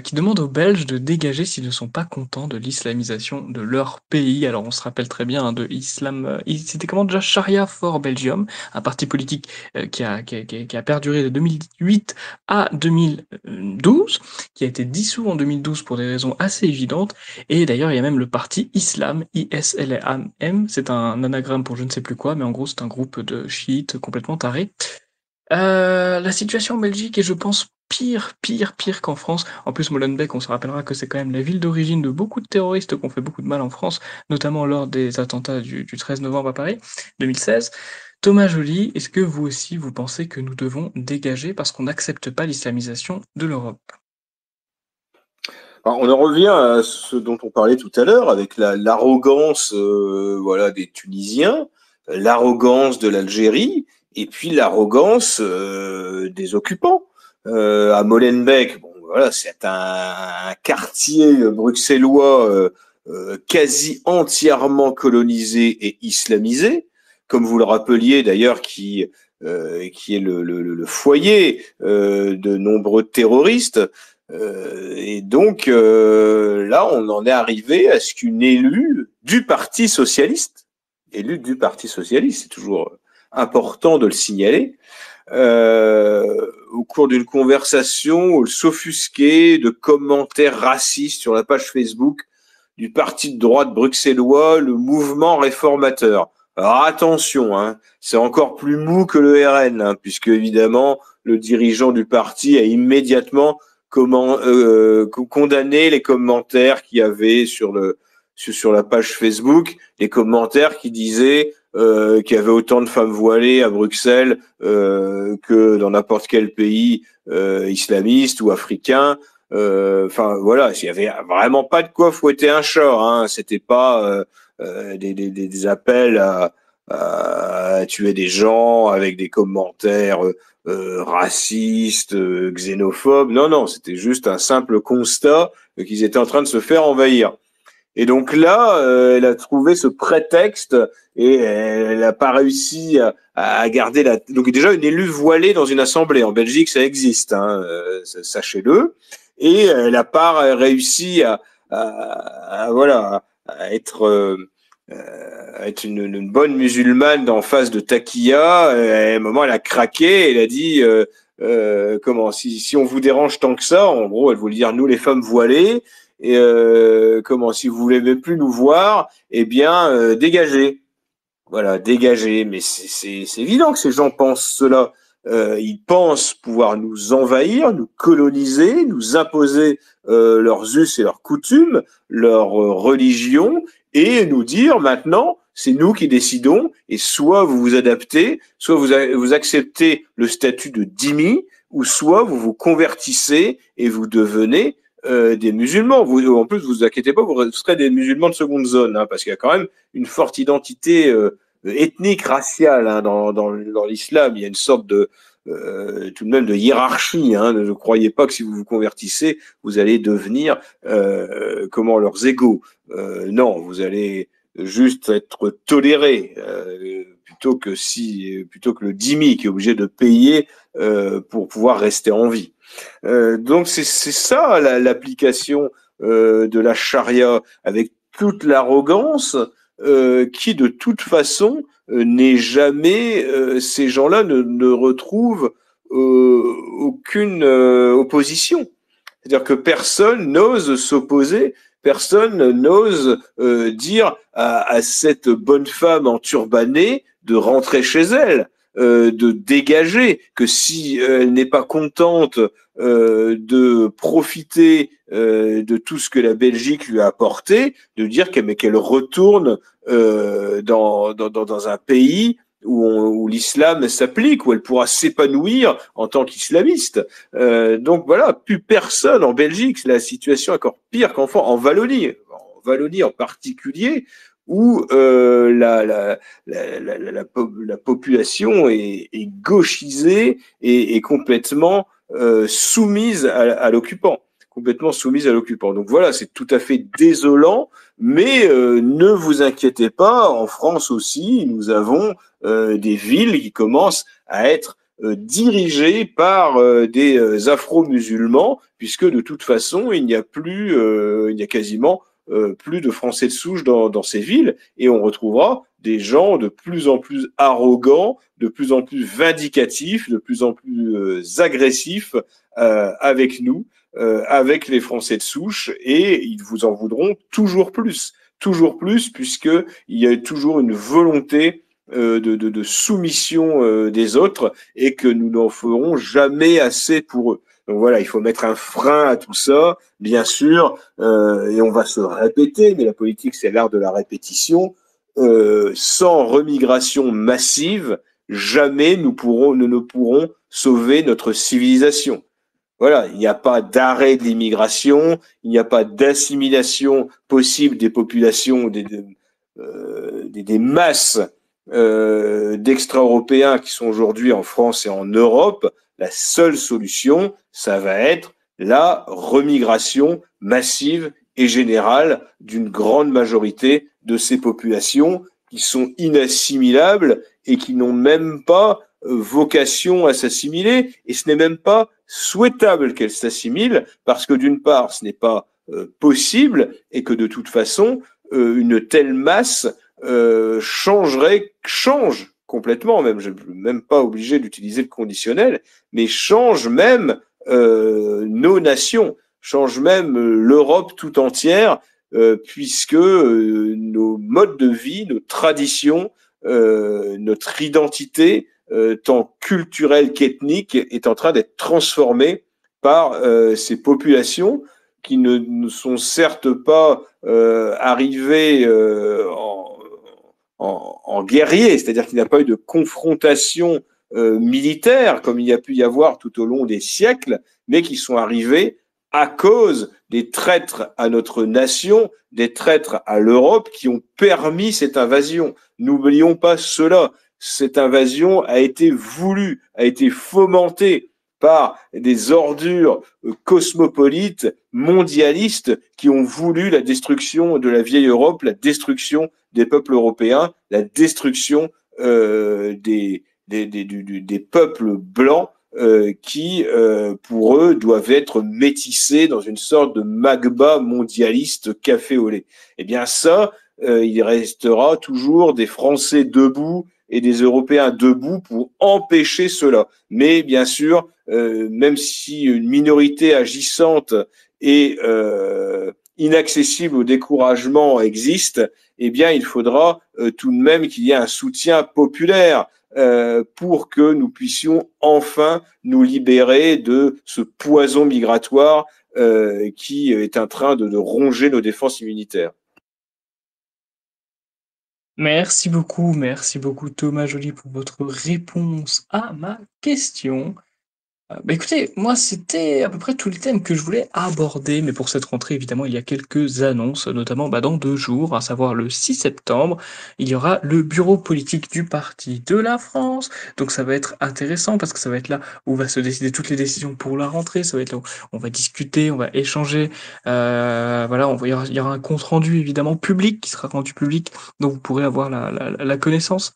qui demande aux Belges de dégager s'ils ne sont pas contents de l'islamisation de leur pays. Alors, on se rappelle très bien de Islam. C'était comment déjà Sharia for Belgium, un parti politique qui a perduré de 2008 à 2012, qui a été dissous en 2012 pour des raisons assez évidentes. Et d'ailleurs, il y a même le parti Islam, ISLAM. C'est un anagramme pour je ne sais plus quoi, mais en gros, c'est un groupe de chiites complètement tarés. La situation en Belgique est, je pense, pire qu'en France. En plus, Molenbeek, on se rappellera que c'est quand même la ville d'origine de beaucoup de terroristes qui ont fait beaucoup de mal en France, notamment lors des attentats du 13 novembre à Paris, 2016. Thomas Joly, est-ce que vous aussi, vous pensez que nous devons dégager parce qu'on n'accepte pas l'islamisation de l'Europe? Alors, on en revient à ce dont on parlait tout à l'heure, avec l'arrogance voilà, des Tunisiens, l'arrogance de l'Algérie, et puis l'arrogance des occupants. À Molenbeek, bon, voilà, c'est un quartier bruxellois quasi entièrement colonisé et islamisé, comme vous le rappeliez d'ailleurs, qui est le foyer de nombreux terroristes. Et donc là, on en est arrivé à ce qu'une élue du Parti socialiste, c'est toujours important de le signaler, au cours d'une conversation s'offusquer de commentaires racistes sur la page Facebook du parti de droite bruxellois, le Mouvement réformateur. Alors attention, hein, c'est encore plus mou que le RN, hein, puisque évidemment le dirigeant du parti a immédiatement condamné les commentaires qu'il y avait sur la page Facebook, les commentaires qui disaient qu'il y avait autant de femmes voilées à Bruxelles que dans n'importe quel pays islamiste ou africain. Enfin voilà, il y avait vraiment pas de quoi fouetter un chat. Hein. C'était pas des appels à tuer des gens avec des commentaires racistes, xénophobes. Non, c'était juste un simple constat qu'ils étaient en train de se faire envahir. Et donc là, elle a trouvé ce prétexte et elle n'a pas réussi à garder la. Donc déjà une élue voilée dans une assemblée en Belgique, ça existe, hein, sachez-le. Et elle n'a pas réussi voilà à être une bonne musulmane en face de Takia. À un moment, elle a craqué. Elle a dit comment si on vous dérange tant que ça, en gros, elle voulait dire nous les femmes voilées. Et si vous voulez même plus nous voir, eh bien dégagez. Voilà, dégagez. Mais c'est évident que ces gens pensent cela. Ils pensent pouvoir nous envahir, nous coloniser, nous imposer leurs us et leurs coutumes, leur religion, et nous dire maintenant, c'est nous qui décidons, et soit vous vous adaptez, soit vous acceptez le statut de dhimmi, ou soit vous vous convertissez et vous devenez des musulmans. En plus, vous inquiétez pas, vous serez des musulmans de seconde zone, hein, parce qu'il y a quand même une forte identité ethnique, raciale, hein, dans l'islam. Il y a une sorte de tout de même de hiérarchie. Hein. Ne croyez pas que si vous vous convertissez, vous allez devenir leurs égaux. Non, vous allez juste être toléré plutôt que le dhimmi qui est obligé de payer pour pouvoir rester en vie. Donc c'est ça l'application de la charia avec toute l'arrogance qui de toute façon n'est jamais, ces gens-là ne retrouvent aucune opposition. C'est-à-dire que personne n'ose s'opposer, personne n'ose dire à cette bonne femme enturbanée de rentrer chez elle, de dégager, que si elle n'est pas contente de profiter de tout ce que la Belgique lui a apporté, de dire qu'elle retourne dans un pays où l'islam s'applique, où elle pourra s'épanouir en tant qu'islamiste. Donc voilà, plus personne en Belgique. La situation est encore pire en Wallonie en particulier, où la population est gauchisée et complètement soumise à l'occupant. Complètement soumise à l'occupant. Donc voilà, c'est tout à fait désolant, mais ne vous inquiétez pas, en France aussi, nous avons des villes qui commencent à être dirigées par des afro-musulmans, puisque de toute façon, il n'y a quasiment plus de Français de souche dans ces villes, et on retrouvera des gens de plus en plus arrogants, de plus en plus vindicatifs, de plus en plus agressifs avec nous, avec les Français de souche, et ils vous en voudront toujours plus, puisqu'il y a toujours une volonté de soumission des autres, et que nous n'en ferons jamais assez pour eux. Donc voilà, il faut mettre un frein à tout ça, bien sûr, et on va se répéter, mais la politique, c'est l'art de la répétition. Sans remigration massive, jamais nous ne pourrons sauver notre civilisation. Voilà, il n'y a pas d'arrêt de l'immigration, il n'y a pas d'assimilation possible des populations, des masses d'extra-européens qui sont aujourd'hui en France et en Europe. La seule solution, ça va être la remigration massive et générale d'une grande majorité de ces populations qui sont inassimilables et qui n'ont même pas vocation à s'assimiler, et ce n'est même pas souhaitable qu'elles s'assimilent, parce que d'une part, ce n'est pas possible, et que de toute façon, une telle masse change complètement, même, je ne suis même pas obligé d'utiliser le conditionnel, mais change même nos nations, change même l'Europe tout entière, puisque nos modes de vie, nos traditions, notre identité, tant culturelle qu'ethnique, est en train d'être transformée par ces populations qui ne sont certes pas arrivées en guerrier, c'est-à-dire qu'il n'y a pas eu de confrontation militaire comme il y a pu y avoir tout au long des siècles, mais qui sont arrivés à cause des traîtres à notre nation, des traîtres à l'Europe qui ont permis cette invasion. N'oublions pas cela. Cette invasion a été voulue, a été fomentée par des ordures cosmopolites, mondialistes, qui ont voulu la destruction de la vieille Europe, la destruction des peuples européens, la destruction des peuples blancs qui, pour eux, doivent être métissés dans une sorte de magma mondialiste café au lait. Eh bien ça, il restera toujours des Français debout et des Européens debout pour empêcher cela. Mais bien sûr, même si une minorité agissante et inaccessible au découragement existe, eh bien, il faudra tout de même qu'il y ait un soutien populaire pour que nous puissions enfin nous libérer de ce poison migratoire qui est en train de ronger nos défenses immunitaires. Merci beaucoup Thomas Joly pour votre réponse à ma question. Bah écoutez, moi c'était à peu près tous les thèmes que je voulais aborder, mais pour cette rentrée évidemment il y a quelques annonces, notamment dans 2 jours, à savoir le 6 septembre, il y aura le bureau politique du Parti de la France, donc ça va être intéressant parce que ça va être là où va se décider toutes les décisions pour la rentrée, ça va être là où on va discuter, on va échanger, voilà, il y aura un compte rendu évidemment public qui sera rendu public, donc vous pourrez avoir la connaissance.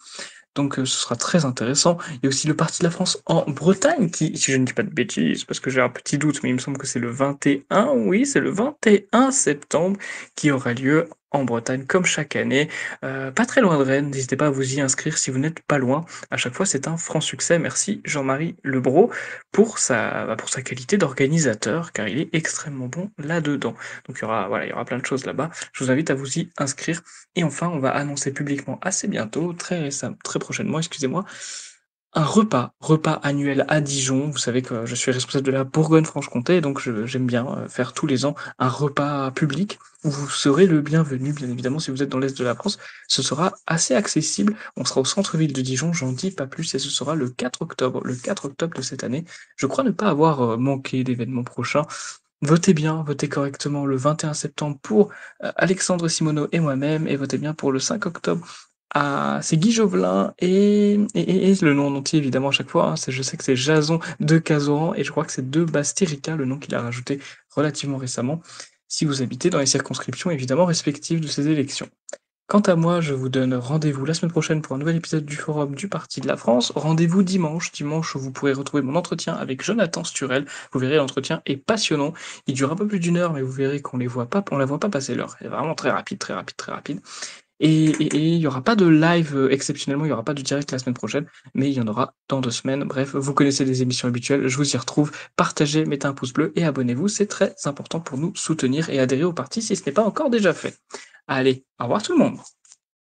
Donc ce sera très intéressant. Il y a aussi le Parti de la France en Bretagne qui, si je ne dis pas de bêtises, parce que j'ai un petit doute, mais il me semble que c'est le 21, oui, c'est le 21 septembre qui aura lieu en Bretagne, comme chaque année, pas très loin de Rennes. N'hésitez pas à vous y inscrire si vous n'êtes pas loin. À chaque fois, c'est un franc succès. Merci Jean-Marie Lebros pour sa qualité d'organisateur, car il est extrêmement bon là-dedans. Donc il y aura plein de choses là-bas. Je vous invite à vous y inscrire. Et enfin, on va annoncer publiquement assez bientôt, très prochainement, excusez-moi, un repas annuel à Dijon. Vous savez que je suis responsable de la Bourgogne-Franche-Comté, donc j'aime bien faire tous les ans un repas public où vous serez le bienvenu, bien évidemment, si vous êtes dans l'Est de la France. Ce sera assez accessible. On sera au centre-ville de Dijon, j'en dis pas plus, et ce sera le 4 octobre de cette année. Je crois ne pas avoir manqué d'événements prochains. Votez bien, votez correctement le 21 septembre pour Alexandre Simoneau et moi-même, et votez bien pour le 5 octobre. Ah, c'est Guy Jovelin et le nom en entier évidemment à chaque fois, hein, je sais que c'est Jason de Cazoran et je crois que c'est de Bastérica, le nom qu'il a rajouté relativement récemment, si vous habitez dans les circonscriptions évidemment respectives de ces élections. Quant à moi, je vous donne rendez-vous la semaine prochaine pour un nouvel épisode du Forum du Parti de la France. Rendez-vous dimanche. Dimanche, vous pourrez retrouver mon entretien avec Jonathan Sturel. Vous verrez, l'entretien est passionnant. Il dure un peu plus d'1 heure, mais vous verrez qu'on la voit pas passer l'heure. C'est vraiment très rapide, très rapide, très rapide. Et il y aura pas de live, exceptionnellement, il y aura pas de direct la semaine prochaine, mais il y en aura dans 2 semaines. Bref, vous connaissez les émissions habituelles, je vous y retrouve. Partagez, mettez un pouce bleu et abonnez-vous, c'est très important pour nous soutenir et adhérer au parti si ce n'est pas encore déjà fait. Allez, au revoir tout le monde!